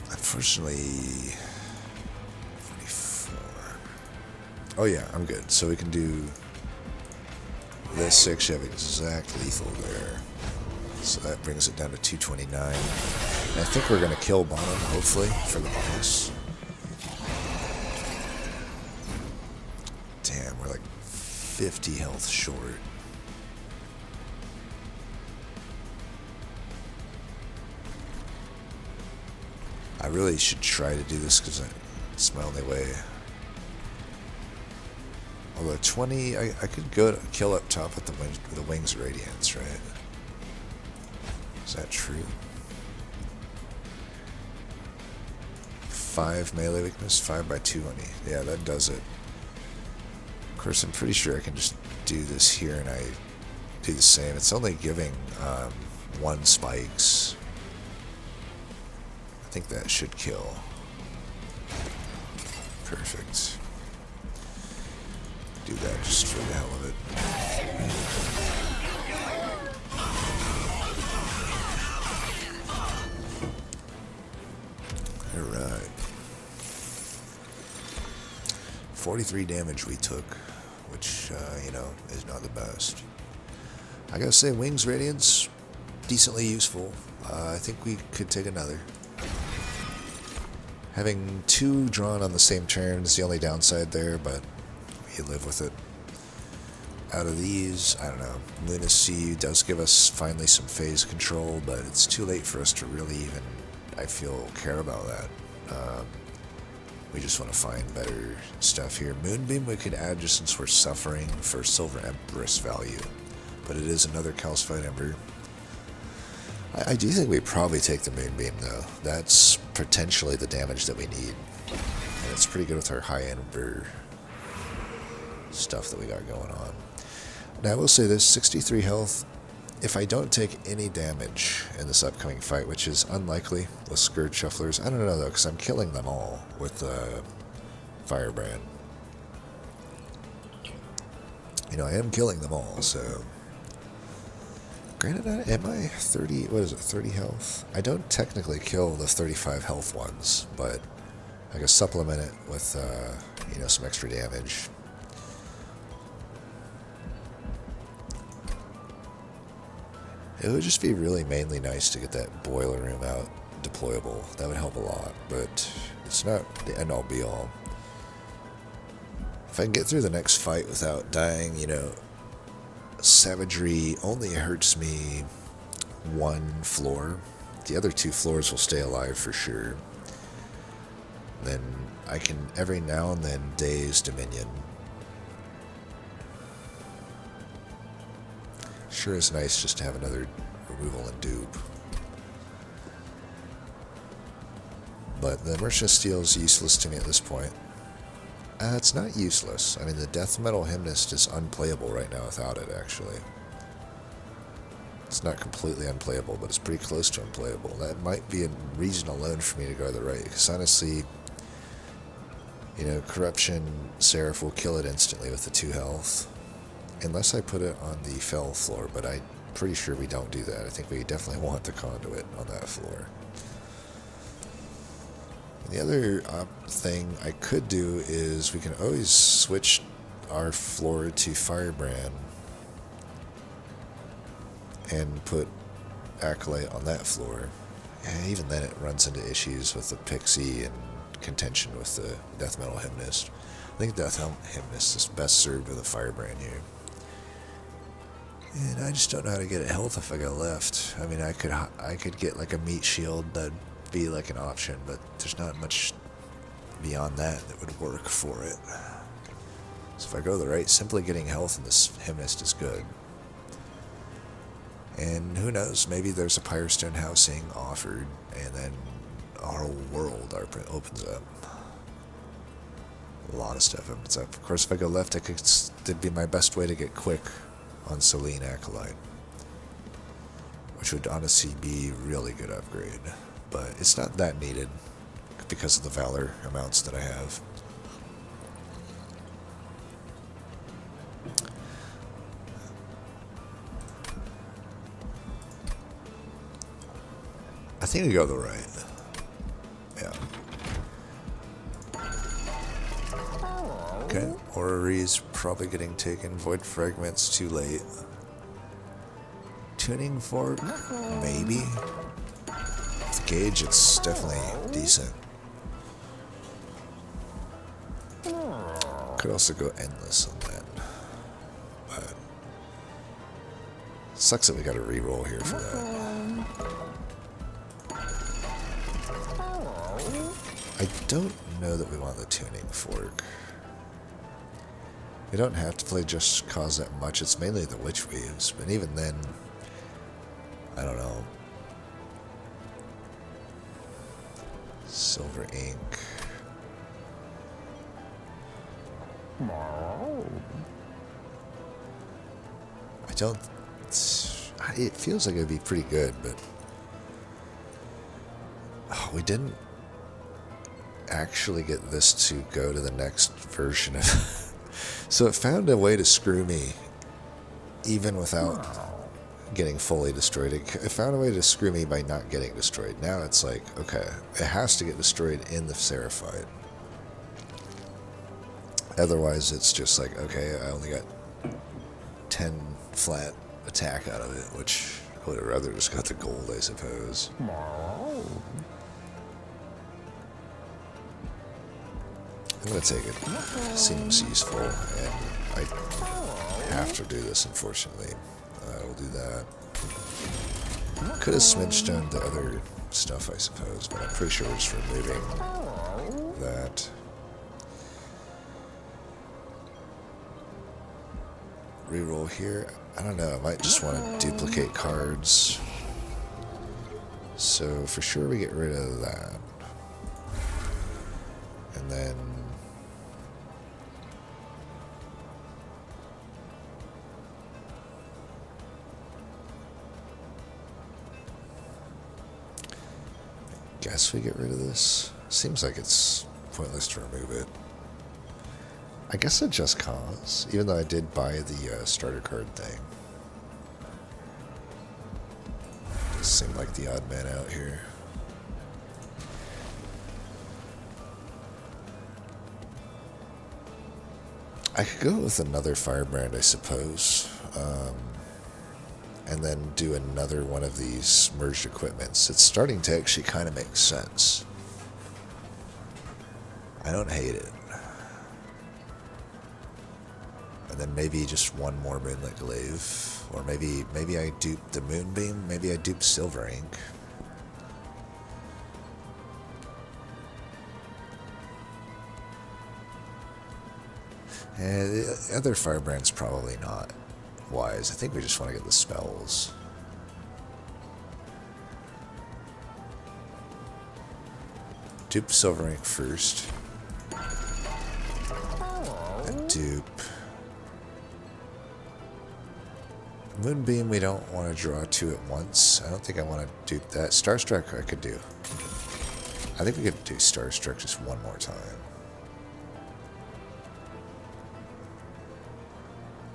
Unfortunately, 44. Oh yeah, I'm good. So we can do this 6. You have exact lethal there. So that brings it down to 229. And I think we're going to kill bottom, hopefully, for the boss. Damn, we're like 50 health short. I really should try to do this because it's my only way. Although 20, I could go to kill up top with the Wings of Radiance, right? Is that true? 5 melee weakness, 5 by 220. Yeah, that does it. Of course, I'm pretty sure I can just do this here and I do the same. It's only giving 1 spikes. I think that should kill. Perfect. Do that just for the hell of it. 43 damage we took, which, you know, is not the best. I gotta say, Wings Radiance, decently useful. I think we could take another. Having 2 drawn on the same turn is the only downside there, but we live with it. Out of these, I don't know, Lunacy does give us finally some phase control, but it's too late for us to really even, I feel, care about that. We just want to find better stuff here. Moonbeam we could add just since we're suffering for Silver Empress value, but it is another calcified ember. I do think we probably take the Moonbeam though. That's potentially the damage that we need, and it's pretty good with our high ember stuff that we got going on. Now I will say this, 63 health, if I don't take any damage in this upcoming fight, which is unlikely with Scourge Shufflers, I don't know though, because I'm killing them all with Firebrand. You know, I am killing them all, so... Granted, am I 30, what is it, 30 health? I don't technically kill the 35 health ones, but I can supplement it with, you know, some extra damage. It would just be really mainly nice to get that boiler room out deployable. That would help a lot, but it's not the end-all be-all. If I can get through the next fight without dying, you know, Savagery only hurts me 1 floor. The other 2 floors will stay alive for sure. Then I can, every now and then, Daze Dominion. Sure is nice just to have another removal and dupe. But the Merchant of Steel is useless to me at this point. It's not useless. I mean, the Death Metal Hymnist is unplayable right now without it, actually. It's not completely unplayable, but it's pretty close to unplayable. That might be a reason alone for me to go to the right, because honestly, you know, Corruption Seraph will kill it instantly with the 2 health. Unless I put it on the fell floor, but I'm pretty sure we don't do that. I think we definitely want the conduit on that floor. The other thing I could do is we can always switch our floor to Firebrand and put Acolyte on that floor. And even then it runs into issues with the Pixie and contention with the Death Metal Hymnist. I think Death Hymnist is best served with a Firebrand here. And I just don't know how to get it health if I got left. I mean, I could get like a meat shield, that'd be like an option, but there's not much beyond that would work for it. So if I go to the right, simply getting health in this Hymnist is good. And who knows, maybe there's a Pyrestone housing offered, and then our whole world opens up. A lot of stuff opens up. Of course, if I go left, it'd be my best way to get quick on Selene Acolyte, which would honestly be a really good upgrade, but it's not that needed because of the Valor amounts that I have. I think we go to the right. Yeah. Okay, Orrery's probably getting taken. Void Fragment's too late. Tuning Fork? Maybe. With Gauge, it's definitely decent. Could also go Endless on that. But sucks that we got a reroll here for that. I don't know that we want the Tuning Fork. We don't have to play Just Cause that much. It's mainly the Witchweaves, but even then, I don't know. Silver Ink. I don't... It feels like it would be pretty good, but... Oh, we didn't actually get this to go to the next version of... So it found a way to screw me, even without getting fully destroyed. It found a way to screw me by not getting destroyed. Now it's like, okay, it has to get destroyed in the Seraphite. Otherwise, it's just like, okay, I only got 10 flat attack out of it, which I would have rather just got the gold, I suppose. I'm going to take it. Seems useful, and I have to do this, unfortunately. I will do that. Could have smidge-stoned the other stuff, I suppose, but I'm pretty sure we're just removing that. Reroll here. I don't know, I might just want to duplicate cards. So for sure we get rid of that. And then guess we get rid of this. Seems like it's pointless to remove it. I guess a just cause, even though I did buy the starter card thing. Does seem like the odd man out here. I could go with another firebrand, I suppose. And then do another one of these merged equipments. It's starting to actually kind of make sense. I don't hate it. And then maybe just one more Moonlit Glaive. Or maybe I dupe the Moonbeam. Maybe I dupe Silver Ink. And the other firebrand's probably not wise. I think we just want to get the spells. Dupe Silver Ink first. And dupe Moonbeam. We don't want to draw two at once. I don't think I want to dupe that. Starstruck I could do. I think we could do Starstruck just one more time.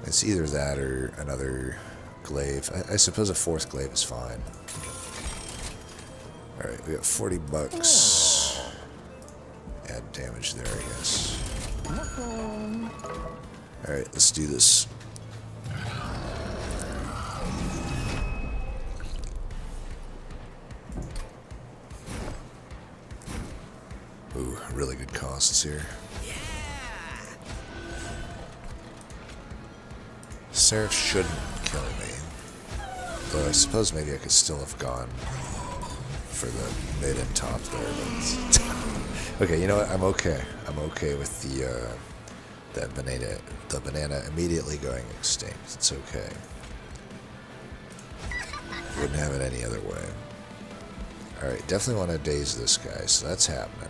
It's either that or another glaive. I suppose a fourth glaive is fine. Alright, we got 40 bucks. Add damage there, I guess. Alright, let's do this. Ooh, really good costs here. Seraph shouldn't kill me. Though I suppose maybe I could still have gone for the mid and top there. But okay, you know what? I'm okay. I'm okay with the banana immediately going extinct. It's okay. Wouldn't have it any other way. Alright, definitely want to daze this guy, so that's happening.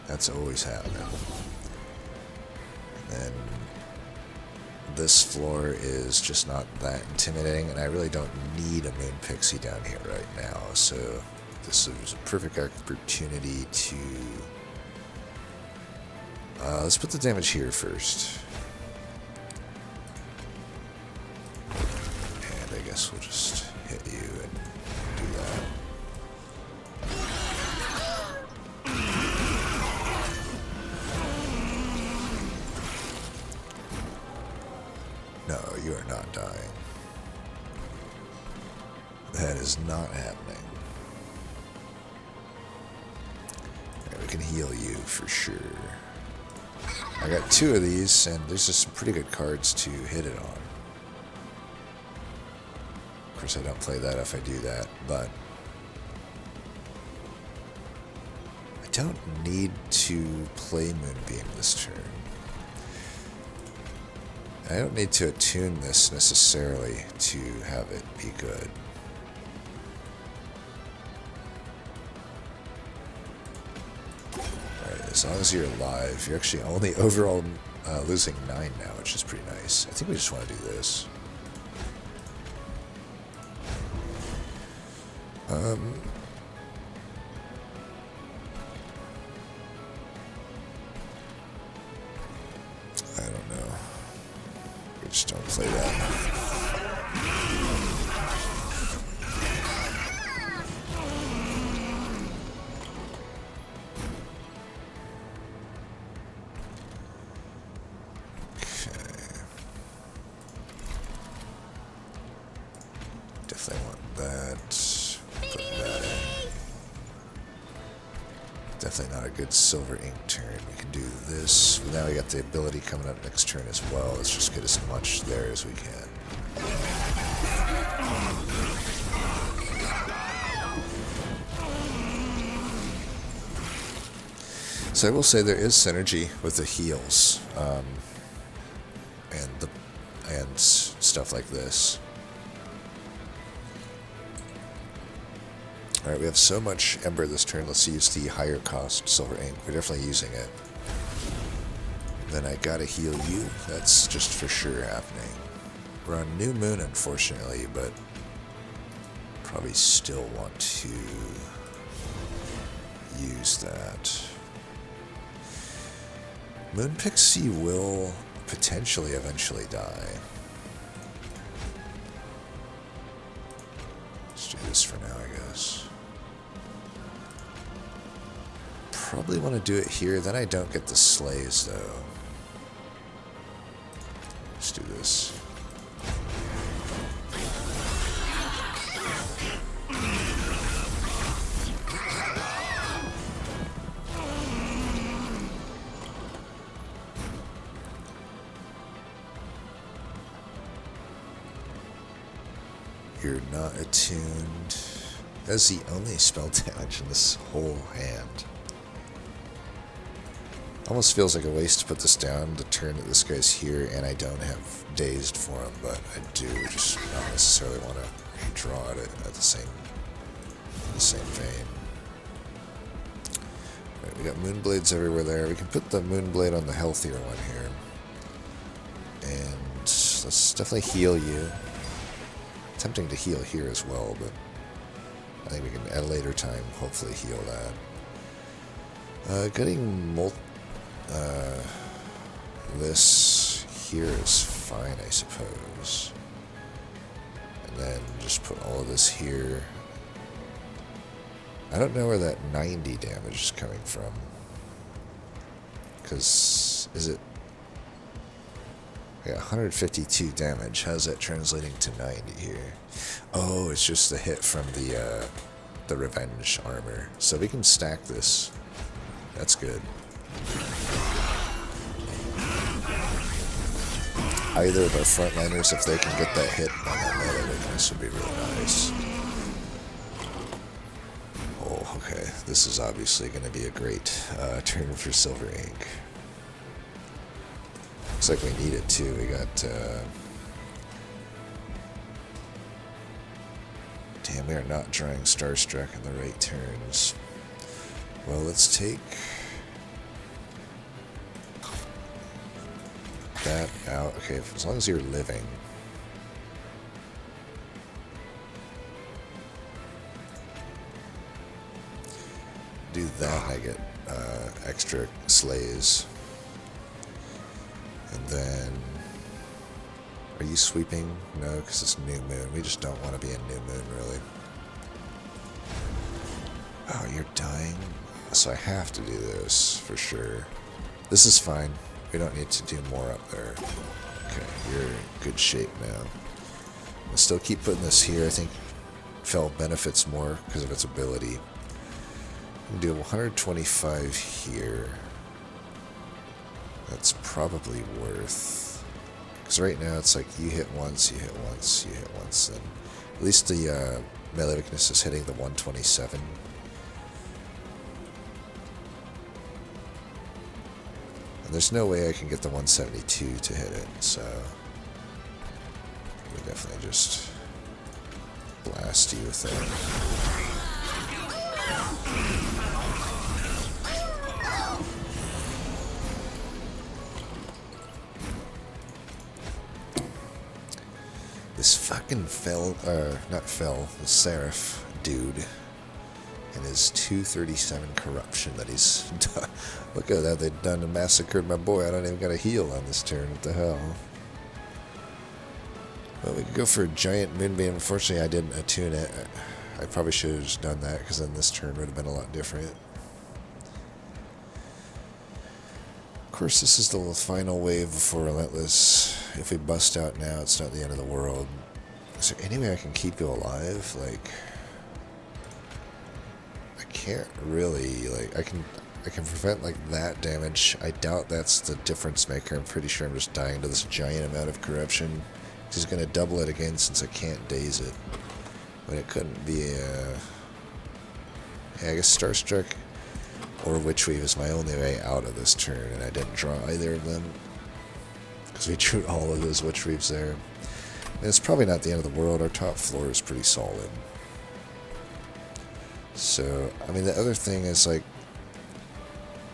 That's always happening. And this floor is just not that intimidating, and I really don't need a Moon Pixie down here right now, so this is a perfect opportunity to... let's put the damage here first. And I guess we'll just hit you and do that. No, you are not dying. That is not happening. Right, we can heal you for sure. I got two of these, and there's just some pretty good cards to hit it on. Of course, I don't play that if I do that, but I don't need to play Moonbeam this turn. I don't need to attune this necessarily to have it be good. Alright, as long as you're alive, you're actually only overall losing 9 now, which is pretty nice. I think we just want to do this. I don't know. We just don't play that. Definitely want that. Put that in. Definitely not a good silver ink turn. We can do this. Now we got the ability coming up next turn as well. Let's just get as much there as we can. So I will say there is synergy with the heals and stuff like this. Alright, we have so much Ember this turn. Let's use the higher cost Silver Ink. We're definitely using it. Then I gotta heal you. That's just for sure happening. We're on New Moon, unfortunately, but probably still want to use that. Moon Pixie will potentially eventually die. Let's do this for now, I guess. Probably want to do it here, then I don't get the slays though. Let's do this. You're not attuned. That's the only spell damage in this whole hand. Almost feels like a waste to put this down the turn that this guy's here, and I don't have dazed for him, but I do just not necessarily want to draw at it at the same vein. Right, we got Moonblades everywhere there. We can put the Moonblade on the healthier one here. And let's definitely heal you. Tempting to heal here as well, but I think we can at a later time hopefully heal that. Getting this here is fine, I suppose. And then just put all of this here. I don't know where that 90 damage is coming from. Because, is it... I got 152 damage. How's that translating to 90 here? Oh, it's just the hit from the revenge armor. So we can stack this. That's good. Either of our frontliners, if they can get that hit on that melee weakness, would be really nice. Oh, okay. This is obviously going to be a great turn for Silver Ink. Looks like we need it too. We got... damn, we are not drawing Starstruck in the right turns. Well, let's take... that out. Okay, as long as you're living. Do that, I get extra slays. And then... Are you sweeping? No, because it's New Moon. We just don't want to be in New Moon, really. Oh, you're dying? So I have to do this, for sure. This is fine. We don't need to do more up there. Okay, you're in good shape now. I'll still keep putting this here. I think Fel benefits more because of its ability. We can do 125 here. That's probably worth... Because right now it's like you hit once, you hit once, you hit once. And at least the melee weakness is hitting the 127. There's no way I can get the 172 to hit it, so we definitely just blast you with that. This fucking not Fel, the Seraph dude. And his 237 corruption that he's done. Look at that, they've done and massacred my boy. I don't even got a heal on this turn. What the hell? Well, we could go for a giant moonbeam. Unfortunately, I didn't attune it. I probably should have just done that, because then this turn would have been a lot different. Of course, this is the final wave before Relentless. If we bust out now, it's not the end of the world. Is there any way I can keep you alive? Like, I can't really, like, I can prevent, like, that damage. I doubt that's the difference maker. I'm pretty sure I'm just dying to this giant amount of corruption. He's going to double it again since I can't daze it. But it couldn't be a... Yeah, I guess Starstruck or Witchweave is my only way out of this turn, and I didn't draw either of them. Because we drew all of those Witchweaves there. And it's probably not the end of the world. Our top floor is pretty solid. So, I mean, the other thing is, like,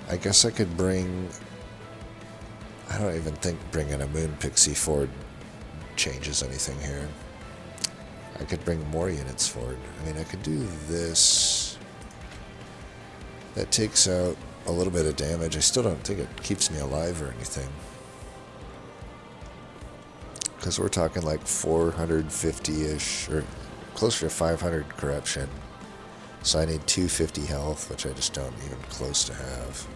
I guess I could bring... I don't even think bringing a Moon Pixie forward changes anything here. I could bring more units forward. I mean, I could do this. That takes out a little bit of damage. I still don't think it keeps me alive or anything. Because we're talking like 450-ish, or closer to 500 corruption. So I need 250 health, which I just don't even close to have.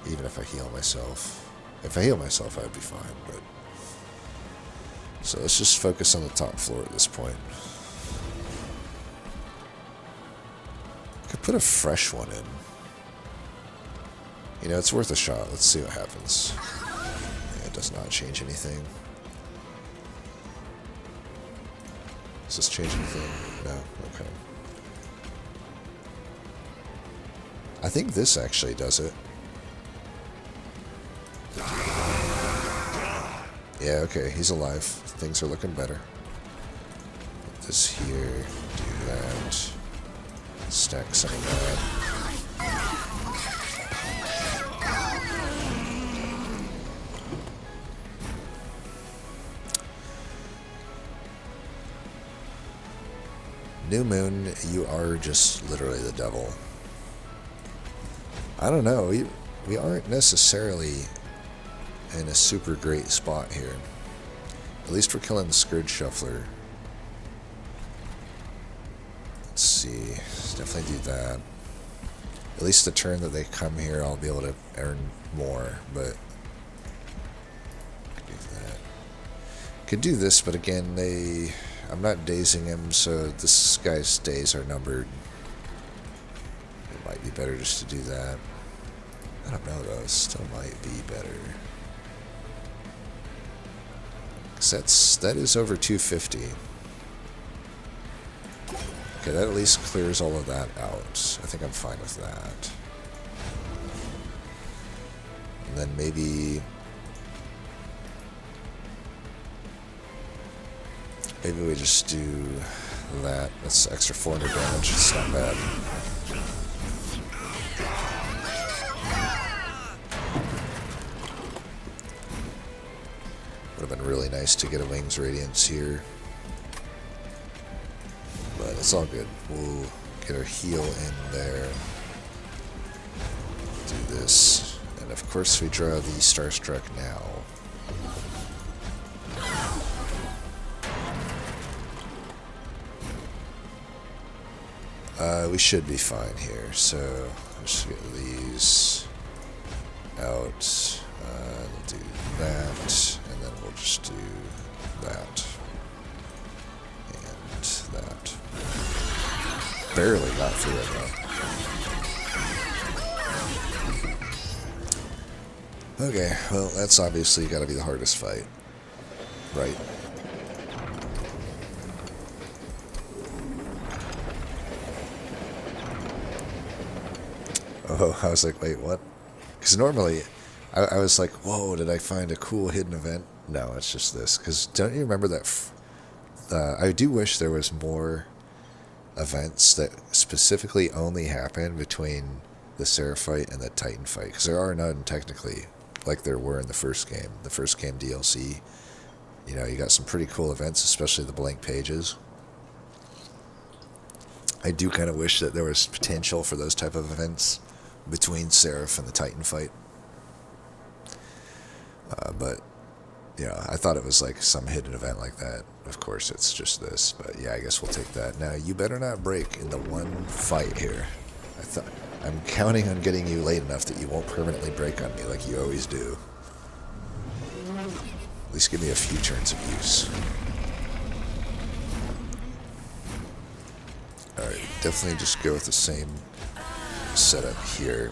Even if I heal myself. If I heal myself, I'd be fine, but... So let's just focus on the top floor at this point. I could put a fresh one in. You know, it's worth a shot. Let's see what happens. Yeah, it does not change anything. Does this change anything? No? Okay. I think this actually does it. Yeah, okay, he's alive. Things are looking better. Put this here, do that. Stack some of that. New Moon, you are just literally the devil. I don't know, we aren't necessarily in a super great spot here. At least we're killing the Scourge Shuffler. Let's see. Let's definitely do that. At least the turn that they come here, I'll be able to earn more, but... do that. Could do this, but again, I'm not dazing him, so this guy's days are numbered. It might be better just to do that. I don't know, though. It still might be better. That is over 250. Okay, that at least clears all of that out. I think I'm fine with that. And then maybe we just do that. That's extra 400 damage. It's not bad. Would have been really nice to get a Wings Radiance here. But it's all good. We'll get our heal in there. Do this. And of course we draw the Starstruck now. We should be fine here. So let's get these out. We'll do that. And then we'll just do that. And that. Barely got through it though. Okay, well that's obviously got to be the hardest fight. Right? Oh, I was like, wait, what? Because normally, I was like, whoa, did I find a cool hidden event? No, it's just this. Because don't you remember that... I do wish there was more events that specifically only happen between the Seraph fight and the Titan fight. Because there are none, technically, like there were in the first game. The first game DLC, you know, you got some pretty cool events, especially the blank pages. I do kind of wish that there was potential for those type of events between Seraph and the Titan fight. But, you know, I thought it was like some hidden event like that. Of course, it's just this. But yeah, I guess we'll take that. Now, you better not break in the one fight here. I'm counting on getting you late enough that you won't permanently break on me like you always do. At least give me a few turns of use. definitely just go with the same setup here.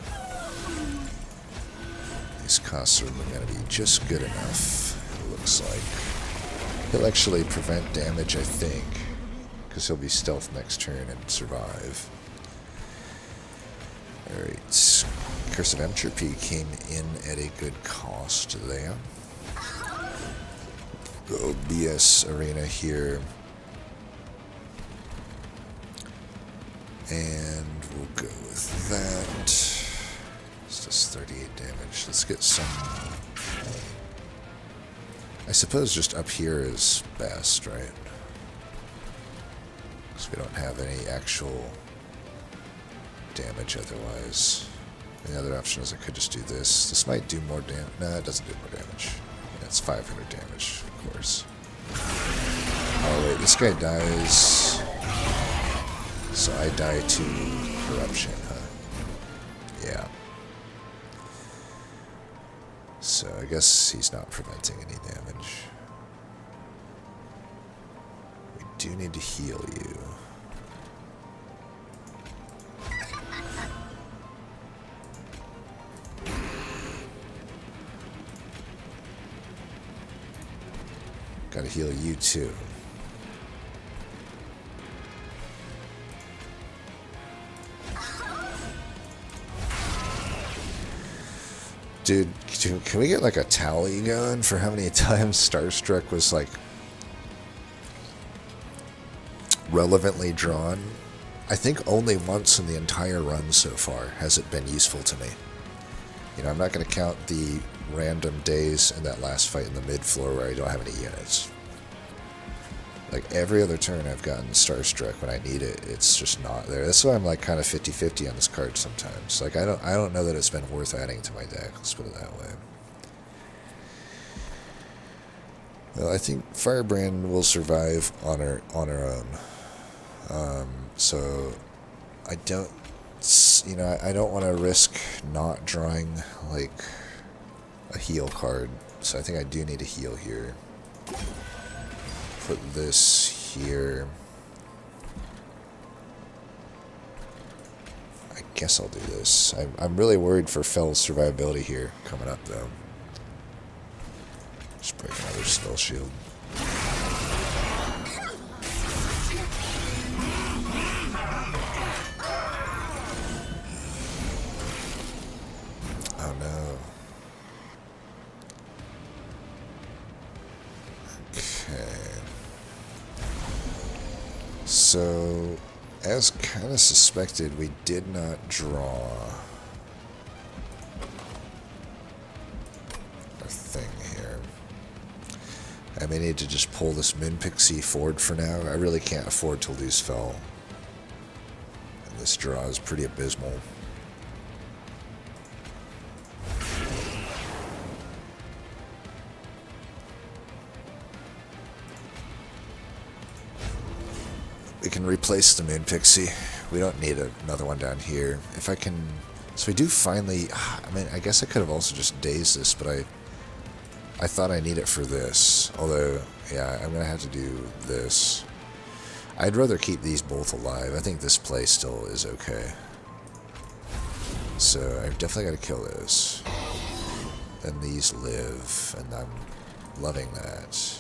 These costs are going to be just good enough, it looks like. He'll actually prevent damage, I think, because he'll be stealth next turn and survive. Alright, Curse of Entropy came in at a good cost there. Go BS Arena here. And we'll go with that. It's just 38 damage. Let's get some... I suppose just up here is best, right? Because we don't have any actual damage otherwise. The other option is I could just do this. This might do more damage. No, it doesn't do more damage. Yeah, it's 500 damage, of course. Oh wait, this guy dies. So I die to corruption, huh? Yeah. So I guess he's not preventing any damage. We do need to heal you. Gotta heal you too. Dude, can we get like a tally going for how many times Starstruck was like relevantly drawn? I think only once in the entire run so far has it been useful to me. You know, I'm not going to count the random days in that last fight in the mid floor where I don't have any units. Like every other turn I've gotten Starstruck when I need it, it's just not there. That's why I'm like kind of 50-50 on this card sometimes. Like I don't know that it's been worth adding to my deck, let's put it that way. Well, I think Firebrand will survive on her own. So I don't, you know, I don't want to risk not drawing like a heal card. So I think I do need to heal here. Put this here. I guess I'll do this. I'm really worried for Fell's survivability here coming up though. Just break another spell shield. Oh no. Okay. So, as kind of suspected, we did not draw a thing here. I may need to just pull this Moon Pixie forward for now. I really can't afford to lose Fell. And this draw is pretty abysmal. We can replace the Moon Pixie. We don't need another one down here. If I can... So we do finally... I mean, I guess I could have also just dazed this, but I thought I need it for this. Although, yeah, I'm going to have to do this. I'd rather keep these both alive. I think this play still is okay. So I've definitely got to kill this. Then these live, and I'm loving that.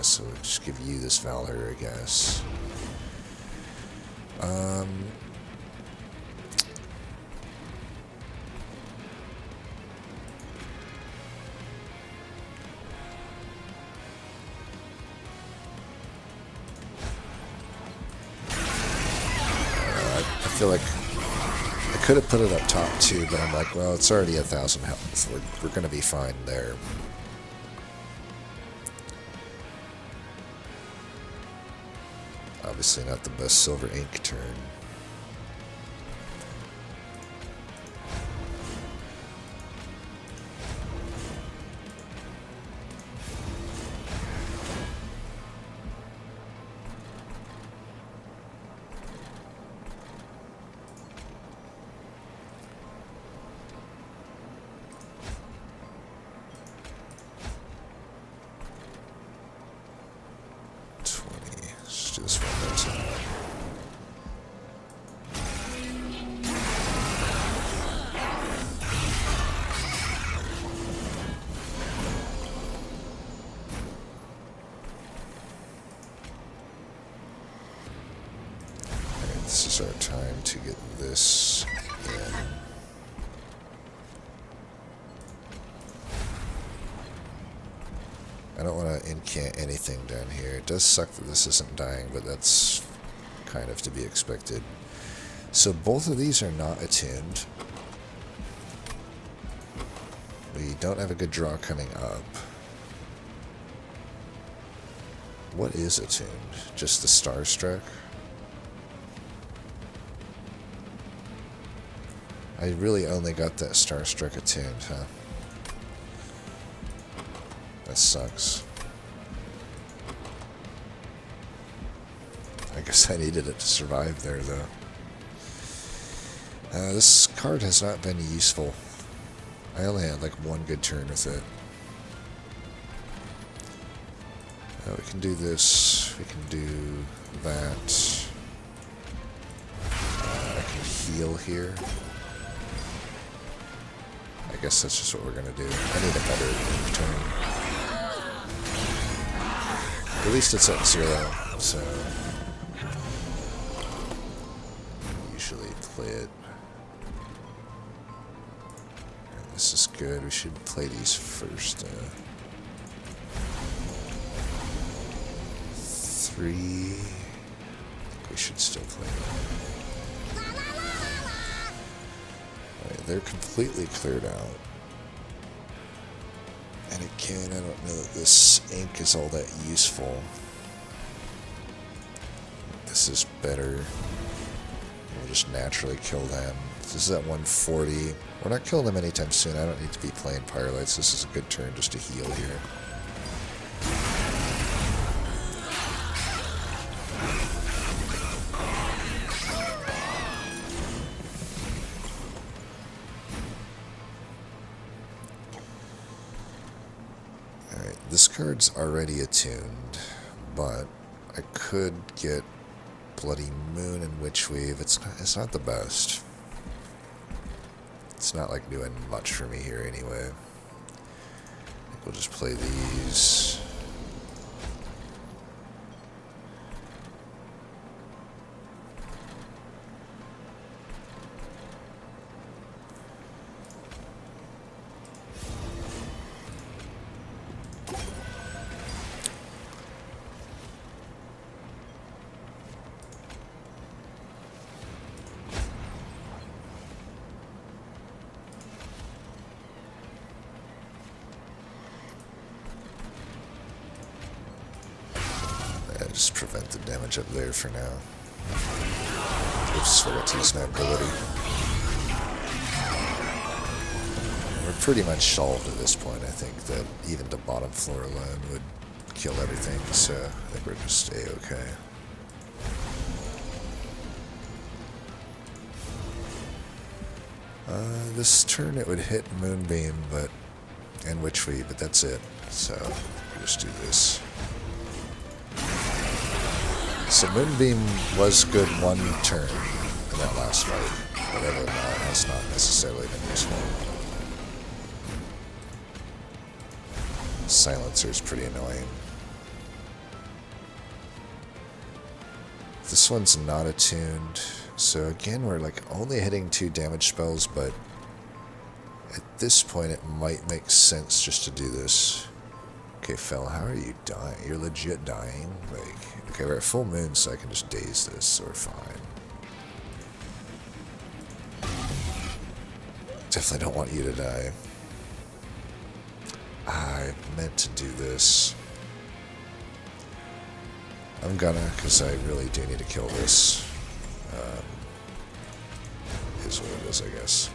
So we'll just give you this Valor, I guess. I feel like I could have put it up top too, but I'm like, well, it's already 1,000 health. We're going to be fine there. Obviously not the best Silver Ink turn. Let's do this one more time. this is our time to get this in. I don't want to incant anything down here. It does suck that this isn't dying, but that's kind of to be expected. So both of these are not attuned. We don't have a good draw coming up. What is attuned? Just the Starstruck? I really only got that Starstruck attuned, huh? That sucks. I guess I needed it to survive there, though. This card has not been useful. I only had like one good turn with it. We can do this. We can do that. I can heal here. I guess that's just what we're gonna do. I need a better turn. At least it's at 0, so I usually play it. And this is good. We should play these first. 3. We should still play them. Alright, they're completely cleared out. And again, I don't know that this ink is all that useful. This is better. We'll just naturally kill them. This is at 140. We're not killing them anytime soon. I don't need to be playing Pyrelights. This is a good turn just to heal here. This card's already attuned, but I could get Bloody Moon and Witchweave. It's not the best. It's not like doing much for me here anyway. I think we'll just play these. Just prevent the damage up there for now. Just forgot to use my ability. We're pretty much solved at this point. I think that even the bottom floor alone would kill everything, so I think we're just A-okay. This turn it would hit Moonbeam, and Witchweave, but that's it. So we'll just do this. So Moonbeam was good one turn in that last fight, but other than that, it has not necessarily been useful. Silencer is pretty annoying. This one's not attuned, so again we're like only hitting 2 damage spells, but at this point it might make sense just to do this. Okay, Fel, how are you dying? You're legit dying? Like, okay, we're at full moon, so I can just daze this, so we're fine. Definitely don't want you to die. I meant to do this. I'm gonna, because I really do need to kill this. Is what it is, I guess.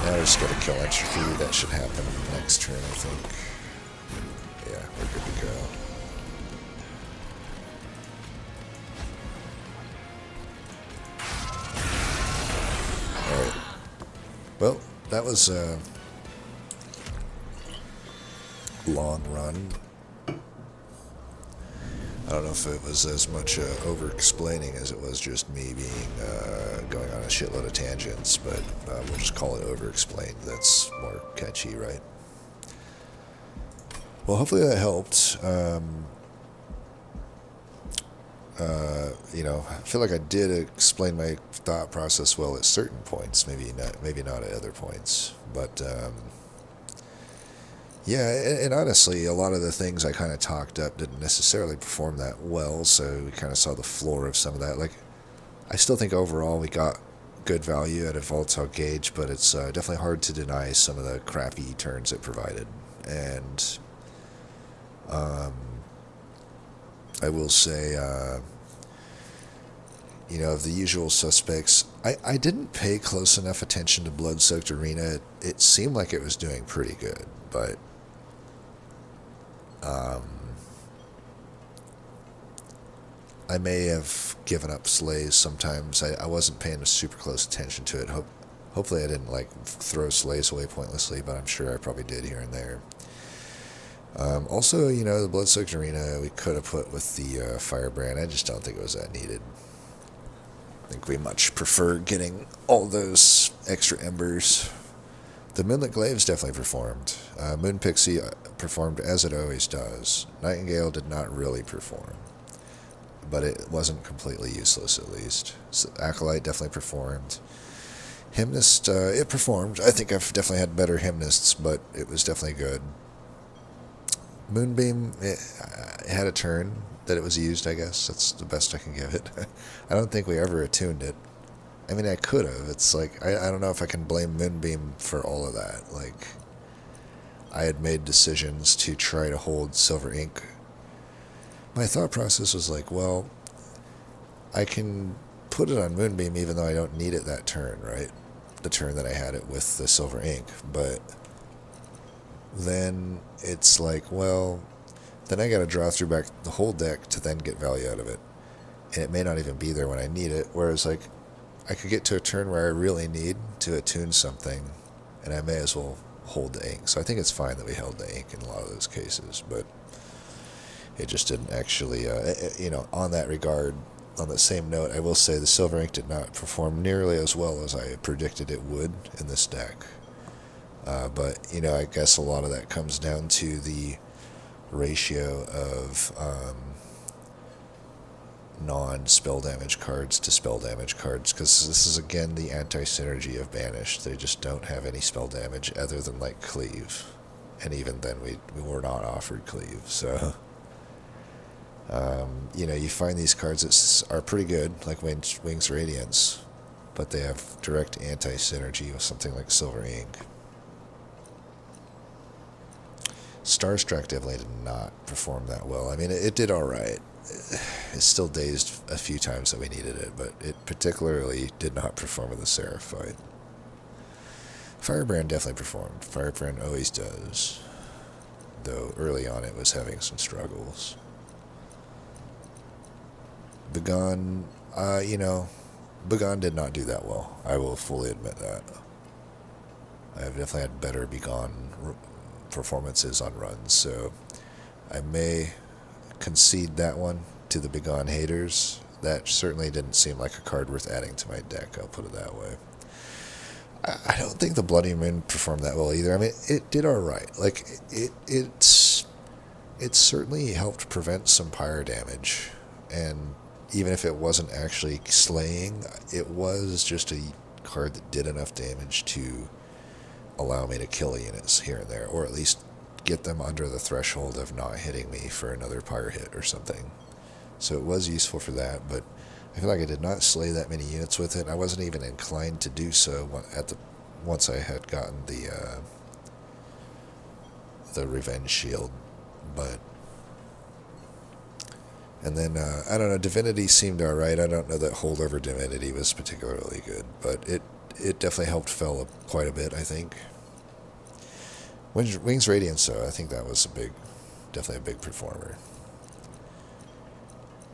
Now we just gotta kill Entropy. That should happen next turn, I think. Yeah, we're good to go. Alright. Well, that was a long run. I don't know if it was as much over-explaining as it was just me being going on a shitload of tangents, but we'll just call it over-explained. That's more catchy, right? Well, hopefully that helped. I feel like I did explain my thought process well at certain points, maybe not at other points. But yeah, and honestly, a lot of the things I kind of talked up didn't necessarily perform that well, so we kind of saw the floor of some of that. Like, I still think overall we got good value out of volatile gauge, but it's definitely hard to deny some of the crappy turns it provided. And I will say, of the usual suspects, I didn't pay close enough attention to Blood-Soaked Arena. It seemed like it was doing pretty good, but I may have given up slays sometimes. I wasn't paying super close attention to it. Hopefully I didn't throw slays away pointlessly, but I'm sure I probably did here and there. Also, the Blood-Soaked Arena we could have put with the Firebrand. I just don't think it was that needed. I think we much prefer getting all those extra embers. The Moonlit Glaives definitely performed. Moon Pixie performed as it always does. Nightingale did not really perform, but it wasn't completely useless at least. So Acolyte definitely performed. Hymnist, it performed. I think I've definitely had better Hymnists, but it was definitely good. Moonbeam, it had a turn that it was used, I guess. That's the best I can give it. I don't think we ever attuned it. I mean, I could have. It's like, I don't know if I can blame Moonbeam for all of that. Like, I had made decisions to try to hold Silver Ink. My thought process was like, well, I can put it on Moonbeam even though I don't need it that turn, right? The turn that I had it with the Silver Ink. But then it's like, well, then I got to draw through back the whole deck to then get value out of it. And it may not even be there when I need it. Whereas, like, I could get to a turn where I really need to attune something, and I may as well hold the ink. So I think it's fine that we held the ink in a lot of those cases, but it just didn't actually, on that regard, on that same note, I will say the Silver Ink did not perform nearly as well as I predicted it would in this deck. But, I guess a lot of that comes down to the ratio of non-spell damage cards to spell damage cards, because this is again the anti-synergy of Banished. They just don't have any spell damage other than Cleave, and even then we were not offered Cleave. So you find these cards that are pretty good, like Wings Radiance, but they have direct anti-synergy with something like Silver Ink. Starstruck definitely did not perform that well. I mean, it did all right. It still dazed a few times that we needed it, but it particularly did not perform in the Seraph fight. Firebrand definitely performed. Firebrand always does, though early on it was having some struggles. Begone, Begone did not do that well. I will fully admit that. I have definitely had better Begone performances on runs, so I may concede that one to the Begone haters. That certainly didn't seem like a card worth adding to my deck, I'll put it that way. I don't think the Bloody Moon performed that well either. I mean, it did alright. It certainly helped prevent some pyre damage, and even if it wasn't actually slaying, it was just a card that did enough damage to allow me to kill units here and there, or at least get them under the threshold of not hitting me for another pyre hit or something. So it was useful for that, but I feel like I did not slay that many units with it. I wasn't even inclined to do so once I had gotten the Revenge Shield. And then, I don't know, Divinity seemed alright. I don't know that Holdover Divinity was particularly good, but it definitely helped Fell quite a bit, I think. Wings Radiance, though, I think that was definitely a big performer.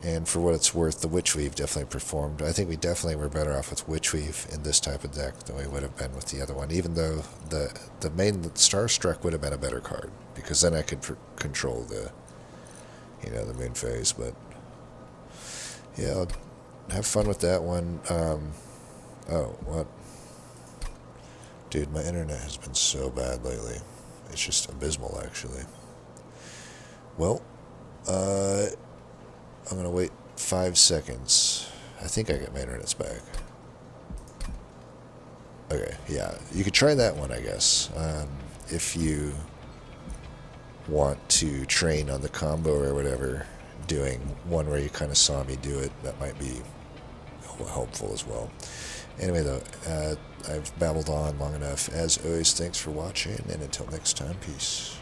And for what it's worth, the Witchweave definitely performed. I think we definitely were better off with Witchweave in this type of deck than we would have been with the other one, even though the main Starstruck would have been a better card, because then I could control the Moon Phase. But yeah, I'll have fun with that one. Oh, what? Dude, my internet has been so bad lately. It's just abysmal, actually. Well, I'm going to wait 5 seconds. I think I got my internet's back. Okay, yeah. You could try that one, I guess. If you want to train on the combo or whatever, doing one where you kind of saw me do it, that might be helpful as well. Anyway, though, I've babbled on long enough. As always, thanks for watching, and until next time, peace.